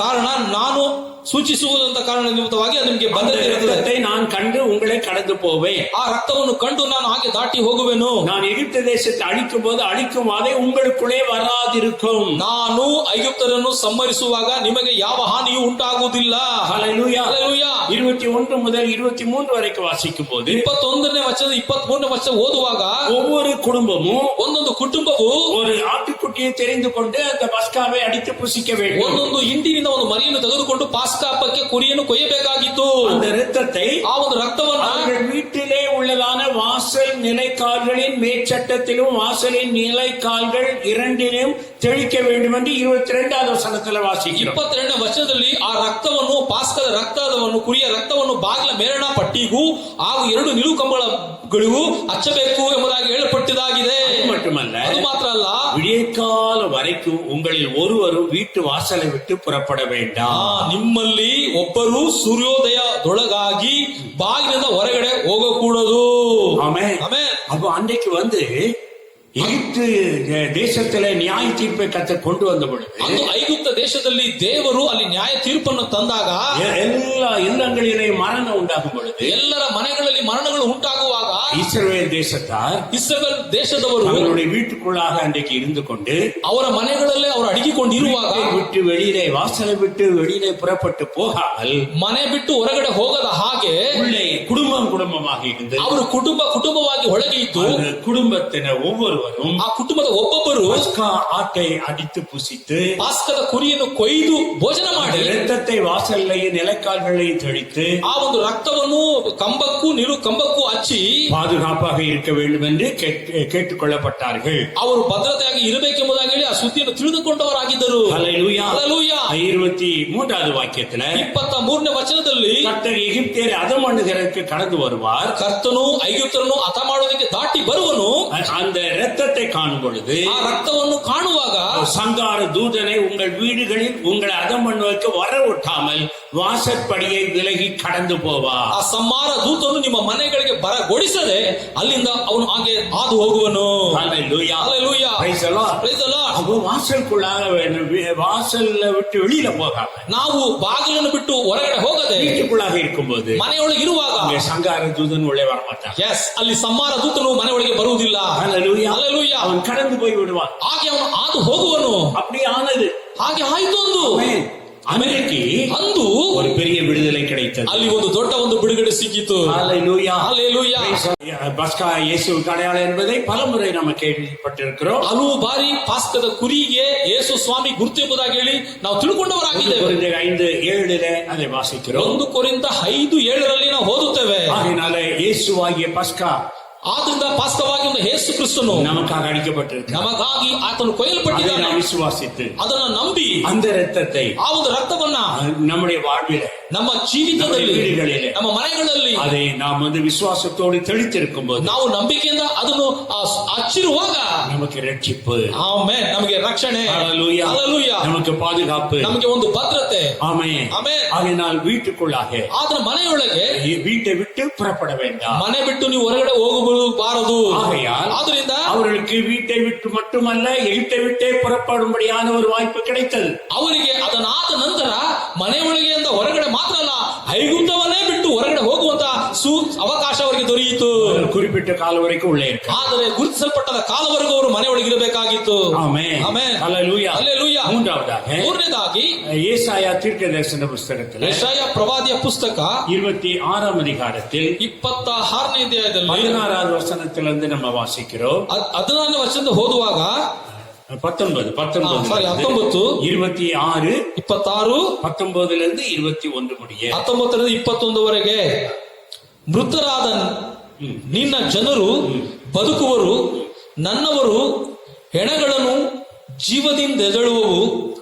ಕಾರಣ, ನಾನು ಸೂಚಿಸುವುದಂತ ಕಾರಣ ನಿಮಿತ್ತವಾಗಿ ಅದು ನಿಮಗೆ அந்த ಬಂದಿರುತ್ತದೆ. இரத்தத்தை நான் கண்டு உங்களை கடந்து போவேன். ಆ ರಕ್ತವನ್ನು ಕಂಡು ನಾನು ಹಾಗೆ ದಾಟಿ ಹೋಗುವೆನು. நான் எகிப்து தேசத்தை அழிக்கும் போது அழிக்கும் வாதை உங்களுக்குள்ளே வராதிருக்கும். ನಾನು ಐಗುಪ್ತರನ್ನು ಸಂಹರಿಸುವಾಗ ನಿಮಗೆ ಯಾವ ಹಾನಿಯೂ ಉಂಟಾಗುವುದಿಲ್ಲ. ஹல்லேலூயா. ಹಲ್ಲೆಲೂಯಾ. 21 முதல் 23 வரைக்கும் வாசிக்கும் போது 21ನೇ ವಚನ 23ನೇ ವಚನ ಓದುವಾಗ ஒவ்வொரு குடும்பமும் ಒಂದೊಂದು ಕುಟುಂಬವು ஒரு ஆட்டுக்குட்டியை தெரிந்து கொண்டு அந்த பஸ்காவை அடித்து புசிக்க வேண்டும். ಒಂದೊಂದು ಹಿಂಡಿನಿಂದ ಒಂದು ಮರಿಯನ್ನು ತೆಗೆದುಕೊಂಡು ಪಾಸ್ಕಾ ಹಬ್ಬಕ್ಕೆ ಕುರಿಯನ್ನು ಕೊಯ್ಯಬೇಕಾಗಿತ್ತು. அந்த இரத்தத்தை ಆ ಒಂದು ರಕ್ತವನ್ನು அவர்கள் வீட்டிலே உள்ளதான வாசல் நிலைக்கால்களின் மேற்சட்டத்திலும் வாசலின் நிலைக்கால்கள் இரண்டிலும் தெளிக்க வேண்டும் என்று 22வது வசனத்தில் வாசிக்கிறோம். 22ನೇ ವಚನದಲ್ಲಿ ಆ ರಕ್ತವನ್ನು, ಪಾಸ್ಕದ ರಕ್ತವನ್ನು, ಕುರಿಯ ರಕ್ತವನ್ನು ಬಾಗಿಲ ಮೇಲಣ ಪಟ್ಟಿಗೂ ಹಾಗೂ 2 ನಿಲುಕಂಬಗಳಿಗೂ ಹಚ್ಚಬೇಕು ಎಂಬುದಾಗಿ ಹೇಳಲ್ಪಟ್ಟಿದ್ದಾಗಿದೆ. மட்டுமல்ல, ಅದು ಮಾತ್ರ ಅಲ್ಲ, விடியற்கால வரைக்கும் உங்களில் ஒருவரும் வீட்டு வாசலை விட்டு புறப்பட வேண்டாம். ನಿಮ್ಮಲ್ಲಿ ಒಬ್ಬರು ಸೂರ್ಯೋದಯದೊಳಗಾಗಿ ಬಾಗಿಲಿಂದ ಹೊರಗಡೆ ಹೋಗಕೂಡದು. ஆமென். ಆಮೆನ್. அப்போ அன்றைக்கு எகிப்து தேசத்திலே நியாய தீர்ப்பை கர்த்தர் கொண்டு வந்த பொழுது, ಅಂದು ಐಗುಪ್ತ ದೇಶದಲ್ಲಿ ದೇವರು ಅಲ್ಲಿ ನ್ಯಾಯ ತೀರ್ಪನ್ನು ತಂದಾಗ, எல்லா இல்லங்களிலே மரணம் உண்டாகும் பொழுது, ಎಲ್ಲರ ಮನೆಗಳಲ್ಲಿ ಮರಣಗಳು ಉಂಟಾಗುವಾಗ இஸ்ரவேல் தேசத்தார் ಇಸ್ರಾಯೇಲ್ ದೇಶದವರು அவர்களுடைய வீட்டுக்குள்ளாக அன்றைக்கு இருந்து கொண்டு ಅವರ ಮನೆಗಳಲ್ಲೇ ಅವರು ಅಡಗಿಕೊಂಡಿರುವಾಗ விட்டு வெளியிலே வாசலை விட்டு வெளியிலே புறப்பட்டு போகாமல் ಮನೆ ಬಿಟ್ಟು ಹೊರಗಡೆ ಹೋಗದ ಹಾಗೆ உள்ளே குடும்பமாக இருந்து ಅವರು ಕುಟುಂಬವಾಗಿ ಒಳಗೆ ಇದ್ದು, அந்த குடும்பத்தினர் ஒவ்வொருவரும் ಆ ಕುಟುಂಬದ ಒಬ್ಬೊಬ್ಬರು பஸ்கா ஆட்டை அடித்து புசித்து ಪಾಸ್ಕದ ಕುರಿಯನ್ನು ಕೊಯ್ದು ಭೋಜನ ಮಾಡಿ இரத்தத்தை வாசல்லையும் நிலைக்கால்களையும் தெளித்து ಆ ಒಂದು ರಕ್ತವನ್ನು ಕಂಬಕ್ಕೂ ನಿಲು ಕಂಬಕ್ಕೂ ಹಚ್ಚಿ பாதுகாப்பாக இருக்க வேண்டும் என்று கேட்டுக்கொள்ளப்பட்டார்கள். ಅವರು ಭದ್ರತೆಯಾಗಿ ಇರಬೇಕೆಂಬುದಾಗಿ ಹೇಳಿ ಆ ಸುದ್ದಿಯನ್ನು ತಿಳಿದುಕೊಂಡವರಾಗಿದ್ದರು. ஹல்லேலூயா. ಹಲ್ಲೆಲೂಯಾ. 23வது ವಾಕ್ಯத்துல 23ನೇ ವಚನದಲ್ಲಿ கர்த்தர் எகிப்தியரை அதமண்ணுகிறதுக்கு கடந்து வருவார். ಕರ್ತನು ಐಗುಪ್ತರನ್ನು ಹತ ಮಾಡೋದಕ್ಕೆ ದಾಟಿ ಬರುವನು. அந்த இரத்தத்தை காணும் பொழுது, ಆ ರಕ್ತವನ್ನು ಕಾಣುವಾಗ சங்கார தூதனை உங்கள் வீடுகளில் உங்களை அதம் பண்ணுவதற்கு வர விட்டாமல் ವಾಸற்பಡಿயை ವಿಲಗಿ கடந்து போவா. ಆ ಸಂಹಾರ ದೂತನು ನಿಮ್ಮ ಮನೆಗಳಿಗೆ ಬರಗೊಡಿಸದೆ ಅಲ್ಲಿಂದ ಅವನು ಹಾಗೆ ಹಾದು ಹೋಗುವನು. ஹல்லேலூயா. Hallelujah. Praise the Lord. Praise the Lord. அப்போ வாசலுக்குள்ளாக வாசல்ல விட்டு வெளியில போகாம ನಾವು ಬಾಗಿಲನ್ನು ಬಿಟ್ಟು ಹೊರಗಡೆ ಹೋಗದೆ வீட்டுக்குள்ளாக இருக்கும்போது ಮನೆಯೊಳಗೆ ಇರುವಾಗ சங்கார தூதன் உள்ளே வரமாட்டான். ಎಸ್, ಅಲ್ಲಿ ಸಂಹಾರ ದೂತನು ಮನೆಯೊಳಗೆ ಬರುವುದಿಲ್ಲ. ஹல்லேலூயா. ಹಲ್ಲೆಲೂಯಾ. அவன் கடந்து போய் விடுவான். ಹಾಗೆ ಅವನು ಹಾದು ಹೋಗುವನು. அப்படி ஆனது. ಹಾಗೆ ಆಯ್ತು. ಒಂದು அமெரிக்கி ಅಂದು ஒரு பெரிய விடுதலை கிடைத்தது. ಅಲ್ಲಿ ಒಂದು ದೊಡ್ಡ ಒಂದು ಬಿಡುಗಡೆ ಸಿಕ್ಕಿತು. ஹல்லேலூயா. ಹಲ್ಲೆಲೂಯಾ. பஸ்கா இயேசுவுக்கு அடையாளம் என்பதை பலமுறை நம்ம கேள்விப்பட்டிருக்கிறோம். ಹಲವು ಬಾರಿ ಪಾಸ್ಕದ ಕುರಿಗೆ ಯೇಸು ಸ್ವಾಮಿ ಗುರುತು ಎಂಬುದಾಗಿ ಹೇಳಿ ನಾವು ತಿಳ್ಕೊಂಡವರಾಗಿದ್ದೇವೆ. 5:7 அதை வாசிக்கிறோம். 1 ಕೊರಿಂಥ 5:7 ನಾವು ಓದುತ್ತೇವೆ. ஆகையினால இயேசுவாகிய பஸ்கா, ಆದ್ರಿಂದ ಪಾಸ್ಕವಾಗಿ ಒಂದು ಯೇಸು ಕ್ರಿಸ್ತನು நமக்காக அடிக்கப்பட்டிருக்கிறார். ನಮಗಾಗಿ ಆತನು ಕೊಯ್ಯಲ್ಪಟ್ಟಿದ್ದಾನೆ. அதை நாம் விசுவாசித்து ಅದನ್ನ ನಂಬಿ அந்த இரத்தத்தை ಆ ಒಂದು ರಕ್ತವನ್ನ நம்முடைய வாழ்விலே, ನಮ್ಮ ಜೀವಿತದಲ್ಲಿ, வீடுகளிலே, ನಮ್ಮ ಮನೆಗಳಲ್ಲಿ அதை நாம் விசுவாசத்தோடு தெளித்திருக்கும் போது ನಾವು ನಂಬಿಕೆಯಿಂದ ಅದನ್ನು ಹಚ್ಚಿರುವಾಗ நமக்கு ரட்சிப்பு, ಆಮೆನ್, ನಮಗೆ ರಕ್ಷಣೆ, ஹல்லேலூயா, ಹಲ್ಲೆಲೂಯಾ, நமக்கு பாதுகாப்பு, ನಮಗೆ ಒಂದು ಭದ್ರತೆ, ஆமென். ಆಮೆನ್. ஆகையினால் வீட்டுக்குள்ளாக, ಆದ್ರೆ ಮನೆಯೊಳಗೆ வீட்டை விட்டு புறப்பட வேண்டாம். ಮನೆ ಬಿಟ್ಟು ನೀವು ಹೊರಗಡೆ ಹೋಗಬಾರದು. ஆகையால் ಆದ್ರಿಂದ அவர்களுக்கு வீட்டை விட்டு மட்டுமல்ல எகிப்தை விட்டே புறப்படும்படியான ஒரு வாய்ப்பு கிடைத்தது. ಅವರಿಗೆ ಅದನ್ನಾದ ನಂತರ ಮನೆಯೊಳಗೆಯಿಂದ ಹೊರಗಡೆ ಮಾತ್ರ ಅಲ್ಲ, ಐಗುಪ್ತವನ್ನೇ ಬಿಟ್ಟು ಹೊರಗಡೆ ಹೋಗುವಂತ ಅವಕಾಶ ಅವರಿಗೆ ದೊರೆಯಿತು. குறிப்பிட்ட கால வரைக்கும் உள்ளே இருக்கு. ಆದರೆ ಗುರುತಿಸಲ್ಪಟ್ಟ ಕಾಲವರೆಗೂ ಅವರು ಮನೆಯೊಳಗೆ ಇರಬೇಕಾಗಿತ್ತು. ஆமென். ಆಮೆನ್. ஹல்லேலೂயா. ಹಲ್ಲೆಲೂಯಾ. ಮೂರನೇದಾಗಿ ஏசாயா தீர்க்கதரிசன புத்தகத்தில் ಯೆಶಾಯ ಪ್ರವಾದಿಯ ಪುಸ್ತಕ 26ஆம் அதிகாரத்தில் 26ನೇ ಅಧ್ಯಾಯದಲ್ಲಿ 16வது வசனத்திலிருந்து நம்ம வாசிக்கிறோம். 14ನೇ ವಚನದಿಂದ ಓದುವಾಗ 19 19 26 26 19 21 முடிய 19 21ವರೆಗೆ ಮೃತರಾದ ನಿನ್ನ ಜನರು ಬದುಕುವರು, ನನ್ನವರು ಹೆಣಗಳನ್ನು ಜೀವದಿಂದೆದಳುವವು,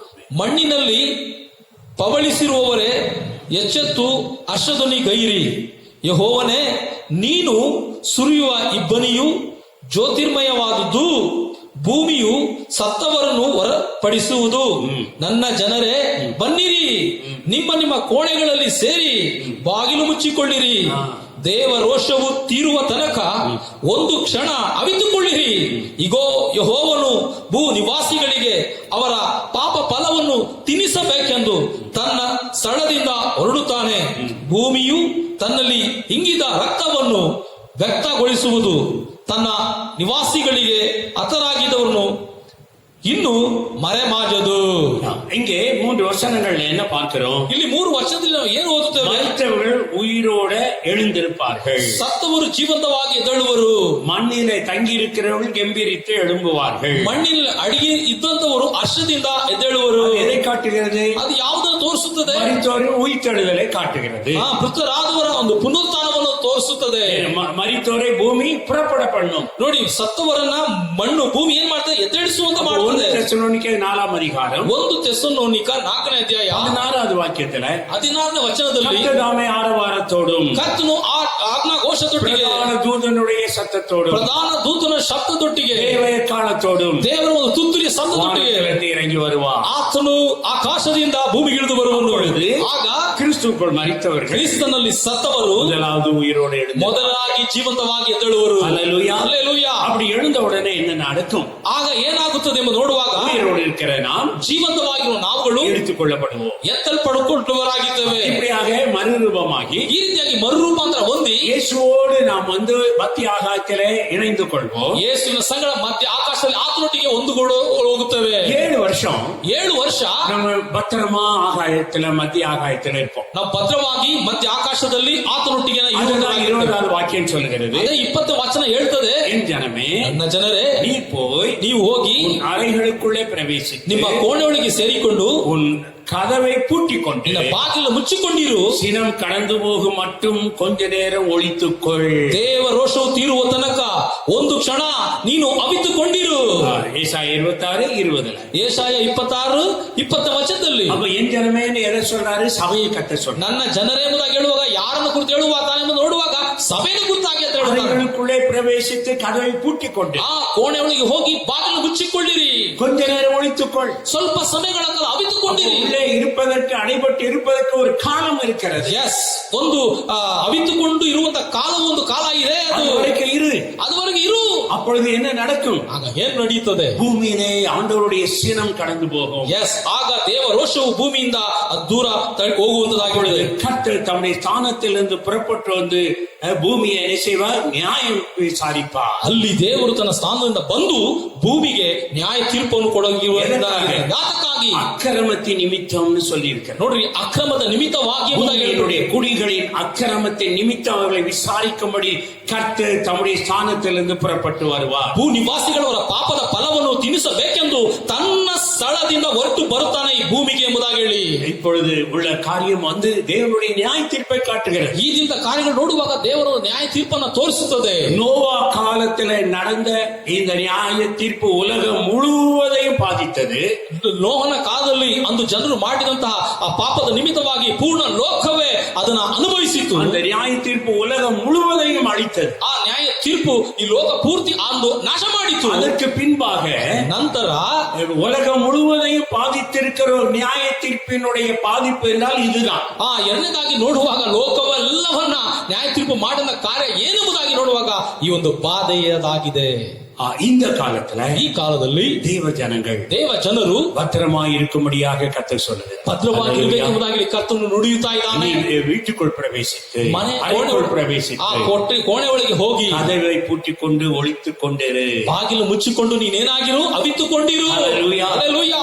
ಮಣ್ಣಿನಲ್ಲಿ ಪವಳಿಸಿರುವವರೇ ಎಚ್ಚೆತ್ತು ಹರ್ಷಧ್ವನಿಗೈರಿ. ಯೆಹೋವನೇ, ನೀನು ಸುರಿಯುವ ಇಬ್ಬನಿಯು ಜ್ಯೋತಿರ್ಮಯವಾದುದು, ಭೂಮಿಯು ಸತ್ತವರನ್ನು ಹೊರಪಡಿಸುವುದು. ನನ್ನ ಜನರೇ, ಬನ್ನಿರಿ, ನಿಮ್ಮ ನಿಮ್ಮ ಕೋಣೆಗಳಲ್ಲಿ ಸೇರಿ ಬಾಗಿಲು ಮುಚ್ಚಿಕೊಳ್ಳಿರಿ. ದೇವ ರೋಷವು ತೀರುವ ತನಕ ಒಂದು ಕ್ಷಣ ಅವಿತುಕೊಳ್ಳಿರಿ. ಇಗೋ, ಯೆಹೋವನು ಭೂ ನಿವಾಸಿಗಳಿಗೆ ಅವರ ಪಾಪ ಫಲವನ್ನು ತಿನ್ನಿಸಬೇಕೆಂದು ತನ್ನ ಸ್ಥಳದಿಂದ ಹೊರಡುತ್ತಾನೆ. ಭೂಮಿಯು ತನ್ನಲ್ಲಿ ಹಿಂಗಿದ ರಕ್ತವನ್ನು ವ್ಯಕ್ತಗೊಳಿಸುವುದು. ತನ್ನ ನಿವಾಸಿಗಳಿಗೆ ಹತರಾಗಿದ್ದವರನ್ನು ಇನ್ನು ಮರೆಮಾಚದು. இங்கே 3 வசனங்கள் என்ன பார்க்கிறோம்? ಇಲ್ಲಿ 3 ವರ್ಷದಲ್ಲಿ ನಾವು ಏನು ಓದುತ್ತೇವೆ? மரித்தவர்கள் உயிரோட எழுந்திருப்பார்கள், ಸತ್ತವರು ಜೀವಂತವಾಗಿ ಎದ್ದೇಳುವರು. மண்ணிலே தங்கி இருக்கிறவர்கள் கம்பீரித்து எழும்புவார்கள். ಮಣ್ಣಿನಲ್ಲಿ ಅಡಿಗೆ ಇದ್ದಂತವರು ಹರ್ಷದಿಂದ ಎದ್ದೇಳುವರು. எதை காட்டுகிறது? ಅದು ಯಾವುದನ್ನು ತೋರಿಸುತ್ತದೆ? மரித்தோரின் உயிர்த்தெழுதலை காட்டுகிறது. ಮೃತರಾದವರ ಒಂದು ಪುನರುತ್ಥಾನವನ್ನು ತೋರಿಸುತ್ತದೆ. மரித்தோரை பூமி புறப்பட பண்ணும். ನೋಡಿ, ಸತ್ತವರನ್ನ ಮಣ್ಣು ಭೂಮಿ ಏನ್ ಮಾಡ್ತದೆ? ಎದ್ದೇಳಿಸುವಂತ ಮಾಡುತ್ತದೆ. 1 தெசலோனிக்கே 4 அதிகாரம் 1 தெசಲೋನಿಕ 4ನೇ ಅಧ್ಯಾಯ 16வது ವಾಕ್ಯದಲ್ಲಿ 16ನೇ ವಚನದಲ್ಲಿ கர்த்ததாமே ஆரவாரத்தோடும் ಕರ್ತನು ಆಜ್ಞಾಘೋಷದೊಟ್ಟಿಗೆ பிரதான தூதனுடைய சத்தத்தோடும் ಪ್ರಧಾನ ದೂತನ ಶಬ್ದದೊಟ್ಟಿಗೆ தேவயக்காலத்தோடும் ದೇವರ ಒಂದು ತುತ್ತೂರಿಯ ಶಬ್ದದೊಟ್ಟಿಗೆ வானத்திலிருந்து இறங்கி வருவார். ಆತನು ಆಕಾಶದಿಂದ ಭೂಮಿಗೆ ಇಳಿದು ಬರುವನು. ಆಗ கிறிஸ்துவுக்குள் மரித்தவர்கள் ಕ್ರಿಸ್ತನಲ್ಲಿ ಸತ್ತವರು முதலாவது உயிரோடு எழுந்து ಮೊದಲಾಗಿ ಜೀವಂತವಾಗಿ ಎದ್ದೇಳುವರು. அல்லேலூயா. அல்லேலೂಯಾ. அப்படி எழுந்த உடனே என்ன நடக்கும்? ಆಗ ಏನಾಗುತ್ತದೆ ಎಂಬ ನೋಡುವಾಗ உயிரோடு இருக்கிற நாம் ಜೀವಂತವಾಗಿರುವ ನಾವುಗಳು எடுத்துக் கொள்ளப்படுவோம். ಎತ್ತಲ್ಪಡುಕೊಳ್ಳುವರಾಗಿದ್ದೇವೆ. இப்படியாக மறுரூபமாகி ಈ ರೀತಿಯಾಗಿ ಮರುರೂಪಾಂತರ ಹೊಂದಿ இயேசுவோடு நாம் மத்திய ஆகாயத்திலே இணைந்து கொள்வோம். ಯೇಸುವಿನ ಸಂಗಡ ಮಧ್ಯ ಆಕಾಶದಲ್ಲಿ ಆತನೊಟ್ಟಿಗೆ ಒಂದುಗೂಡು ಹೋಗುತ್ತೇವೆ. 7 வருஷம் 7 ವರ್ಷ நம்ம பத்திரமா ஆகாயத்துல மத்திய ஆகாயத்துல இருப்போம். ನಾವು ಭದ್ರವಾಗಿ ಮಧ್ಯ ಆಕಾಶದಲ್ಲಿ ಆತನೊಟ್ಟಿಗೆ அதுதான் 20வது வாக்கியம் சொல்லுகிறது. ಅದೇ 20 ವಚನ ಹೇಳ್ತದೆ, என் ஜனமே, ನನ್ನ ಜನರೇ, நீ போய் ನೀವು ಹೋಗಿ உன் அறைகளுக்குள்ளே பிரவேசித்து ನಿಮ್ಮ ಕೋಣೆಯೊಳಗೆ ಸೇರಿಕೊಂಡು உன் கதவை பூட்டிக் கொண்டு ನಿನ್ನ ಬಾಗಿಲು ಮುಚ್ಚಿಕೊಂಡಿರು. சினம் கடந்து போகும் மட்டும் கொஞ்ச நேரம் ஒளித்துக்கொள். ದೇವ ರೋಷವು ತೀರುವ ತನಕ ಒಂದು ಕ್ಷಣ ನೀನು ಅವಿತುಕೊಂಡಿರು. ஏசாயா 26:20. ಏಸಾಯ 26:20 ವಚನದಲ್ಲಿ அப்ப என் ஜனமேன்னு எதை சொல்றாரு? சபையை கத்த சொல்றாரு. ನನ್ನ ಜನರೇ ಎಂಬುದಾಗಿ ಹೇಳುವಾಗ ಯಾರನ್ನು ಕುರಿತು ಹೇಳುವಾಗ ಎಂದು ನೋಡುವಾಗ ಸಭೆಯ ಕುರಿತಾಗಿ ಅಂತ ಹೇಳುತ್ತಾರೆ. அறைகளுக்குள்ளே பிரவேசித்து கதவை பூட்டிக் கொண்டு ಆ ಕೋಣೆಯೊಳಗೆ ಹೋಗಿ ಬಾಗಿಲು ಮುಚ್ಚಿಕೊಳ್ಳಿರಿ. கொஞ்ச நேரம் ஒளித்துக்கொள். ಸ್ವಲ್ಪ ಸಮಯಗಳ ಕಾಲ ಅವಿತುಕೊಂಡಿರಿ. உள்ளே இருப்பதற்கு அடைபட்டு இருப்பதற்கு ஒரு காலம் இருக்கிறது. ಎಸ್, ಒಂದು ಅವಿತುಕೊಂಡು ಇರುವಂತ ಕಾಲ ಒಂದು ಕಾಲ ಇದೆ. ಅದು அதுவரைக்கும் இரு. ಅದುವರೆಗೆ ಇರು. அப்பொழுது என்ன நடக்கும்? ಆಗ ಏನ್ ನಡೆಯುತ್ತದೆ? பூமியிலே ஆண்டவருடைய சினம் கடந்து போகும். ಎಸ್, ಆಗ ದೇವ ರೋಷವು ಭೂಮಿಯಿಂದ ದೂರ ಹೋಗುವಂತದಾಗಿರುತ್ತದೆ. கர்த்தர் தம்முடைய ஸ்தானத்திலிருந்து புறப்பட்டு வந்து பூமியை என்ன செய்வார்? நியாயம் விசாரிப்பார். ಅಲ್ಲಿ ದೇವರು ತನ್ನ ಸ್ಥಾನದಿಂದ ಬಂದು ಭೂಮಿಗೆ ನ್ಯಾಯ ತೀರ್ಪನ್ನು ಕೊಡೋದಕ್ಕಾಗಿ அக்கிரமத்தின் நிமித்தம்னு சொல்லி இருக்கிறார். ನೋಡ್ರಿ, ಅಕ್ರಮದ ನಿಮಿತ್ತವಾಗಿ பூமியினுடைய குடிகளின் அக்கிரமத்தின் நிமித்தம் அவர்களை விசாரிக்கும்படி கர்த்தர் தம்முடைய ஸ்தானத்திலிருந்து புறப்பட்டு வருவார். ಭೂ ನಿವಾಸಿಗಳವರ ಪಾಪದ ಫಲವನ್ನು ತಿನ್ನಿಸಬೇಕೆಂದು ತನ್ನ ಸ್ಥಳದಿಂದ ಹೊರಟು ಬರುತ್ತಾನೆ ಈ ಭೂಮಿಗೆ ಎಂಬುದಾಗಿ ಹೇಳಿ, இப்பொழுது உள்ள காரியம் வந்து தேவனுடைய நியாய தீர்ப்பை காட்டுகிறது. ಈ ದಿನದ ಕಾರ್ಯಗಳು ನೋಡುವಾಗ ದೇವರು ನ್ಯಾಯ ತೀರ್ಪನ್ನು ತೋರಿಸುತ್ತದೆ. நோவா காலத்தில் நடந்த இந்த நியாய தீர்ப்பு உலகம் முழுவதையும் பாதித்தது. ನೋಹನ ಕಾಲದಲ್ಲಿ ಅಂದು ಜನರು ಮಾಡಿದಂತಹ ಆ ಪಾಪದ ನಿಮಿತ್ತವಾಗಿ ಪೂರ್ಣ ಲೋಕವೇ ಅದನ್ನ ಅನುಭವಿಸಿತು. அந்த நியாய தீர்ப்பு உலகம் முழுவதையும் அழித்தது. ಆ ನ್ಯಾಯ ತೀರ್ಪು ಈ ಲೋಕ ಪೂರ್ತಿ ಅಂದು ನಾಶ ಮಾಡಿತು. அதற்கு பின்பாக ನಂತರ உலகம் முழுவதையும் பாதித்திருக்கிற ஒரு நியாய தீர்ப்பினுடைய பாதிப்பு என்றால் இதுதான். ಎರಡನೇದಾಗಿ ನೋಡುವಾಗ ಲೋಕವೆಲ್ಲವನ್ನ ನ್ಯಾಯ ತೀರ್ಪು ಮಾಡಿದ ಕಾರ್ಯ ಏನೆಂಬುದಾಗಿ ನೋಡುವಾಗ ಈ ಒಂದು ಬಾಧೆಯದಾಗಿದೆ. இந்த காலத்துல ಈ ಕಾಲದಲ್ಲಿ தேவ ஜனங்கள் ದೇವ ಜನರು பத்திரமாய் இருக்கும்படியாக கர்த்தர் சொல்லுகிறார். ಭದ್ರವಾಗಿರಬೇಕೆಂಬುದಾಗಿ ಕರ್ತನು ನುಡಿಯುತ್ತಾ ಇದ್ದಾನೆ. வீட்டுக்குள் பிரவேசித்து ಮನೆ அறைக்குள் பிரவேசித்து ಕೋಣೆ ಒಳಗೆ ಹೋಗಿ கதவை பூட்டிக் கொண்டு ஒளித்துக் கொண்டிரு. ಬಾಗಿಲು ಮುಚ್ಚಿಕೊಂಡು ನೀನೇನಾಗಿರು? ಅವಿತುಕೊಂಡಿರು. ஹல்லேலூயா. ಹಲ್ಲೆಲೂಯಾ.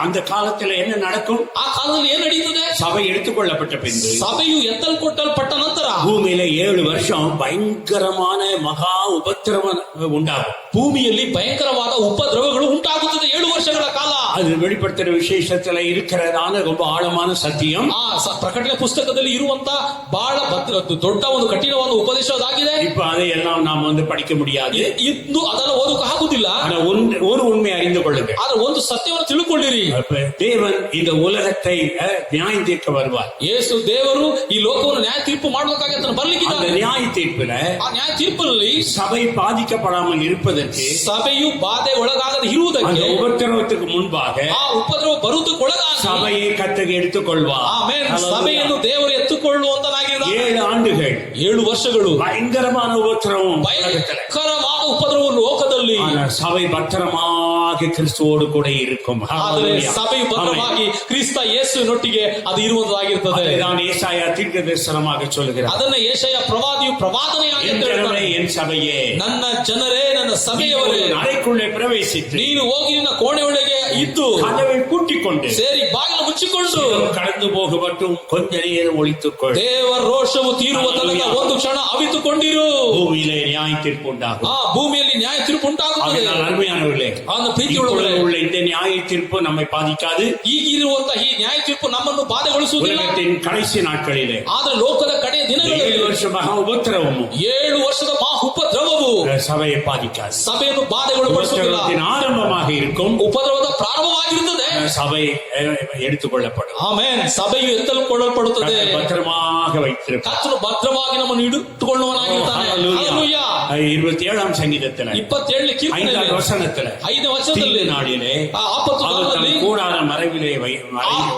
அந்த காலத்துல என்ன நடக்கும்? ಆ ಕಾಲದಲ್ಲಿ ಏನ್ ನಡೀತದೆ? சபை எடுத்துக்கொள்ளப்பட்ட பின்பு ಸಭೆಯು ಎತ್ತಲ್ಪಟ್ಟ ನಂತರ பூமியில 7 வருஷம் பயங்கரமான மகா உபத்திரவம் உண்டாகும். ಭೂಮಿಯಲ್ಲಿ ಭಯಂಕರವಾದ ಉಪದ್ರವಗಳು ಉಂಟಾಗುತ್ತದೆ 7 ವರ್ಷಗಳ ಕಾಲ. அது வெளிப்படுத்துற விசேஷத்துல இருக்கிறதான ரொம்ப ஆழமான சத்தியம். ಆ ಪ್ರಕಟಣೆ ಪುಸ್ತಕದಲ್ಲಿ ಇರುವಂತ ಬಹಳ ದೊಡ್ಡ ಒಂದು ಕಠಿಣವಾದ ಉಪದೇಶ ಅದಾಗಿದೆ. இப்ப அதையெல்லாம் நாம் படிக்க முடியாது. ಇನ್ನು ಅದನ್ನು ಓದೋಕೆ ಆಗುದಿಲ್ಲ. ஆனா ஒரு உண்மை அறிந்து கொள்ளுங்க. ಆದ್ರೆ ಒಂದು ಸತ್ಯವನ್ನು ತಿಳ್ಕೊಳ್ಳಿರಿ. தேவன் இந்த உலகத்தை நியாயம் தீர்க்க வருவார். ಯೇಸು ದೇವರು ಈ ಲೋಕವನ್ನು ನ್ಯಾಯ ತೀರ್ಪು ಮಾಡಬೇಕಾಗಿ ಆತನು ಬರ್ಲಿಕ್ಕಿದ್ದಾನೆ. அந்த நியாய தீர்ப்புல ಆ ನ್ಯಾಯ ತೀರ್ಪಿನಲ್ಲಿ சபை பாதிக்கப்படாமல் இருப்பதற்கு, ಸಭೆಯು ಬಾಧೆ ಒಳಗಾಗದೆ ಇರುವುದಕ್ಕೆ, அந்த உபத்திரவத்துக்கு முன்பாக ಆ ಉಪದ್ರವ ಬರುವುದಕ್ಕೊಳಗಾಗಿ சபையை கர்த்தர் எடுத்துக்கொள்வார். ಆಮೆನ್. ಸಭೆಯನ್ನು ದೇವರು ಎತ್ತುಕೊಳ್ಳುವಂತನಾಗಿದ್ದಾನೆ. 7 ಆண்டுகள் 7 ವರ್ಷಗಳು பயங்கரமான உபத்திரவம். ಭಯಂಕರವಾದ ಉಪದ್ರವ ಲೋಕದಲ್ಲಿ. சபை பத்திரமாக கிறிஸ்துவோடு கூட இருக்கும். ಆದರೆ ಸಭೆ ಭದ್ರವಾಗಿ ಕ್ರಿಸ್ತ ಯೇಸುವಿನೊಟ್ಟಿಗೆ ಅದು ಇರುವುದಾಗಿರುತ್ತದೆ. நான் ஏசாயா தீர்க்கதரிசனமாக சொல்கிறார். ಅದನ್ನ ಯೆಶಾಯ ಪ್ರವಾದಿಯು ಪ್ರವಾದನೆಯಾಗಿ ಹೇಳ್ತಾನೆ. என் சபையே, ನನ್ನ ಜನರೇ, ನನ್ನ ಸಭೆಯವರೇ, அறைக்குள்ளே பிரவேசித்து ನೀನು ಹೋಗಿ ನಿನ್ನ ಕೋಣೆಯೊಳಗೆ ಇದ್ದು கதவை பூட்டிக்கொண்டு ಸೇರಿ ಬಾಗಿಲು ಮುಚ್ಚಿಕೊಂಡು கடந்து போக மட்டும் கொஞ்ச நேரம் ஒளித்துக்கொள். ದೇವರ ರೋಷವು ತೀರುವ ತನಕ ಒಂದು ಕ್ಷಣ ಅವಿತುಕೊಂಡಿರು. பூமியிலே நியாய தீர்ப்பு உண்டாகும். ಆ ಭೂಮಿಯಲ್ಲಿ ನ್ಯಾಯ ತೀರ್ಪು ಉಂಟಾಗುತ್ತದೆ. அருமையானவர்களே, அந்த ಪ್ರೀತಿಯುಳ್ಳವರೇ, உள்ள இந்த நியாய தீர்ப்பு நம்மை பாதிக்காது. ಈಗಿರುವಂತಹ ಈ ನ್ಯಾಯ ತೀರ್ಪು ನಮ್ಮನ್ನು ಬಾಧೆಗೊಳಿಸುವುದಿಲ್ಲ. உலகத்தின் கடைசி நாட்களிலே, ಆದ್ರೆ ಲೋಕದ ಕಡೆಯ ದಿನಗಳಲ್ಲಿ 7 வருஷ மகா உபத்திரவமும் 7 ವರ್ಷದ ಮಹಾ ಉಪದ್ರವವು சபையை பாதிக்காது. ಸಭೆಯನ್ನು ಬಾಧೆಗೊಳಪಡಿಸುವುದಿಲ್ಲ. உபத்திரவத்தின் ஆரம்பமாக இருக்கும். ಉಪದ್ರವದ ಪ್ರಾರಂಭವಾಗಿರುತ್ತದೆ. சபை எடுத்துக்கொள்ளப்படும். ಆಮೆನ್. ಸಭೆಯು ಎತ್ತಲ್ಪಡಲ್ಪಡುತ್ತದೆ. பத்திரமாக வைத்திருக்கும். ಕರ್ತನು ಭದ್ರವಾಗಿ ನಮ್ಮನ್ನು ಇಟ್ಟುಕೊಳ್ಳುವನಾಗಿರ್ತಾನೆ. ಹಲ್ಲೆಲೂಯಾ. 27ஆம் சங்கீதத்துல 27ನೇ ಕೀರ್ತನೆಯಲ್ಲಿ 5ನೇ ವಚನத்துல 5ನೇ ವಚನದಲ್ಲಿ நாளிலே ಆಪತ್ತು ಕಾಲದಲ್ಲಿ கூடார மறைவிலே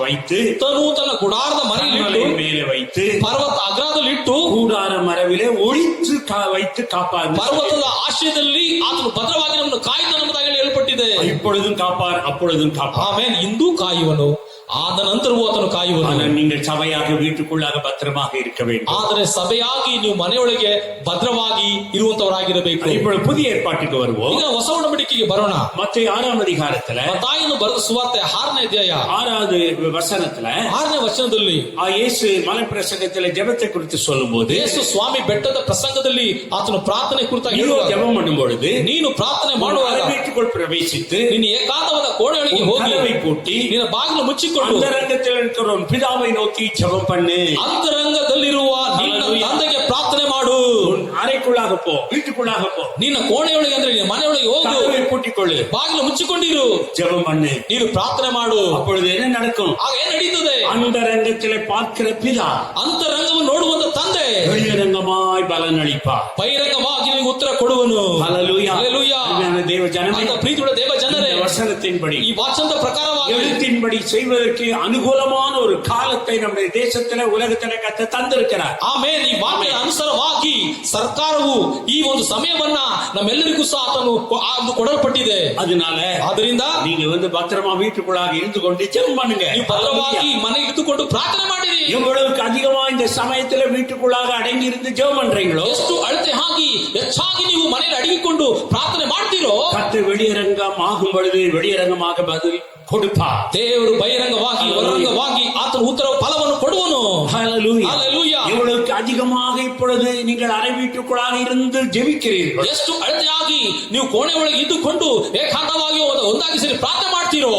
வைத்து ತನ್ನ ಗುಡಾರದ ಮರೆಯಲ್ಲಿ மேலே வைத்து ಪರ್ವತ ಅಗ್ರದಲ್ಲಿಟ್ಟು கூடார மறைவிலே ஒளித்து வைத்து காப்பார். ಪರ್ವತದ ಆಶ್ರಯದಲ್ಲಿ ಆತನು ಭದ್ರವಾಗಿ ನಮ್ಮನ್ನು ಕಾಯ್ತಾನೆ ಎಂಬುದಾಗಿ ಹೇಳಲ್ಪಟ್ಟಿದೆ. இப்பொழுதும் காப்பார், அப்பொழுதும் காப்பார். ಆಮೆನ್. ಇಂದೂ ಕಾಯುವನು, ಆದ ನಂತರವೂ ಆತನು ಕಾಯುವನು. நீங்கள் சபையாக வீட்டுக்குள்ளாக பத்திரமாக இருக்க வேண்டும். ಆದರೆ ಸಭೆಯಾಗಿ ನೀವು ಮನೆಯೊಳಗೆ ಭದ್ರವಾಗಿ ಇರುವಂತವರಾಗಿರಬೇಕು. இப்பொழுது புதிய ஏற்பாட்டுக்கு வருவோம். ಈಗ ಹೊಸ ಒಡಂಬಡಿಕೆಗೆ ಬರೋಣ. மத்தேயு 6ஆம் அதிகாரத்துல ಮತ್ತಾಯನು ಬರೆದ ಸುವಾರ್ತೆ 6ನೇ ಅಧ್ಯಾಯ 6வது வசனத்துல 6ನೇ ವಚನದಲ್ಲಿ இயேசு மலை பிரசங்கத்துல ஜெபத்தை குறித்து சொல்லும்போது, ಯೇಸು ಸ್ವಾಮಿ ಬೆಟ್ಟದ ಪ್ರಸಂಗದಲ್ಲಿ ಆತನು ಪ್ರಾರ್ಥನೆ ಕುರಿತಾಗಿ ஜெபம் பண்ணும் பொழுது, ನೀನು ಪ್ರಾರ್ಥನೆ ಮಾಡುವಾಗ வீட்டுக்குள் பிரவேசித்து ನೀನು ಏಕಾಂತವಾದ ಕೋಣೆಯೊಳಗೆ ಹೋಗಿ கதவை பூட்டி ನಿನ್ನ ಬಾಗಿಲು ಮುಚ್ಚಿಕೊಂಡು ಅಂತರಂಗத்தில் இருக்கிற பிதாவை நோக்கி ஜெபம் பண்ணு. ಅಂತರಂಗದಲ್ಲಿರುವ ನಿನ್ನ ತಂದೆಗೆ ಪ್ರಾರ್ಥನೆ ಮಾಡು. அறைக்குள்ளாக போ, வீட்டுக்குள்ளாக போ, ನಿನ್ನ ಕೋಣೆಯೊಳಗೆ ಅಂದ್ರೆ ನಿನ್ನ ಮನೆಯೊಳಗೆ ಹೋಗು, கதவை பூட்டிக்கொள்ளு, ಬಾಗಿಲು ಮುಚ್ಚಿಕೊಂಡಿರು, ஜெபம் பண்ணு, ನೀನು ಪ್ರಾರ್ಥನೆ ಮಾಡು. அப்பொழுது என்ன நடக்கும்? ಆಗ ಏನ್ ನಡೀತದೆ? ಅಂತರಂಗத்திலே பார்க்கிற பிதா ಅಂತರಂಗವನ್ನು ನೋಡುವಂತ ತಂದೆ வெளியரங்கமாய் பலன் அளிப்பார். ಬಹಿರಂಗವಾಗಿ ನಿನಗೆ ಉತ್ತರ ಕೊಡುವನು. ஹல்லேலூயா. ಹಲ್ಲೆಲೂಯಾ. தேவ ஜனமே, ಪ್ರೀತಿಯುಳ್ಳ ದೇವ ಜನರೇ, வசனத்தின்படி ಈ ವಾಚನದ ಪ್ರಕಾರವಾಗಿ எழுத்தின்படி செய்வதற்கு அனுகூலமான ஒரு காலத்தை நம்முடைய தேசத்துல உலகத்துல கத்த தந்திருக்கிறார். ಆಮೇಲೆ ಈ ವಾಕ್ಯದ ಅನುಸಾರವಾಗಿ ಸರ್ಕಾರವು ಈ ಒಂದು ಸಮಯವನ್ನ ನಮ್ಮೆಲ್ಲರಿಗೂ ಸಹ ಆತನು ಕೊಡಲ್ಪಟ್ಟಿದೆ. ಅದರಿಂದ நீங்க பத்திரமா வீட்டுக்குள்ளாக இருந்து கொண்டு ஜெபம் பண்ணுங்க. ನೀವು ಭದ್ರವಾಗಿ ಮನೆ ಇದ್ದುಕೊಂಡು ಪ್ರಾರ್ಥನೆ ಮಾಡಿರಿ. எவ்வளவுக்கு அதிகமா இந்த சமயத்துல வீட்டுக்குள்ளாக அடங்கி இருந்து ஜெபம் பண்றீங்களோ, ಎಷ್ಟು ಅಳತೆ ಆಗಿ ಹೆಚ್ಚಾಗಿ ನೀವು ಮನೆಯಲ್ಲಿ ಅಡಗಿಕೊಂಡು ಪ್ರಾರ್ಥನೆ ಮಾಡ್ತೀರೋ, கர்த்தர் வெளியரங்கம் ஆகும் பொழுது வெளியரங்கமாக பதில் கொடுப்பார். ದೇವರು ಬಹಿರಂಗವಾಗಿ ಹೊರರಂಗವಾಗಿ ಆತನ ಉತ್ತರ ಫಲವನ್ನು ಕೊಡುವನು. ஹல்லேலூயா. ಹಲ್ಲೆಲೂಯಾ. எவ்வளவுக்கு அதிகமாக இப்பொழுது நீங்கள் அறை வீட்டுக்குள்ளாக இருந்து ஜெபிக்கிறீர்கள், ಎಷ್ಟು ಅಳತೆಯಾಗಿ ನೀವು ಕೋಣೆ ಒಳಗೆ ಇದ್ದುಕೊಂಡು ಏಕಾಂತವಾಗಿ ಒಂದಾಗಿ ಸೇರಿ ಪ್ರಾರ್ಥನೆ ಮಾಡ್ತೀರೋ,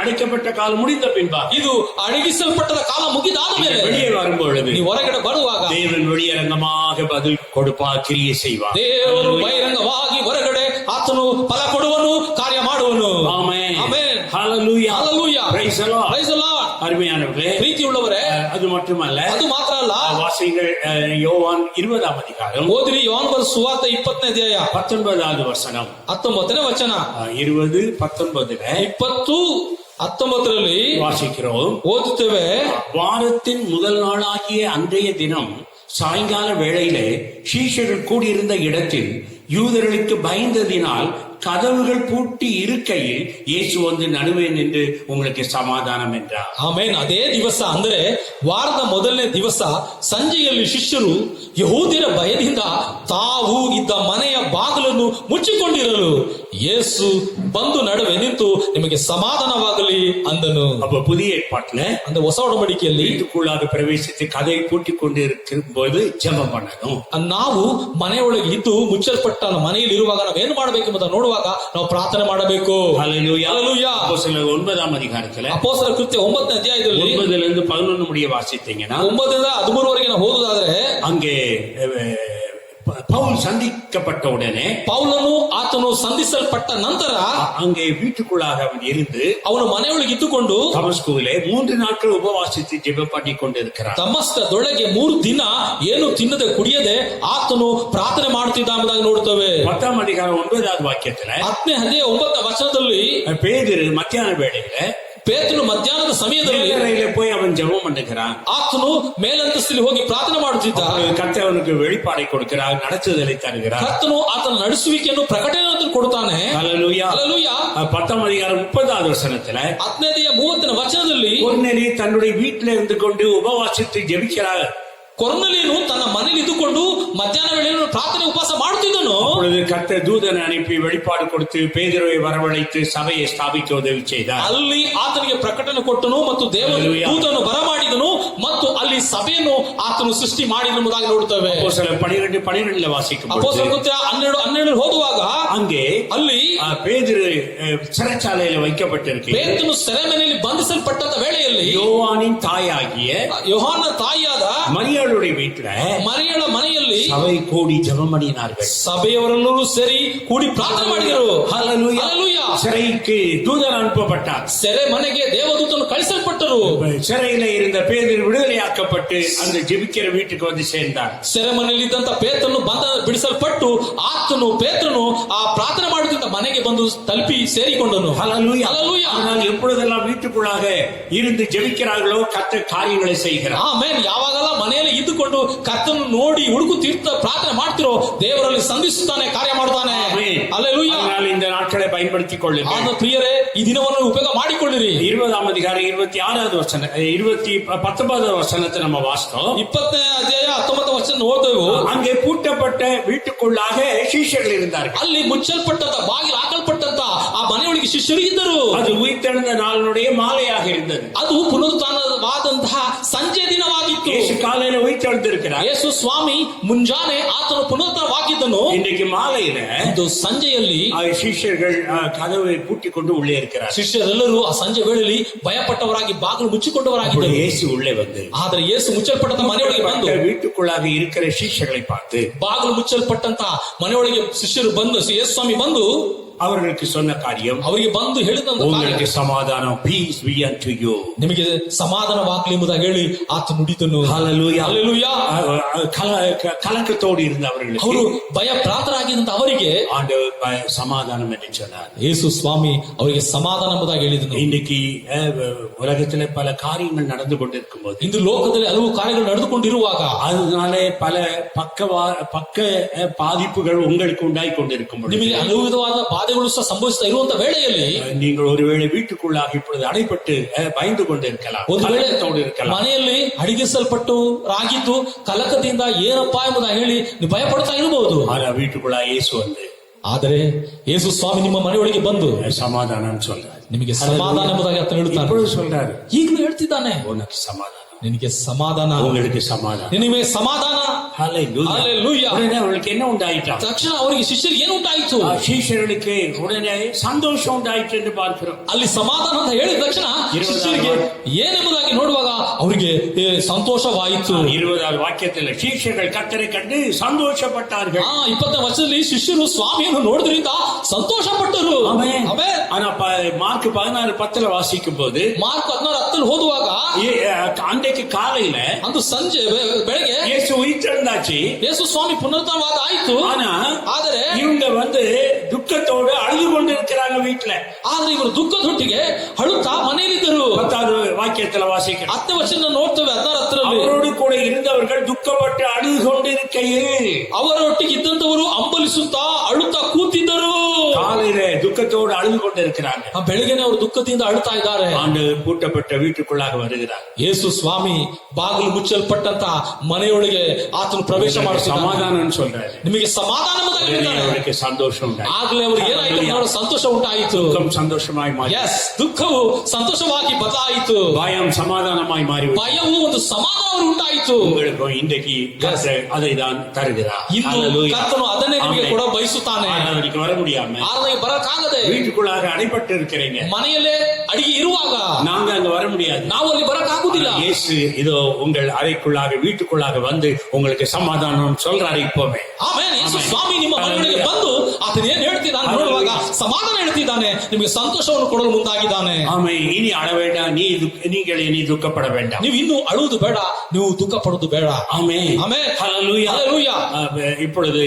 அடைக்கப்பட்ட காலம் முடிந்த பின்பா, ಇದು ಅಡಗಿಸಲ್ಪಟ್ಟದ ಕಾಲ ಮುಗಿದಾದ ಮೇಲೆ வெளியே வரும்பொழுது ನೀವು ಹೊರಗಡೆ ಬರುವಾಗ தேவன் வெளியரங்கமாக பதில் கொடுப்பார், கிரியை செய்வார். ದೇವರು ಬಹಿರಂಗವಾಗಿ ಹೊರಗಡೆ ಆತನು ಫಲ ಕೊಡುವನು, ಕಾರ್ಯ ಮಾಡುವನು. Amen. Amen. Hallelujah. Hallelujah. Praise the Lord. Praise the Lord. அருமையானவர்களே, ಪ್ರೀತಿಯುಳ್ಳವರೇ, அது மட்டுமல்ல, ಅದು ಮಾತ್ರ ಅಲ್ಲ, வாசிங்கள் யோவான் 20ஆம் அதிகாரம் ಓದಿರಿ ಯೋಹಾನ ಬರೆದ ಸುವಾರ್ತೆ 20ನೇ ಅಧ್ಯಾಯ 19வது வசனம். 19ನೇ ವಚನ 20:19 20:19 வாசிக்கிறோம். ಓದುತ್ತೇವೆ. வாரத்தின் முதல் நாளாகிய அன்றைய தினம் சாயங்கால வேளையிலே சீஷர்கள் கூடியிருந்த இடத்தில் யூதர்களுக்கு பயந்ததினால் கதவுகள் பூட்டி இருக்கையில் இயேசு வந்து நடுவே நின்று உங்களுக்கு சமாதானம் என்றார். ಆಮೇನ್. ಅದೇ ದಿವಸ ಅಂದರೆ ವಾರದ ಮೊದಲನೇ ದಿವಸ ಸಂಜೆಯಲ್ಲಿ ಶಿಷ್ಯರು ಯಹೂದ್ಯರ ಭಯದಿಂದ ತಾವು ಇದ್ದ ಮನೆಯ ಬಾಗಿಲನ್ನು ಮುಚ್ಚಿಕೊಂಡಿರಲು ಯೇಸು ಬಂದು ನಡುವೆ ನಿಂತು ನಿಮಗೆ ಸಮಾಧಾನವಾಗಲಿ ಅಂದನು. அப்ப புதிய ஏற்பாட்டுல அந்த ಹೊಸ ಒಡಂಬಡಿಕೆಯಲ್ಲಿ வீட்டுக்குள்ளாக பிரவேசித்து கதையை பூட்டிக் கொண்டு இருக்கும் போது ஜெபம் பண்ணணும். ನಾವು ಮನೆಯೊಳಗೆ ಇದ್ದು ಮುಚ್ಚಲ್ಪಟ್ಟ ಮನೆಯಲ್ಲಿ ಇರುವಾಗ ನಾವು ಏನು ಮಾಡಬೇಕೆಂಬುದನ್ನು ನೋಡುವಾಗ ನಾವು ಪ್ರಾರ್ಥನೆ ಮಾಡಬೇಕು. ஹல்லேலூயா. ஹல்லேலூயா. அப்போஸ்தலர் 9ஆம் அதிகாரத்துல ಅಪೊಸ್ತಲರ ಕೃತ್ಯ 9ನೇ ಅಧ್ಯಾಯದಲ್ಲಿ 9 11 முடிய வாசித்தீங்கன்னா 9ರಿಂದ 13ವರೆಗೆ ನಾವು ಓದುವುದಾದ್ರೆ அங்கே பவுல் சந்திக்கப்பட்ட உடனே ಪೌಲನು ಆತನು ಸಂಧಿಸಲ್ಪಟ್ಟ ನಂತರ அங்கே வீட்டுக்குள்ளாக அவன் இருந்து ಅವನು ಮನೆಯೊಳಗೆ ಇದ್ದುಕೊಂಡು தமஸ்குவிலே 3 நாட்கள் உபவாசித்து ஜெபம் பண்ணி கொண்டிருக்கிறார். ದಮಸ್ಕದೊಳಗೆ 3 ದಿನ ಏನು ತಿನ್ನದೆ ಕುಡಿಯದೆ ಆತನು ಪ್ರಾರ್ಥನೆ ಮಾಡುತ್ತಿದ್ದ ಎಂಬುದಾಗಿ ನೋಡುತ್ತೇವೆ. 10ஆம் அதிகாரம் 9வது வாக்கியத்துல 10ನೇ ಅಧ್ಯಾಯ 9ನೇ ವಚನದಲ್ಲಿ பேதுரு மத்தியான வேளையில ಪೇತ್ರನು ಮಧ್ಯಾಹ್ನದ ಸಮಯದಲ್ಲಿ போய் அவன் ஜெபம் பண்ணுகிறான். ಆತನು ಮೇಲಂತಸ್ತಿನಲ್ಲಿ ಹೋಗಿ ಪ್ರಾರ್ಥನೆ ಮಾಡುತ್ತಿದ್ದ. கர்த்தர் அவனுக்கு வெளிப்பாடை கொடுக்கிறார், நடத்துதலை தருகிறார். ಕರ್ತನು ಆತನ ನಡೆಸುವಿಕೆಯನ್ನು ಪ್ರಕಟಣೆಯನ್ನು ಕೊಡುತ್ತಾನೆ. ஹல்லேலூயா. ஹல்லேலூயா. 10ஆம் அதிகாரம் 30வது வசனத்துல 10ನೇ ಅಧ್ಯಾಯ 30ನೇ ವಚನದಲ್ಲಿ கொர்நேலி தன்னுடைய வீட்டில் இருந்து கொண்டு உபவாசித்து ஜெபிக்கிறார். ಕೊರ್ನೆಲಿಯನು ತನ್ನ ಮನೆಯಲ್ಲಿ ಇದ್ದುಕೊಂಡು ಮಧ್ಯಾಹ್ನ ವೇಳೆಯಲ್ಲಿ ಪ್ರಾರ್ಥನೆ ಉಪವಾಸ ಮಾಡುತ್ತಿದ್ದನು. அப்பொழுது கர்த்தர் தூதனை அனுப்பி வெளிப்பாடு கொடுத்து பேதுருவை வரவழைத்து சபையை ஸ்தாபிக்க உதவி செய்தார். ಅಲ್ಲಿ ಆತನಿಗೆ ಪ್ರಕಟಣೆ ಕೊಟ್ಟನು ಮತ್ತು ದೇವರು ದೂತನು ಬರಮಾಡಿದನು ಮತ್ತು ಅಲ್ಲಿ ಸಭೆಯನ್ನು ಆತನು ಸೃಷ್ಟಿ ಮಾಡಿದೆಂಬುದಾಗಿ ನೋಡುತ್ತೇವೆ. அப்போஸ்தலர் 12:12 வாசிக்கும் ಅಪೊಸ್ತಲರ ಕೃತ್ಯ 12:12 ಓದುವಾಗ அங்கே ಅಲ್ಲಿ பேதுரு சிறைச்சாலையில வைக்கப்பட்டிருக்கு. ಪೇತ್ರನು ಸೆರೆಮನೆಯಲ್ಲಿ ಬಂಧಿಸಲ್ಪಟ್ಟಂತ ವೇಳೆಯಲ್ಲಿ யோவானின் தாயாகிய ಯೋಹಾನ ತಾಯಿಯಾದ மரியாளுடைய வீட்டுல ಮರಿಯಳ ಮನೆಯಲ್ಲಿ சபை கூடி ஜெபம் பண்ணினார்கள். ಸಭೆಯವರೆಲ್ಲರೂ ಸೇರಿ ಕೂಡಿ ಪ್ರಾರ್ಥನೆ ಮಾಡಿದರು. ஹல்லேலூயா. ஹல்லேலூயா. சிறைக்கு தூதன் அனுப்பப்பட்டார். ಸೆರೆ ಮನೆಗೆ ದೇವದೂತನು ಕಳಿಸಲ್ಪಟ್ಟರು. சிறையில இருந்த பேதுரு விடுதலையாக்கப்பட்டு அந்த ஜெபிக்கிற வீட்டுக்கு வந்து சேர்ந்தார். ಸೆರೆಮನೆಯಲ್ಲಿ ಇದ್ದಂತ ಪೇತ್ರನು ಬಿಡಿಸಲ್ಪಟ್ಟು ಆತನು ಪೇತ್ರನು ಆ ಪ್ರಾರ್ಥನೆ ಮಾಡುತ್ತಿದ್ದ ಮನೆಗೆ ಬಂದು ತಲುಪಿ ಸೇರಿಕೊಂಡನು. ஹல்லேலூயா. ஹல்லேலூயா. ஆனால் எப்பொழுதெல்லாம் வீட்டுக்குள்ளாக இருந்து ஜெபிக்கிறார்களோ கர்த்தர் காரியங்களை செய்கிறார். ಆಮೆನ್. ಯಾವಾಗಲ್ಲ ಮನೆಯಲ್ಲಿ ಇದ್ದುಕೊಂಡು ಕರ್ತನು ನೋಡಿ ಹುಡುಕುತ್ತಿರ್ತ ಪ್ರಾರ್ಥನೆ ಮಾಡ್ತಿರೋ ದೇವರಲ್ಲಿ ಸಂಧಿಸುತ್ತಾನೆ, ಕಾರ್ಯ ಮಾಡುತ್ತಾನೆ. ಹಲ್ಲೇಲೂಯಾ. அதனால் இந்த நாட்களை பயன்படுத்திக் கொள்ளுங்கள். ಆದ ಪ್ರಿಯರೇ, ಈ ದಿನವನ್ನು ಉಪಯೋಗ ಮಾಡಿಕೊಳ್ಳಿರಿ. 20ஆம் அதிகாரம் 26வது வசனம் 19வது வசனத்தை நம்ம வாசித்தோம். 20ನೇ ಅಧ್ಯಾಯ 19ನೇ ವಚನ ಓದೆವು. அங்கே பூட்டப்பட்ட வீட்டுக்குள்ளாக ಶಿಷ್ಯர்கள் இருந்தார்கள். ಅಲ್ಲಿ ಮುಚ್ಚಲ್ಪಟ್ಟಂತ ಬಾಗಿಲು ಹಾಕಲ್ಪಟ್ಟಂತ ಆ ಮನೆಯೊಳಗೆ ಶಿಷ್ಯರು ಇದ್ದರು. அது உயிர்த்தெழுந்த நாளினுடைய மாலையாக இருந்தது. ಅದು ಪುನರುತ್ಥಾನವಾದಂತಹ ಸಂಜೆ ದಿನವಾಗಿತ್ತು. ಯೇಸು காலையில உயிர்த்தெழுந்திருக்கிறார். ಯೇಸು ಸ್ವಾಮಿ ಮುಂಜಾನೆ ಆತನು ಪುನರುತ್ಥಾನವಾಗಿದ್ದನು. இன்றைக்கு மாலையில ಇದು ಸಂಜೆಯಲ್ಲಿ ಶಿಷ್ಯர்கள் கதவை பூட்டிக் கொண்டு உள்ளே இருக்கிறார். ಶಿಷ್ಯರೆಲ್ಲರೂ ಆ ಸಂಜೆ ವೇಳೆಯಲ್ಲಿ ಭಯಪಟ್ಟವರಾಗಿ ಬಾಗಿಲು ಮುಚ್ಚಿಕೊಂಡವರಾಗಿದ್ದರು. இயேசு உள்ளே வந்து ಆದರೆ ಯೇಸು ಮುಚ್ಚಲ್ಪಟ್ಟಂತ ಮನೆಯೊಳಗೆ ಬಂದು வீட்டுக்குள்ளாக இருக்கிற ಶಿಷ್ಯர்களை பார்த்து ಬಾಗಿಲು ಮುಚ್ಚಲ್ಪಟ್ಟಂತ ಮನೆಯೊಳಗೆ ಶಿಷ್ಯರು ಬಂದು ಯೇಸು ಸ್ವಾಮಿ ಬಂದು அவர்களுக்கு சொன்ன காரியம், ಅವರಿಗೆ ಬಂದು ಹೇಳಿದಂತ உங்களுக்கு சமாதானம், peace be unto you. ನಿಮಗೆ ಸಮಾಧಾನವಾಗಲಿ ಎಂಬುದಾಗಿ ಹೇಳಿ ಆತ ನುಡಿದನು. ஹல்லேலூயா. ಹಲ್ಲೇಲೂಯಾ. கலக்கத்தோடு இருந்த அவர்களுக்கு ಅವರು ಭಯ ಪ್ರಾಂತರಾಗಿದ್ದಂತ ಅವರಿಗೆ ஆண்டவர் சமாதானம் என்று சொன்னார். ಯೇಸು ಸ್ವಾಮಿ ಅವರಿಗೆ ಸಮಾಧಾನ ಎಂಬುದಾಗಿ ಹೇಳಿದನು. இன்னைக்கு உலகத்திலே பல காரியங்கள் நடந்து கொண்டிருக்கும் போது, ಇಂದು ಲೋಕದಲ್ಲಿ ಹಲವು ಕಾರ್ಯಗಳು ನಡೆದುಕೊಂಡಿರುವಾಗ அதனாலே பல பக்க பாதிப்புகள் உங்களுக்கு உண்டாய் கொண்டிருக்கும் பொழுது, ನಿಮಗೆ ಹಲವು ವಿಧವಾದ ಬಾಧೆಗಳು ಸಹ ಸಂಭವಿಸ್ತಾ ಇರುವಂತ ವೇಳೆಯಲ್ಲಿ நீங்கள் ஒருவேளை வீட்டுக்குள்ளாக இப்பொழுது அடைப்பட்டு பயந்து கொண்டிருக்கலாம், ಒಂದು ವೇಳೆ இருக்கலாம். ಮನೆಯಲ್ಲಿ ಅಡಿಗಿಸಲ್ಪಟ್ಟು ರಾಗಿದ್ದು ಕಲಕದಿಂದ ಏನಪ್ಪಾ ಎಂಬುದಾಗಿ ಹೇಳಿ ನೀವು ಭಯಪಡ್ತಾ ಇರಬಹುದು. ஆனா வீட்டுக்குள்ளா இயேசு வந்து ಆದರೆ ಯೇಸು ಸ್ವಾಮಿ ನಿಮ್ಮ ಮನೆಯೊಳಗೆ ಬಂದು சமாதானம் சொல்றாரு. ನಿಮಗೆ ಸಮಾಧಾನ ಎಂಬುದಾಗಿ ಆತ ಹೇಳುತ್ತಾನೆ. இப்பொழுது சொல்றாரு, ಈಗಲೂ ಹೇಳ್ತಿದ್ದಾನೆ, உனக்கு சமாதானம், ನಿನಗೆ ಸಮಾಧಾನ, உங்களுக்கு சமாதானம், ನಿನಗೆ ಸಮಾಧಾನ. ஹல்லேலூயா. ஹல்லேலூயா. உடனே அவளுக்கு என்ன உண்டாயிட்டான்? ತಕ್ಷಣ ಅವರಿಗೆ ಶಿಷ್ಯರಿಗೆ ಏನು ಉಂಟಾಯಿತು? ಶಿಷ್ಯர்களுக்கு உடனே சந்தோஷம் உண்டாயிற்று என்று பார்க்கிறோம். ಅಲ್ಲಿ ಸಮಾಧಾನ ಅಂತ ಹೇಳಿದ ತಕ್ಷಣ ಶಿಷ್ಯರಿಗೆ ಏನೆಂಬುದಾಗಿ ನೋಡುವಾಗ ಅವರಿಗೆ ಸಂತೋಷವಾಯಿತು. 20வது வாக்கியத்தில் ಶಿಷ್ಯர்கள் கர்த்தரை கண்டு சந்தோஷப்பட்டார்கள். 20ನೇ ವಚನದಲ್ಲಿ ಶಿಷ್ಯರು ಸ್ವಾಮಿಯನ್ನು ನೋಡಿದ್ರಿಂದ ಸಂತೋಷಪಟ್ಟರು. ஆமென். ಆಮೆನ್. ஆனா மார்க் 16:10 வாசிக்கும் போது, ಮಾರ್ಕ್ 16:10 ಓದುವಾಗ அன்றைக்கு காலையில ಅಂದು ಸಂಜೆ ಬೆಳಗ್ಗೆ இயேசு உயிர்த்தெழுந்தாச்சு, ಯೇಸು ಸ್ವಾಮಿ ಪುನರುತ್ಥಾನವಾದ ಆಯ್ತು. ಆದರೆ இவங்க வந்து துக்கத்தோடு அழுது கொண்டிருக்கிறாங்க வீட்டுல. ಆದ್ರೆ ಇವರು ದುಃಖದೊಟ್ಟಿಗೆ ಅಳುತ್ತಾ ಮನೆಯಲ್ಲಿದ್ದರು. 10வது வாக்கியத்துல வாசிக்கிறோம். 10ನೇ ವಚನ ನೋಡ್ತೇವೆ. 16:10 அவரோடு கூட இருந்தவர்கள் துக்கப்பட்டு அழுது கொண்டிருக்கையில் ಅವರೊಟ್ಟಿಗೆ ಇದ್ದಂತವರು ಅಂಬಲಿಸುತ್ತಾ ಅಳುತ್ತಾ ಕೂತಿದ್ದರು. காலையில துக்கத்தோடு அழுது கொண்டிருக்கிறாங்க. ಬೆಳಗ್ಗೆನೆ ಅವರು ದುಃಖದಿಂದ ಅಳ್ತಾ ಇದ್ದಾರೆ. ஆண்டவர் பூட்டப்பட்ட வீட்டுக்குள்ளாக வருகிறார். ಯೇಸು ಸ್ವಾಮಿ ಬಾಗಿಲು ಮುಚ್ಚಲ್ಪಟ್ಟಂತ ಮನೆಯೊಳಗೆ ಆತನು ಪ್ರವೇಶ ಮಾಡುತ್ತಾನೆ. சமாதானம் சொல்றாரு. ನಿಮಗೆ ಸಮಾಧಾನ அவருக்கு சந்தோஷம் உண்டாಯಿತು. ಆಗ್ಲೇ ಅವ್ರಿಗೆ ಏನಾಯ್ತು? ಸಂತೋಷ ಉಂಟಾಯಿತು. துக்கம் சந்தோஷமாய் மாறி. ದುಃಖವು ಸಂತೋಷವಾಗಿ ಬದಲಾಯಿತು. பயம் சமாதானமாய் மாறி. ಭಯವು ಒಂದು ಸಮಾಧಾನ ಉಂಟಾಯಿತು. உங்களுக்கு இன்றைக்கு அதை தான் தருகிறார். ಇಂದು ಕರ್ತನು ಅದನ್ನೇ ನಿಮಗೆ ಕೂಡ ಬಯಸುತ್ತಾನೆ. ஆராதனைக்கு வர முடியாம, ಆರಾಧನೆಗೆ ಬರಕ್ಕಾಗದೆ வீட்டுக்குள்ளாக அடைப்பட்டு இருக்கிறீங்க. ಮನೆಯಲ್ಲೇ ಅಡಿಗೆ ಇರುವಾಗ நாங்க அங்க வர முடியாது. ನಾವು ಅಲ್ಲಿ ಬರಕ್ಕಾಗುದಿಲ್ಲ. இயேசு இதோ உங்கள் அறைக்குள்ளாக வீட்டுக்குள்ளாக வந்து உங்களுக்கு சமாதானம் சொல்றாரு இப்பவே. ಆಮೇಲೆ ಯೇಸು ಸ್ವಾಮಿ ನಿಮ್ಮ ಮನೆಯೊಳಗೆ ಬಂದು ಆತನ ಏನ್ ಹೇಳ್ತಿದ್ದಾನೆ ನೋಡುವಾಗ ಸಮಾಧಾನ ಹೇಳ್ತಿದ್ದಾನೆ, ನಿಮಗೆ ಸಂತೋಷವನ್ನು ಕೊಡಲು ಮುಂದಾಗಿದ್ದಾನೆ. ஆமை இனி அழ வேண்டாம், நீங்கள் இனி துக்கப்பட வேண்டாம். ನೀವು ಇನ್ನು ಅಳುವುದು ಬೇಡ, ನೀವು ದುಃಖ ಪಡುವುದು ಬೇಡ. ஆமே ಆಮೇಲೆ ஹல்லேலூயா. ಹಲ್ಲೆಲೂಯಾ. இப்பொழுது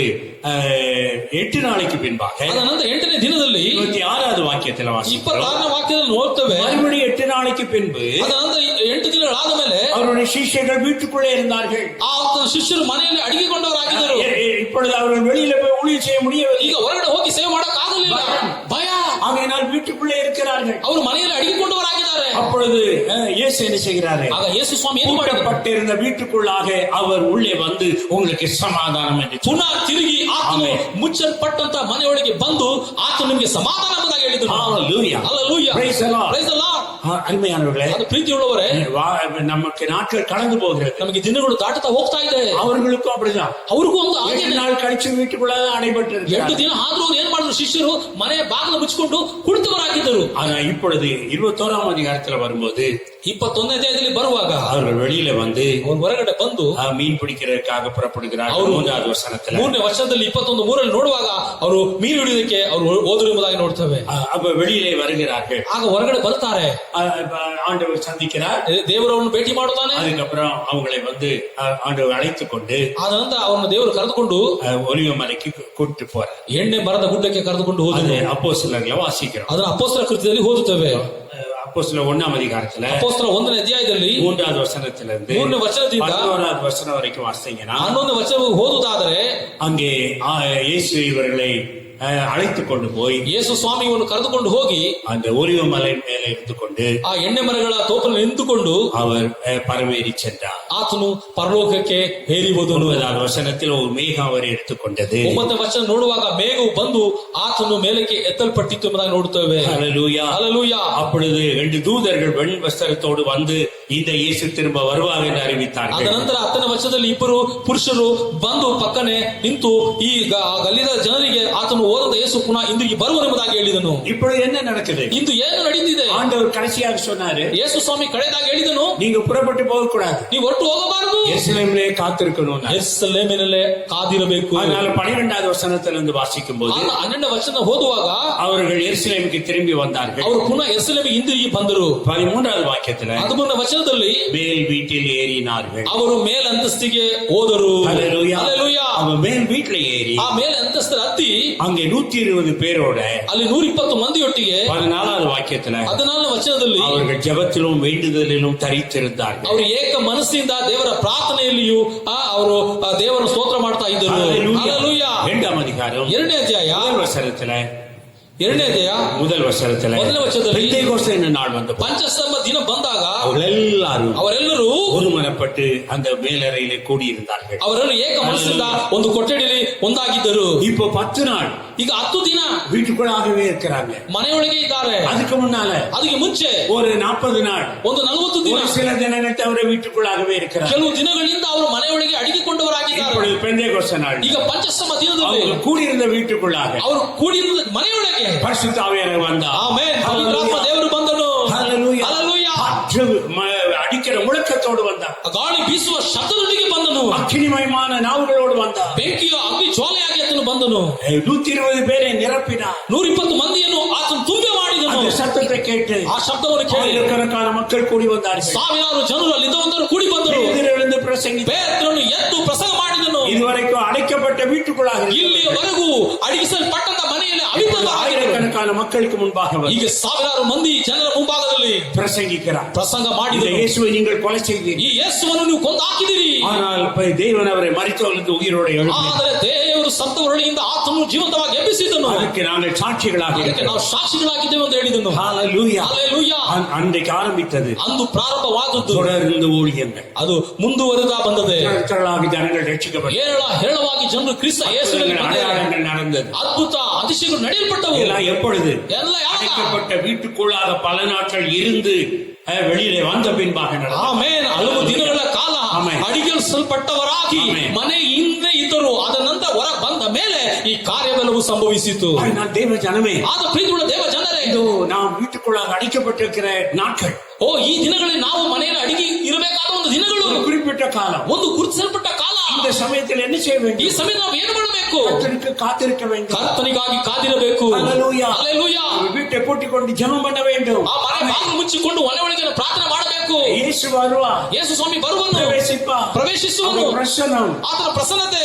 8 நாளைக்கு பின்பாக ಅದನಂತರ 8ನೇ ದಿನದಲ್ಲಿ 26வது வாக்கியத்தில் வாசிக்கிறோம். 26ನೇ ವಾಕ್ಯದಲ್ಲಿ ನೋಡ್ತೇವೆ. மறுபடியும் 8 நாளைக்கு பின்பு ಅದನಂತರ 8 ದಿನಗಳಾದ ಮೇಲೆ அவருடைய ಶಿಷ್ಯர்கள் வீட்டுக்குள்ளே இருந்தார்கள். ಆತನ ಶಿಷ್ಯರು ಮನೆಯಲ್ಲಿ ಅಡಿಗೆಗೊಂಡವರಾಗಿದ್ದರು. இப்பொழுது அவர்கள் வெளியில போய் ஊழியம் செய்ய முடியவில்லை. ಈಗ ಹೊರಗಡೆ ಹೋಗಿ ಸೇವೆ ಮಾಡಕ್ ಆಗಲಿಲ್ಲ, ಭಯ. ஆகையினால் வீட்டுக்குள்ளே இருக்கிறார்கள். ಅವರು ಮನೆಯಲ್ಲಿ ಅಡಿಗೆಗೊಂಡವರಾಗಿದ್ದಾರೆ. அப்பொழுது இயேசு என்ன செய்கிறாரு? ಆಗ ಯೇಸು ಸ್ವಾಮಿ ಏನು ಮಾಡಿದ್ರು? பட்டிருந்த வீட்டுக்குள்ளாக அவர் உள்ளே வந்து உங்களுக்கு சமாதானம் என்று ಪುನಃ ತಿರುಗಿ ಆತನು ಮುಚ್ಚಲ್ಪಟ್ಟಂತ ಮನೆಯೊಳಗೆ ಬಂದು ಆತನು ನಿಮಗೆ ಸಮಾಧಾನ ಎಂಬುದಾಗಿ ಹೇಳಿದನು. ஹல்லேலூயா. Hallelujah. Praise the Lord. Praise the Lord. அருமையானவர்களே, ಅದು ಪ್ರೀತಿಯುಳ್ಳವರೇ, நமக்கு நாட்கள் கடந்து போகிறது. ನಮಗೆ ದಿನಗಳು ದಾಟುತ್ತಾ ಹೋಗ್ತಾ ಇದೆ. அவர்களுக்கும் அப்படிதான். ಅವ್ರಿಗೂ ಒಂದು 8 நாள் கழிச்சு வீட்டுக்குள்ள அடைபட்டு 8 ದಿನ ಆದ್ರೂ ಅವ್ರು ಏನ್ ಮಾಡಿದ್ರು? ಶಿಷ್ಯರು ಮನೆಯ ಬಾಗಿಲು ಮುಚ್ಚಿಕೊಂಡು ಕುಳಿತವರಾಗಿದ್ದರು. ஆனா இப்பொழுது 21ஆம் அதிகாரத்துல வரும்போது 21ನೇ ಅಧ್ಯಾಯದಲ್ಲಿ ಬರುವಾಗ அவர்கள் வெளியில வந்து ಅವ್ರು ಹೊರಗಡೆ ಬಂದು மீன் பிடிக்கிறதுக்காக புறப்படுகிறார்கள். 3வது வசனத்துல 3ನೇ ವರ್ಷದಲ್ಲಿ 21:3 ನೋಡುವಾಗ ಅವರು ಮೀನು ಹಿಡಿಯೋದಕ್ಕೆ ಅವರು ಹೋದರು ಎಂಬುದಾಗಿ ನೋಡ್ತೇವೆ. அப்ப வெளியிலே வருகிறார்கள். ಆಗ ಹೊರಗಡೆ ಬರ್ತಾರೆ. ஆண்டவர் சந்திக்கிறார். ದೇವರನ್ನು ಭೇಟಿ ಮಾಡುತ್ತಾನೆ. அதுக்கப்புறம் அவங்களை வந்து ஆண்டவர் அழைத்து கொண்டு ಆದ ನಂತರ ಅವರನ್ನು ದೇವರು ಕರೆದುಕೊಂಡು ஒலிவ மலைக்கு கூட்டிட்டு போறார். ಎಣ್ಣೆ ಮರದ ಗುಡ್ಡಕ್ಕೆ ಕರೆದುಕೊಂಡು ಹೋದರು. அப்போஸ்தலர்களை வாசிக்கிறோம். ಅದನ್ನ ಅಪೊಸ್ತಲರ ಕೃತ್ಯದಲ್ಲಿ ಓದುತ್ತೇವೆ. அப்போஸ்தலர் 1ஆம் அதிகாரத்துல ಅಪೊಸ್ತಲರ 1ನೇ ಅಧ್ಯಾಯದಲ್ಲಿ 3வது வசனத்திலிருந்து 3ನೇ ವಚನದಿಂದ 11வது வசனம் வரைக்கும் வாசித்தீங்கன்னா 11ನೇ ವಚನ ಓದುವುದಾದರೆ அங்கே இயேசு இவர்களை அழைத்து கொண்டு போய் ಯೇಸು ಸ್ವಾಮಿಯನ್ನು ಕರೆದುಕೊಂಡು ಹೋಗಿ அந்த ஒலிவ மலை மேலே இருந்து கொண்டு ಆ ಎಣ್ಣೆ ಮರಗಳ ತೋಪಲ್ಲಿ ನಿಂತುಕೊಂಡು அவர் பரமேறி சென்றார். ಆತನು ಪರಲೋಕಕ್ಕೆ ಏರಿ ಹೋದನು. 9வது வசனத்தில் ஒரு மேகம் அவரை எடுத்துக்கொண்டது. 9ನೇ ವಚನ ನೋಡುವಾಗ ಮೇಘವು ಬಂದು ಆತನು ಮೇಲಕ್ಕೆ ಎತ್ತಲ್ಪಟ್ಟಿತ್ತು ಎಂಬುದಾಗಿ ನೋಡುತ್ತೇವೆ. ஹல்லேலூயா. ಹಲ್ಲೆಲೂಯಾ. அப்பொழுது 2 தூதர்கள் வெண் வஸ்திரத்தோடு வந்து இந்த இயேசு திரும்ப வருவார் என்று அறிவித்தார்கள். ಅದ ನಂತರ 10ನೇ ವಚನದಲ್ಲಿ 2 ಪುರುಷರು ಬಂದು ಪಕ್ಕನೆ ನಿಂತು ಈ ಗಲ್ಲಿದ ಜನರಿಗೆ ಆತನು ಓದಂತ ಯೇಸು ಪುನಃ ಇಂದಿಗೆ ಬರುವನೆಂಬುದಾಗಿ ಹೇಳಿದನು. இப்பொழுது என்ன நடக்குது? ಇಂದು ಏನು ನಡೆದಿದೆ? ஆண்டவர் கடைசியாக சொன்னாரு, ಯೇಸು ಸ್ವಾಮಿ ಕಡೆದಾಗಿ ಹೇಳಿದನು, நீங்க புறப்பட்டு போக கூடாது, ನೀವು ಹೊರಟು ಹೋಗಬಾರದು, எருசலேமிலே காத்திருக்கணும். ಯೆರೂಸಲೇಮಿನಲ್ಲೇ ಕಾದಿರಬೇಕು. அதனால 12வது வசனத்திலிருந்து வாசிக்கும் போது 12ನೇ ವಚನ ಓದುವಾಗ அவர்கள் எருசலேமுக்கு திரும்பி வந்தார்கள். ಅವರು ಪುನಃ ಯೆರೂಸಲೇಮಿಗೆ ಹಿಂದಿರುಗಿ ಬಂದರು. 13வது வாக்கியத்துல 13ನೇ ವಚನದಲ್ಲಿ மேல் வீட்டில் ஏறினார்கள். ಅವರು ಮೇಲ್ ಅಂತಸ್ತಿಗೆ ಹೋದರು. ஹல்லேலூயா. ಹಲ್ಲೆಲೂಯಾ. அவங்க மேல் வீட்டுல ஏறி ಆ ಮೇಲ್ ಅಂತಸ್ತರ ಹತ್ತಿ அங்கே 120 பேரோட ಅಲ್ಲಿ 120 ಮಂದಿಯೊಟ್ಟಿಗೆ 14வது வாக்கியத்துல 14ನೇ ವಚನದಲ್ಲಿ அவர்கள் ஜெபத்திலும் வேண்டுதலிலும் தரித்திருந்தார்கள். ಅವರು ಏಕ ಮನಸ್ಸಿನಿಂದ ದೇವರ ಪ್ರಾರ್ಥನೆಯಲ್ಲಿಯೂ ಅವರು ದೇವರನ್ನು ಸ್ತೋತ್ರ ಮಾಡ್ತಾ ಇದ್ದರು. ಹಲ್ಲೆಲೂಯಾ. 2ஆம் அதிகாரம் 2ನೇ ಅಧ್ಯಾಯ 2வது வசனத்துல 2ನೇ ಅಧ್ಯಾಯ 1வது வசனத்துல 1ನೇ ವಚನದಲ್ಲಿ பெந்தேகோஸ்தே என்ற நாள் வந்து ಪಂಚಸ್ತಂಭ ದಿನ ಬಂದಾಗ அவரெಲ್ಲರೂ ಅವರೆಲ್ಲರೂ ஒருமனப்பட்டு அந்த மேலறையிலே கூடியிருந்தார்கள். ಅವರೆಲ್ಲರೂ ಏಕ ಮನಸ್ಸಿಂದ ಒಂದು ಕೊಠಡಿಯಲ್ಲಿ ಒಂದಾಗಿದ್ದರು. இப்போ 10 நாள் ಈಗ 10 ದಿನ வீட்டுக்குள்ளாகவே இருக்கிறாங்க. ಮನೆಯೊಳಗೆ ಇದ್ದಾರೆ. அதுக்கு முன்னால ಅದಕ್ಕೆ ಮುಂಚೆ ஒரு 40 நாள் ಒಂದು 40 ದಿನ ஒரு சில தினங்கள் தவிர வீட்டுக்குள்ளாகவே இருக்கிறாங்க. ಕೆಲವು ದಿನಗಳಿಂದ ಅವರು ಮನೆಯೊಳಗೆ ಅಡಿಗೆಕೊಂಡವರಾಗಿದ್ದಾರೆ. இப்பொழுது பெந்தேகோஸ்தே நாள் ಈಗ ಪಂಚಸ್ತಂಭ ದಿನದಲ್ಲಿ அவங்க கூடியிருந்த வீட்டுக்குள்ளாக ಅವರು ಕೂಡಿರುವ ಮನೆಯೊಳಗೆ பரிசுத்த ஆவியானவர் வந்தார். ಆಮೆನ್. ಪವಿತ್ರಾತ್ಮ ದೇವರು ಬಂದನು. ஹல்லேலூயா. ಹಲ್ಲೆಲೂಯಾ. அடிக்கிற முழக்கத்தோடு வந்தார். ಗಾಳಿ ಬೀಸುವ ಶಬ್ದದೊಂದಿಗೆ ಬಂದನು. அக்கினிமயமான நாவுகளோடு வந்தார். ಬೆಂಕಿಯ ಅಗ್ನಿ ಜ್ವಾಲೆಯಾಗಿ ಆತನು ಬಂದನು. 120 பேரை நிரப்பினார். 120 ಮಂದಿಯನ್ನು ಆತನು ತುಂಬೆ ಮಾಡಿದನು. அந்த சத்தத்தை கேட்டு ಆ ಶಬ್ದವನ್ನು ಕೇಳಿ ஆயிரக்கணக்கான மக்கள் கூடி வந்தார்கள். ಸಾವಿರಾರು ಜನರು ಅಲ್ಲಿದ್ದವಂತರು ಕೂಡಿ ಬಂದರು. பேதுருவிலிருந்து பிரசங்கி ಪೇತ್ರನು ಎದ್ದು ಪ್ರಸಂಗ ಮಾಡಿದನು. இதுவரைக்கும் அடைக்கப்பட்ட வீட்டுக்குள்ளாக ಇಲ್ಲಿಯವರೆಗೂ ಅಡಗಿಸಲ್ಪಟ್ಟಂತ ಮನೆಯಲ್ಲಿ ಅವಿತದ ஆயிரக்கணக்கான மக்களுக்கு முன்பாக ಈಗ ಸಾವಿರಾರು ಮಂದಿ ಜನರ ಮುಂಭಾಗದಲ್ಲಿ பிரசங்கிக்கிறார். ಪ್ರಸಂಗ ಮಾಡಿದ இயேசுவை நீங்கள் கொலை செய்தீர்கள், ಈ ಯೇಸುವನ್ನು ನೀವು ಕೊಂದು ಹಾಕಿದಿರಿ. ஆனால் தேவன் அவரை மரித்தவர்களுக்கு உயிரோடு எழுப்பினார். ಆದರೆ ದೇವರು ದೇವರು ಸತ್ತವರೊಳಗಿಂದ ಆತನು ಜೀವಂತವಾಗಿ ಎಬ್ಬಿಸಿದನು. ಅದಕ್ಕೆ ನಾங்கள் ಸಾಕ್ಷಿಗಳಾಗಿ ಅದಕ್ಕೆ ನಾವು ಸಾಕ್ಷಿಗಳಾಗಿದ್ದೇವೆ ಅಂತ ಹೇಳಿದನು. ஹalleluya. ஹalleluya. அன்றைக்கு ஆரம்பித்தது, ಅಂದು ಪ್ರಾರಂಭವಾದದ್ದು, தொடர்ந்து ஊழியங்கள், ಅದು ಮುಂದುವರೆದ ಬಂದದೆ. திரளாக ஜனங்கள் ரட்சிக்கப்பட்டனர், ಹೇರಳವಾಗಿ ಜನರು ಕ್ರಿಸ್ತ ಯೇಸುವಿನಲ್ಲಿ அடையாளங்கள் நடந்தது, ಅದ್ಭುತ அதிசಯಗಳು ನಡೆಯಲ್ಪಟ್ಟವು. எல்லாம் எப்பொழுது ಎಲ್ಲ அடைக்கப்பட்ட வீட்டுக்குள்ளாக பல நாட்கள் இருந்து வெளியிலே வந்த பின்பாக நடந்தது. ಆಮೆನ್. ಹಲವು ದಿನಗಳ ಕಾಲ ಆಮೆನ್. ಅಡಿಗಿಸಲ್ಪಟ್ಟವರಾಗಿ ಆಮೆನ್. ಮನೆ ಹಿಂದೆ ಇದ್ದರು. ಅದ ನಂತರ ಹೊರ ಬಂದ ಮೇಲೆ ಈ ಕಾರ್ಯವೆಲ್ಲವೂ ಸಂಭವಿಸಿತು. நான் தேவ ஜனமே, ಆದ ಪ್ರೀತಿಯುಳ್ಳ ದೇವ ಜನರೇ, இதோ நாம் வீட்டுக்குள்ளாக அடைக்கப்பட்டிருக்கிற நாட்கள், ಓ ಈ ದಿನಗಳಲ್ಲಿ ನಾವು ಮನೆಯಲ್ಲಿ ಅಡಿಗೆ ಇರಬೇಕಾದ ಒಂದು ದಿನಗಳು, ஒரு குறிப்பிட்ட காலம், ಒಂದು ಗುರುತಿಸಲ್ಪಟ್ಟ ಕಾಲ. இந்த சமயத்தில் என்ன செய்ய ಈ வேண்டும்? ಸಮಯ ನಾವು ಏನು ಮಾಡಬೇಕು? கர்த்தருக்கு காத்திருக்க வேண்டும், ಕರ್ತನಿಗಾಗಿ ಕಾದಿರಬೇಕು. ஹalleluya. ಹಲ್ಲೆಲೂಯಾ. வீட்டை பூட்டிக்கொண்டு ஜெபம் பண்ண வேண்டும், ಆ ಮನೆ ಬಾಗಿಲು ಮುಚ್ಚಿಕೊಂಡು ಮನೆ ಒಳಗೆ ಪ್ರಾರ್ಥನೆ ಮಾಡಬೇಕು. இயேசு வருவா, ಯೇಸು ಸ್ವಾಮಿ ಬರುವನು, ಪ್ರವೇಶಿಸುವನು, பிரசனம் ಆತನ ಪ್ರಸನ್ನತೆ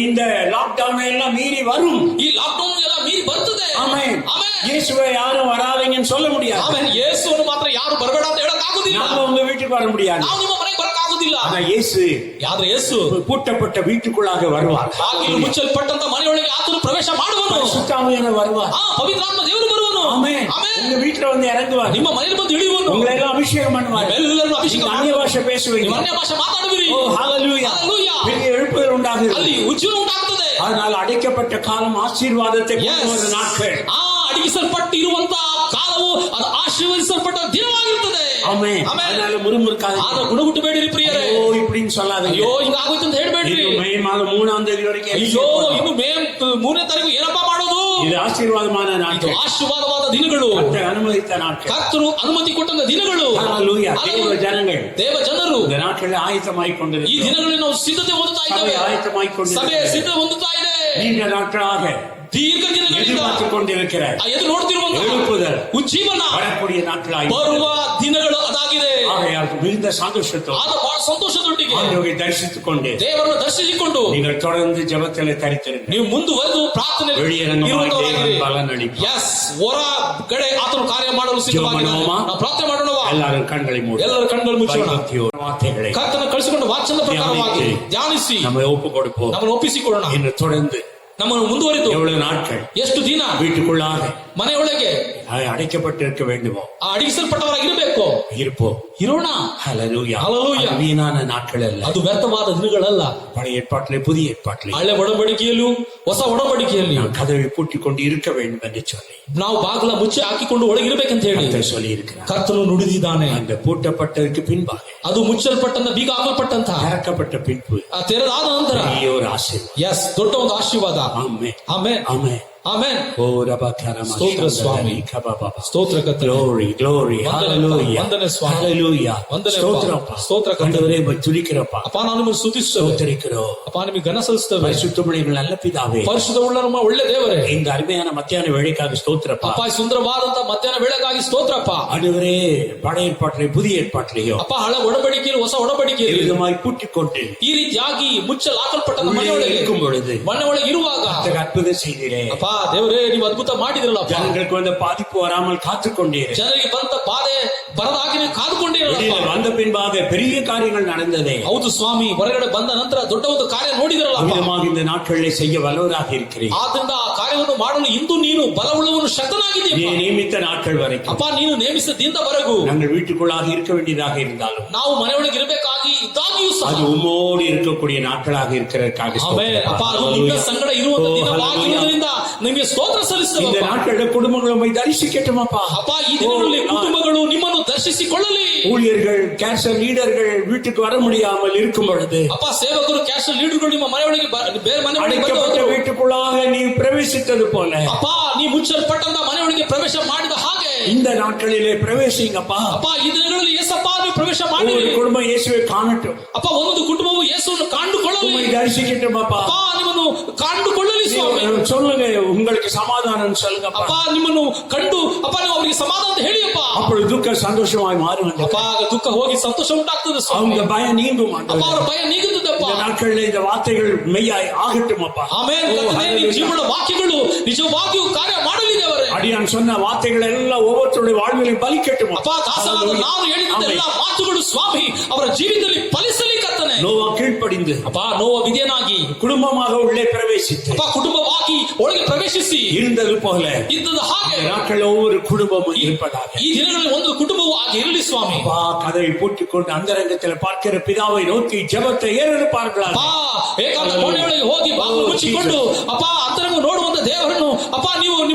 இந்த லாக்டவுன் எல்லாம் மீறி வரும். ಈ ಲಾಕ್ಡೌನ್ ಎಲ್ಲ ಮೀರಿ ಬರ್ತದೆ. ஆமென். ಆಮೆನ್. இயேசுவை யாரும் வராதீங்கன்னு சொல்ல முடியாது, ಆಮೆನ್. ಯೇಸುವನ್ನು ಮಾತ್ರ ಯಾರು ಬರಬೇಡ ಅಂತ ಹೇಳಕ್ ಆಗುದಿಲ್ಲ. நாம உங்க வீட்டுக்கு வர முடியாது. ನಾವು ನಿಮ್ಮ ಮನೆಗೆ ಬರಕ್ ಆಗುದಿಲ್ಲ. ஆனா இயேசு ಆದ್ರೆ ಯೇಸು பூட்டப்பட்ட வீட்டுக்குள்ளாக வருவார், ಬಾಗಿಲು ಮುಚ್ಚಲ್ಪಟ್ಟಂತ ಮನೆಯೊಳಗೆ ಆತನು ಪ್ರವೇಶ ಮಾಡುವನು. சுத்தாமையான வருவார். ಪವಿತ್ರಾತ್ಮ ದೇವರು ಬರುವನು. ஆமென். ಆಮೆನ್. உங்க வீட்டுல வந்து இறங்குவார், ನಿಮ್ಮ ಮನೆಯಲ್ಲಿ ಬಂದು ಇಳಿಯುವನು. உங்களை எல்லாம் அபிஷேகம் பண்ணுவார், ಎಲ್ಲರೂ ಅಭಿಷೇಕ நீங்க அந்நிய பாஷை பேசுவீங்க, ನೀವು ಅನ್ಯ ಭಾಷೆ ಮಾತಾಡುವಿರಿ. ஓ ஹalleluya. ಹಲ್ಲೆಲೂಯಾ. பெரிய எழுப்புதல் உண்டாகுது. ಅಲ್ಲಿ ಉಜ್ಜೀವ ಉಂಟಾಗುತ್ತದೆ. அதனால் அடைக்கப்பட்ட காலம் ஆசீர்வாதத்தை கொண்டு வரும் நாட்கள். ಅಡಗಿಸಲ್ಪಟ್ಟು ಇರುವಂತಹ ಕಾಲವು ಅದು ಆಶೀರ್ವದಿಸಲ್ಪಟ್ಟ ದಿನವಾಗಿರುತ್ತದೆ. ஆமென். ಆಮೆನ್. அதனால முறுமுறுக்காத, ಆದ್ರೆ ಗುಣಗುಟ್ಟಬೇಡಿರಿ ಪ್ರಿಯರೇ. ஓ இப்படின்னு சொல்லாதீங்க. ಅಯ್ಯೋ ಹಿಂಗ ಆಗೋಯ್ತು ಅಂತ ಹೇಳ್ಬೇಡ್ರಿ. இது மே மாதம் 3ஆம் தேதி வரைக்கும் ಅಯ್ಯೋ ಇನ್ನು ಮೇ 3ನೇ ತಾರೀಕು ಏನಪ್ಪಾ ಮಾಡೋದು? இது ஆசீர்வாதமான ಇದು நாட்கள், ಆಶೀರ್ವಾದವಾದ ದಿನಗಳು, கர்த்தர் அனுமதித்த நாட்கள். ಕರ್ತರು ಅನುಮತಿ ಕೊಟ್ಟಂತ ದಿನಗಳು. ஹalleluya. தேவ ஜனங்கள் ದೇವ ಜನರು இந்த நாட்களில் ஆயத்தமாய் ಈ கொண்டிருக்கிறோம், ದಿನಗಳಲ್ಲಿ ನಾವು ಸಿದ್ಧತೆ ಹೊಂದುತ್ತಾ சபை ಇದ್ದೇವೆ. ஆயத்தமாய் ಸಭೆ கொண்டிருக்கிறது, ಸಿದ್ಧತೆ ಹೊಂದುತ್ತಾ ಇದೆ. நீண்ட நாட்களாக ದೀರ್ಘ ದಿನಗಳಿಂದ எதிர்பார்த்து கொண்டிருக்கிற ಎದುರು ನೋಡ್ತಿರುವಂತಹ எழுப்புதல் ಉಜ್ಜೀವನ வரக்கூடிய நாட்களாய் ಬರುವ ದಿನಗಳು ಅದಾಗಿದೆ. ஆகையால் மிகுந்த சந்தோஷத்தோடு ಆದ ಬಹಳ ಸಂತೋಷದೊಟ್ಟಿಗೆ ஆண்டவரை தரிசித்துக் கொண்டு ದೇವರನ್ನು ದರ್ಶಿಸಿಕೊಂಡು நீங்கள் தொடர்ந்து ஜெபத்திலே தரித்திருங்கள். ನೀವು ಮುಂದುವರೆದು ಪ್ರಾರ್ಥನೆ வெளியரங்கமாய் தேவன் பலன் அளிப்பார். ಎಸ್ ಹೊರಗಡೆ ಆತನು ಕಾರ್ಯ ಮಾಡಲು ಸಿದ್ಧವಾಗಿದ್ದಾನೆ. ಜೀವ ನಾವು ಪ್ರಾರ್ಥನೆ ಮಾಡೋಣವಾ? எல்லாரும் கண்களை மூடி ಎಲ್ಲರ ಕಣ್ಣುಗಳು ಮುಚ್ಚೋಣ. பயபக்தியோடு வார்த்தைகளை ಕರ್ತನ ಕಳಿಸಿಕೊಂಡು ವಾಚನದ ಪ್ರಕಾರವಾಗಿ ಧ್ಯಾನಿಸಿ நம்மை ஒப்பு கொடுப்போம். ನಮ್ಮನ್ನು ಒಪ್ಪಿಸಿಕೊಳ್ಳೋಣ. இன்று தொடர்ந்து ನಮ್ಮನ್ನು ಮುಂದುವರಿದು எவ்வளவு நாட்கள் ಎಷ್ಟು ದಿನ வீட்டுக்குள்ளாக ಮನೆಯೊಳಗೆ அடைக்கப்பட்டிருக்க வேண்டுமோ ಅಡಗಿಸಲ್ಪಟ್ಟವರಾಗಿರಬೇಕು, இருப்போம். ಇರೋಣ. ஹalleluya. ஹalleluya. அது வீணான நாட்கள் அல்ல. ಅದು ವ್ಯರ್ಥವಾದ ದಿನಗಳಲ್ಲ. பழைய ஏற்பாட்டிலே புதிய ஏற்பாட்டிலே ಹಳೆ ಒಡಂಬಡಿಕೆಯಲ್ಲೂ ಹೊಸ ಒಡಂಬಡಿಕೆಯಲ್ಲಿ நான் கதவை பூட்டிக் கொண்டு இருக்க வேண்டும் என்று சொல்லி ನಾವು ಬಾಗಿಲ ಮುಚ್ಚಿ ಹಾಕಿಕೊಂಡು ಒಳಗಿರ್ಬೇಕಂತ ಹೇಳಿ கர்த்தர் சொல்லி இருக்கிறார். ಕರ್ತನು ನುಡಿದಿದ್ದಾನೆ. அந்த பூட்டப்பட்டதற்கு பின்பாக ಅದು ಮುಚ್ಚಲ್ಪಟ್ಟಂತ ಬೀಗ ಹಾಕಲ್ಪಟ್ಟಂತ திறக்கப்பட்ட பின்பு ಆ ತೆರೆದಾದ ನಂತರ பெரிய ஒரு ஆசீர்வாதம். ಎಸ್ ದೊಡ್ಡ ಒಂದು ಆಶೀರ್ವಾದ. ஆமென். ಆಮೆನ್. ஆமென். ಆಮೆನ್. ஓ ரபகரமா ಸ್ತೋತ್ರ ಸ್ವಾಮಿ. கபபா. ಸ್ತೋತ್ರ ಕರ್ತನೆ. Glory, glory, hallelujah. ವಂದನೆ ಸ್ವಾಮಿ. Hallelujah. ವಂದನೆ ஸ்தோத்திரப்பா. ಸ್ತೋತ್ರ ಕರ್ತನೆ. ஆண்டவரே உம்மை துதிக்கிறோப்பா. ಅಪ್ಪ ನಾನು ನಿಮ್ಮನ್ನು ಸ್ತುತಿಸುತ್ತೇವೆ. ஸ்தோத்திரிக்கிறோம். ಅಪ್ಪ ನಿಮಗೆ ಘನ ಸಲ್ಲಿಸುತ್ತೇವೆ. பரிசுத்தமுள்ள நல்ல பிதாவே, ಪರಿಶುದ್ಧ ಉಳ್ಳ ನಮ್ಮ ಒಳ್ಳೆ ದೇವರೇ, இந்த அருமையான மத்தியான வேளைக்காக ஸ்தோத்திரப்பா. ಅಪ್ಪ ಈ ಸುಂದರವಾದಂತ ಮಧ್ಯಾಹ್ನ ವೇಳೆಗಾಗಿ ಸ್ತೋತ್ರಪ್ಪ. ஆண்டவரே பழைய ஏற்பாட்டிலே புதிய ஏற்பாட்டிலேயோ ಅಪ್ಪ ಹಳೆ ಒಡಂಬಡಿಕೆಯಲ್ಲಿ ಹೊಸ ಒಡಂಬಡಿಕೆಯಲ್ಲಿ விதமாய் பூட்டிக் கொண்டு ಈ ರೀತಿಯಾಗಿ ಮುಚ್ಚಲಾಕಲ್ಪಟ್ಟ ಮನೆಯೊಳಗೆ உள்ளே இருக்கும் பொழுது ಮನೆಯೊಳಗೆ ಇರುವಾಗ கர்த்தர் அற்புதம் செய்தீரே. ಅಪ್ಪ ದೇವರೇ ನೀವು ಅದ್ಭುತ ಮಾಡಿದ್ರಲ್ಲಪ್ಪ. ஜனங்களுக்கு வந்த பாதிப்பு வராமல் காத்துக்கொண்டீரே. ಜನರಿಗೆ ಬಂದ ಬಾಧೆ ಬರದಾಗಿ ನೀವು ಕಾದುಕೊಂಡಿರಲ್ಲ. வெளியில வந்த பின்பாக பெரிய காரியங்கள் நடந்ததே. ಹೌದು ಸ್ವಾಮಿ, ಹೊರಗಡೆ ಬಂದ ನಂತರ ದೊಡ್ಡ ಒಂದು ಕಾರ್ಯ ನೋಡಿದಿರಲ್ಲ. விதமாக இந்த நாட்களிலே செய்ய வல்லவராக இருக்கிறீர். ಆದ್ರಿಂದ ಆ ಕಾರ್ಯವನ್ನು ಮಾಡಲು ಇಂದು ನೀನು ಬಲವುಳ್ಳವನು நீ ಶಕ್ತನಾಗಿದ್ದೀಯ. நியமித்த நாட்கள் வரைக்கும் ಅಪ್ಪ ನೀನು ನೇಮಿಸಿದಿಂದವರೆಗೂ நாங்கள் வீட்டுக்குள்ளாக இருக்க வேண்டியதாக இருந்தாலும் ನಾವು ಮನೆಯೊಳಗೆ ಇರಬೇಕಾಗಿ ಇದ್ದಾಗಿಯೂ ಸಹ அது உம்மோடு இருக்கக்கூடிய நாட்களாக இருக்கிறதற்காக ಆಮೆನ್. ಅಪ್ಪ ಅದು ನಿನ್ನ ಸಂಗಡ ಇರುವಂತ ದಿನವಾಗಿರುವುದರಿಂದ ನಿಮಗೆ ಸ್ತೋತ್ರ இந்த ಸಲ್ಲಿಸುತ್ತೇವೆ. நாட்களில் குடும்பங்களை உம்மை தரிசிக்கட்டுமாப்பா. ಅಪ್ಪ ಈ ದಿನಗಳಲ್ಲಿ ಕುಟುಂಬಗಳು ನಿಮ್ಮನ್ನು ದರ್ಶಿಸಿಕೊಳ್ಳಲಿ. ஊழியர்கள் கேன்சர் லீடர்கள் வீட்டுக்கு வர முடியாமல் இருக்கும் பொழுது ಅಪ್ಪ ಸೇವಕರು ಕ್ಯಾಶ್ ಲೀಡರ್ಗಳು ನಿಮ್ಮ ಮನೆಯೊಳಗೆ ಬೇರೆ ಮನೆ அடைக்கப்பட்ட வீட்டுக்குள்ளாக நீ பிரவேசித்தது போல ಅಪ್ಪ ನೀ ಮುಚ್ಚಲ್ಪಟ್ಟಂತ ಮನೆಯೊಳಗೆ ಪ್ರವೇಶ ಮಾಡಿದ ಹಾಗೆ இந்த நாட்களிலே பிரவேசிங்கப்பா. ಅಪ್ಪ ಈ ದಿನಗಳಲ್ಲಿ ಯೇಸಪ್ಪ ನೀವು ಪ್ರವೇಶ ಮಾಡಿ. ஒரு குடும்பம் இயேசுவை காணட்டும். ಅಪ್ಪ ಒಂದೊಂದು ಕುಟುಂಬವು ಯೇಸುವನ್ನು ಕಂಡುಕೊಳ್ಳಲಿ. உம்மை தரிசிக்கட்டுமாப்பா. ಅಪ್ಪ ನಿಮ್ಮನ್ನು ಕಂಡುಕೊಳ್ಳಲಿ ಸ್ವಾಮಿ. சொல்லுங்க, உங்களுக்கு சமாதானம் சொல்லுங்கப்பா. ಅಪ್ಪ ನಿಮ್ಮನ್ನು ಕಂಡು ಅಪ್ಪ ನೀವು ಅವರಿಗೆ ಸಮಾಧಾನ ಅಂತ ಹೇಳಿಯಪ್ಪ. அப்பொழுது துக்க சந்தோஷமாய் மாறும். ಅಪ್ಪ ಆಗ ದುಃಖ ಹೋಗಿ ಸಂತೋಷ ಉಂಟಾಗ್ತದೆ ಸ್ವಾಮಿ. அவங்க பயம் நீங்கும். ಅಪ್ಪ ಅವರ ಭಯ ನೀಗುತ್ತದಪ್ಪ. இந்த நாட்களில் இந்த வார்த்தைகள் மெய்யாய் ஆகட்டும் அப்பா. ಆಮೆನ್. ಕರ್ತನೇ, ಜೀವನ ವಾಕ್ಯಗಳು ನಿಜವಾಗಿಯೂ ಕಾರ್ಯ ಮಾಡಲಿದೆ ಅವರೇ. அடியான் சொன்ன வார்த்தைகள் எல்லாம் ஒவ்வொருத்தருடைய வாழ்விலும் பலிக்கட்டும் ಅಪ್ಪ ದಾಸನಾದ ನಾನು ಹೇಳಿದ ಎಲ್ಲಾ ಮಾತುಗಳು ಸ್ವಾಮಿ ಅವರ ಜೀವಿತದಲ್ಲಿ ಫಲಿಸಲಿ ಕರ್ತನೆ. ನೋವ ಕೀழ்ಪಡಿಂದು அப்பா நோவ விதியனாಗಿ ಕುಟುಂಬமாக உள்ளே பிரவேசித்து அப்பா குடும்பವಾಗಿ ಒಳಗೆ ಪ್ರವೇಶಿಸಿ இருந்தது போல ಇದ್ದದ್ದು ಹಾಗೆ நாட்கள் ஒவ்வொரு குடும்பமும் இருப்பதாக ಈ ದಿನಗಳಲ್ಲಿ ಒಂದು ಕುಟುಂಬವು ಆಗಿ ಇರಲಿ ಸ್ವಾಮಿ. அப்பா கதவை பூட்டிக்கொண்டு அந்தரங்கத்தில் பார்க்கிற பிதாவை நோக்கி ஜெபத்தை ஏறெடுப்பார்களாக. ಅಪ್ಪ ಏಕಾಂತ ಕೋಣೆಯೊಳಗೆ ಹೋಗಿ ಬಾಗಿಲು ಮುಚ್ಚಿಕೊಂಡು ಅಪ್ಪ ಅಂತರಂಗ ನೋಡುವಂತ ದೇವರನ್ನು ಅಪ್ಪ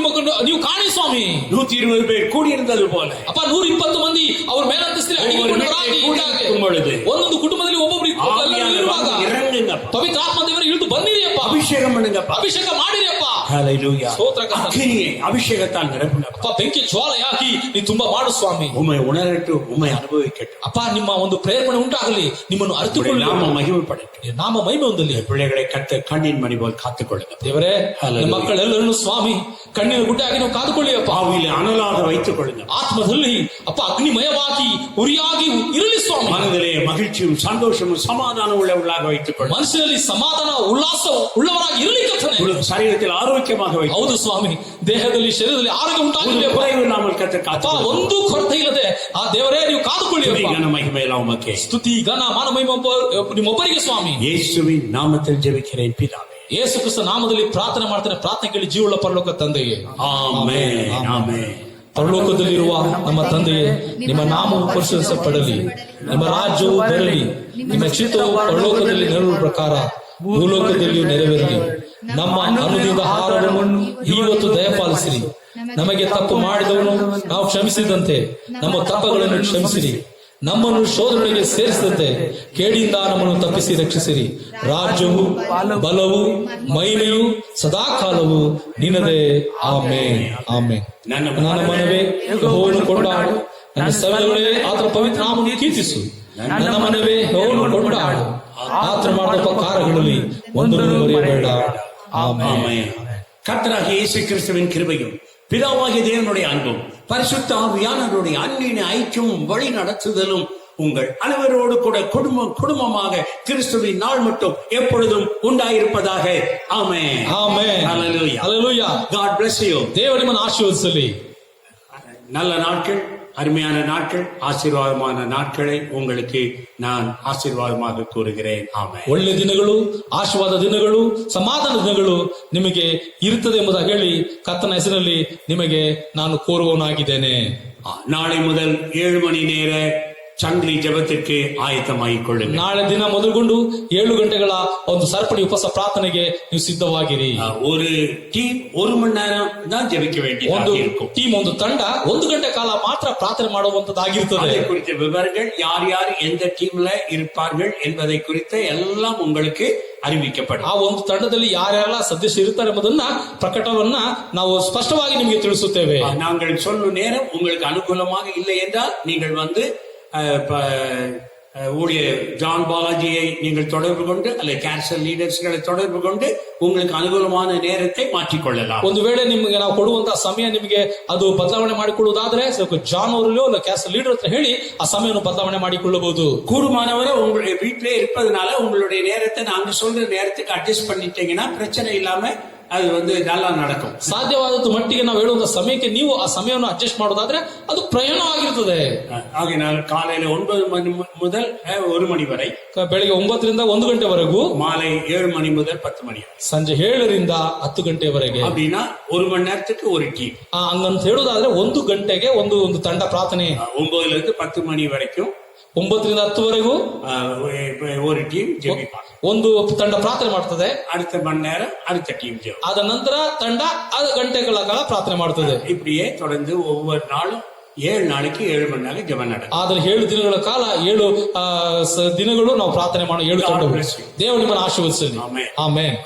ನೀವು ಕಾಣಿ ಸ್ವಾಮಿ. 120 பேர் ಕೂಡಿயிருந்தது போல ಅಪ್ಪ 120 ಮಂದಿ ಅವ್ರ ಮೇಲಂತಸ್ತಿನಲ್ಲಿ ಅಡಿಗೆಗೊಂಡವರಾಗಿ ಒಂದೊಂದು ಕುಟುಂಬದಲ್ಲಿ ಒಬ್ಬೊಬ್ಬರಿಗೆ ಇರುವಾಗ ಪವಿತ್ರಾತ್ಮ ದೇವರು ಇಳಿದು ಬಂದಿರಿ ಅಪ್ಪ. அபிஷேகம் பண்ணுங்கப்பா. ಅಭಿಷೇಕ ಮಾಡಿರಿ ಅಪ್ಪ. ஹalleluya. ಸ್ತೋತ್ರ அக்கினியை அபிஷேகத்தால் நிரப்புங்கப்பா. ಅಪ್ಪ ಬೆಂಕಿ ಜ್ವಾಲೆಯಾಗಿ ನೀ ತುಂಬಾ ಮಾಡು ಸ್ವಾಮಿ. உம்மை உணரட்டும், உம்மை அனுபவிக்கட்டும். ಅಪ್ಪ ನಿಮ್ಮ ಒಂದು ಪ್ರೇರಣೆ ಉಂಟಾಗಲಿ, ನಿಮ್ಮನ್ನು ಅರಿತುಕೊಳ್ಳಿ, நாம மகிமைப்படட்டும். ನಾಮ ಮಹಿಮೆ ಹೊಂದಲಿ. பிள்ளைகளை கர்த்தர் கண்ணின் மணி போல் காத்துக்கொள்ளுங்க ದೇವರೇ. ಮಕ್ಕಳೆಲ್ಲರನ್ನು ಸ್ವಾಮಿ ಕಣ್ಣಿನ ಗುಡ್ಡೆಯಾಗಿ ನೀವು ಕಾದುಕೊಳ್ಳಿ ಅಪ್ಪ. ஆவியில் அனலாக வைத்துக் கொள்ளுங்க. ಆತ್ಮದಲ್ಲಿ ಅಪ್ಪ ಅಗ್ನಿಮಯವಾಗಿ ಉರಿಯಾಗಿ ಇರಲಿ ಸ್ವಾಮಿ. மனதிலே மகிழ்ச்சியும் சந்தோஷமும் சமாதானம் உள்ளவர்களாக வைத்துக் கொள்ளுங்க. ಮನಸ್ಸಿನಲ್ಲಿ ಸಮಾಧಾನ ಉಲ್ಲಾಸ ಉಳ್ಳವರಾಗಿ ಇರಲಿ ಕರ್ತನೇ. சரீரத்தில் ஆரோக்கியமாக வைத்துக் ಹೌದು ಸ್ವಾಮಿ, ದೇಹದಲ್ಲಿ ಶರೀರದಲ್ಲಿ ಆರೋಗ್ಯ ಉಂಟಾಗಲಿ. குறைவு இல்லாமல் கர்த்தர் காத்துக் ಒಂದು ಕೊರತೆ ಇಲ್ಲದೆ ಆ ದೇವರೇ ನೀವು ಕಾದುಕೊಳ್ಳಿ. மகிமையெல்லாம் உமக்கே. ಸ್ತುತಿ ಘನ ಮಾನ ಮಹಿಮೆ ನಿಮ್ಮೊಬ್ಬರಿಗೆ ಸ್ವಾಮಿ. ಯೇಸುವಿನ ನಾಮದಲ್ಲಿ ಜெபிக்கிறேன் பிதாவே. ಯೇಸು ಕ್ರಿಸ್ತ ನಾಮದಲ್ಲಿ ಪ್ರಾರ್ಥನೆ ಮಾಡ್ತೇನೆ. ಪ್ರಾರ್ಥನೆ ಕೇಳಿ ಜೀವವುಳ್ಳ ಪರಲೋಕ ತಂದೆಯೇ. Amen amen. ಪರಲೋಕದಲ್ಲಿರುವ ನಮ್ಮ ತಂದೆಯೇ, ನಿಮ್ಮ ನಾಮವು ಪರಿಶುದ್ಧಪಡಲಿ, ನಿಮ್ಮ ರಾಜ್ಯವು ಬರಲಿ, ನಿಮ್ಮ ಚಿತ್ತವು ಪರಲೋಕದಲ್ಲಿ ನೆರವೇರುವ ಪ್ರಕಾರ ಭೂಲೋಕದಲ್ಲಿಯೂ ನೆರವೇರಲಿ. ನಮ್ಮ ಅನ್ನದಿಂದ ಆಹಾರವನ್ನು ಇವತ್ತು ದಯಪಾಲಿಸಿರಿ. ನಮಗೆ ತಪ್ಪು ಮಾಡಿದವನು ನಾವು ಕ್ಷಮಿಸಿದಂತೆ ನಮ್ಮ ತಪ್ಪುಗಳನ್ನು ಕ್ಷಮಿಸಿರಿ. ನಮ್ಮನ್ನು ಶೋಧನೆಗೆ ಸೇರಿಸಿದಂತೆ ಕೇಡಿಯಿಂದ ನಮ್ಮನ್ನು ತಪ್ಪಿಸಿ ರಕ್ಷಿಸಿರಿ. ರಾಜ್ಯವು ಬಲವು ಮಹಿಮೆಯು ಸದಾಕಾಲವು ನಿನ್ನದೇ. Amen amen. ನನ್ನ ಮನವೇ ಯೆಹೋವನು ಕೊಂಡಾಡು, ನನ್ನ ಸವೆಗಳೇ ಆತನ ಪವಿತ್ರ ನಾಮವನ್ನು ಕೀರ್ತಿಸು. ನನ್ನ ಮನವೇ ಯೆಹೋವನು ಕೊಂಡಾಡು, ಆತನ ಮಾಡಿದ ಉಪಕಾರಗಳಲ್ಲಿ ಒಂದನ್ನು ಮರೆಯಬೇಡ. ಆಮೆನ್. கர்த்தராகிய இயேசு கிறிஸ்துவின் கிருபையும் பிதாவாகிய தேவனுடைய அன்பும் பரிசுத்த ஆவியானவருடைய அன்பின் ஐக்கியமும் வழி நடத்துதலும் உங்கள் அனைவரோடு கூட குடும்பமாக கிறிஸ்துவின் நாள் மட்டும் எப்பொழுதும் உண்டாயிருப்பதாக. ஆமென் ஆமென். ஹalleluya ஹalleluya. God bless you. தேவன் ನಿಮ್ಮನ್ನು ಆಶೀರ್ವದಿಸಲಿ. நல்ல நாட்கள், அருமையான நாட்கள், ஆசீர்வாதமான நாட்களை உங்களுக்கு நான் ஆசீர்வாதமாக கூறுகிறேன். ಆಮೆನ್. ಒಳ್ಳೆ ದಿನಗಳು, ಆಶೀರ್ವಾದ ದಿನಗಳು, ಸಮಾಧಾನ ದಿನಗಳು ನಿಮಗೆ ಇರುತ್ತದೆ ಎಂಬುದಾಗಿ ಹೇಳಿ ಕರ್ತನ ಹೆಸರಿನಲ್ಲಿ ನಿಮಗೆ ನಾನು ಕೋರುವವನಾಗಿದ್ದೇನೆ. நாளை முதல் 7 மணி நேர சங்கிலி ஜெபத்திற்கு ஆயத்தமாகிக் கொள்ளுங்கள். ನಾಳೆ ದಿನ ಮೊದಲುಗೊಂಡು 7 ಗಂಟೆಗಳ ಒಂದು ಸರಪಳಿ ಉಪವಾಸ ಪ್ರಾರ್ಥನೆಗೆ ನೀವು ಸಿದ್ಧವಾಗಿರಿ. ஒரு டீம் 1 மணி நேரம் தான் ஜெபிக்க ಒಂದು வேண்டியிருக்கும். ಟೀಮ್, ಒಂದು ತಂಡ 1 ಗಂಟೆ ಕಾಲ ಮಾತ್ರ ಪ್ರಾರ್ಥನೆ ಮಾಡುವಂತದ್ದಾಗಿರುತ್ತದೆ. அதை குறித்த விவரங்கள், யார் யார் எந்த டீம்ல இருப்பார்கள் என்பதை குறித்த எல்லாம் உங்களுக்கு அறிவிக்கப்படும். ಆ ಒಂದು ತಂಡದಲ್ಲಿ ಯಾರ್ಯಾರೆಲ್ಲ ಸದಸ್ಯರು ಇರ್ತಾರೆ ಎಂಬುದನ್ನ ಪ್ರಕಟವನ್ನ ನಾವು ಸ್ಪಷ್ಟವಾಗಿ ನಿಮಗೆ ತಿಳಿಸುತ್ತೇವೆ. நாங்கள் சொல்லும் நேரம் உங்களுக்கு அனுகூலமாக இல்லை என்றால் நீங்கள் வந்து ஊழியர் ஜான் பாலாஜியை நீங்கள் தொடர்பு கொண்டு அல்லது கேன்சர் லீடர்ஸ்களை தொடர்பு கொண்டு உங்களுக்கு ಅನುಕೂಲமான நேரத்தை மாற்றிಕೊಳ್ಳலாம். ಒಂದು ವೇಳೆ ನಿಮಗೆ ನಾವು ಕೊಡುವಂತಹ ಸಮಯ ನಿಮಗೆ ಅದು ಬದಲಾವಣೆ ಮಾಡಿಕೊಳ್ಳುವುದಾದ್ರೆ ಜಾನ್ ಅವರಲ್ಲೋ ಇಲ್ಲ ಕ್ಯಾನ್ಸರ್ ಲೀಡರ್ ಹತ್ರ ಹೇಳಿ ಆ ಸಮಯವನ್ನು ಬದಲಾವಣೆ ಮಾಡಿಕೊಳ್ಳಬಹುದು. கூடுமானவரை உங்களுடைய வீட்டிலே இருப்பதனால உங்களுடைய நேரத்தை நாங்க சொல்ற நேரத்துக்கு அட்ஜஸ்ட் பண்ணிட்டீங்கன்னா பிரச்சனை இல்லாம அது வந்து நல்லா நடக்கும். ಸಾಧ್ಯವಾದದ್ದು ಮಟ್ಟಿಗೆ ನಾವು ಹೇಳುವಂತ ಸಮಯಕ್ಕೆ ನೀವು ಆ ಸಮಯವನ್ನು ಅಡ್ಜಸ್ಟ್ ಮಾಡೋದಾದ್ರೆ ಅದು ಪ್ರಯಾಣವಾಗಿರುತ್ತದೆ. ஆகையினால் காலையில 9 மணி முதல் 1 மணಿ வரை, ಬೆಳಿಗ್ಗೆ 9 ರಿಂದ 1 ಗಂಟೆವರೆಗೂ, மாலை 7 மணி முதல் 10 மணி வரை, ಸಂಜೆ 7 ರಿಂದ 10 ಗಂಟೆವರೆಗೆ. அப்படின்னா 1 ಮಣಿ நேரத்துக்கு ஒரு டீம். ಹಂಗಂತ ಹೇಳುದಾದ್ರೆ 1 ಗಂಟೆಗೆ ಒಂದು ತಂಡ ಪ್ರಾರ್ಥನೆ. 9 ರಿಂದ 10 ಮಣಿ ವರೆக்கும் 9 ರಿಂದ 10 ವರೆಗೂ ஒரு டீம் ஜெபிப்பாங்க. ಒಂದು ತಂಡ ಪ್ರಾರ್ಥನೆ ಮಾಡ್ತದೆ. அடுத்த மணி நேரம் அடுத்த டீம் ஜெபம். ಅದ ನಂತರ ತಂಡ 6 ಗಂಟೆಗಳ ಕಾಲ ಪ್ರಾರ್ಥನೆ ಮಾಡ್ತದೆ. இப்படியே தொடர்ந்து ஒவ்வொரு நாளும் 7 நாளைக்கு 7 மணி நேரம் ஜெபம் நடக்கும். ಆದ್ರೆ 7 ದಿನಗಳ ಕಾಲ 7 ದಿನಗಳು ನಾವು ಪ್ರಾರ್ಥನೆ ಮಾಡೋ 7 ತಂಡಗಳು. ದೇವರು ನಿಮ್ಮನ್ನು ಆಶೀರ್ವದಿಸಲಿ. ಆಮೆನ್.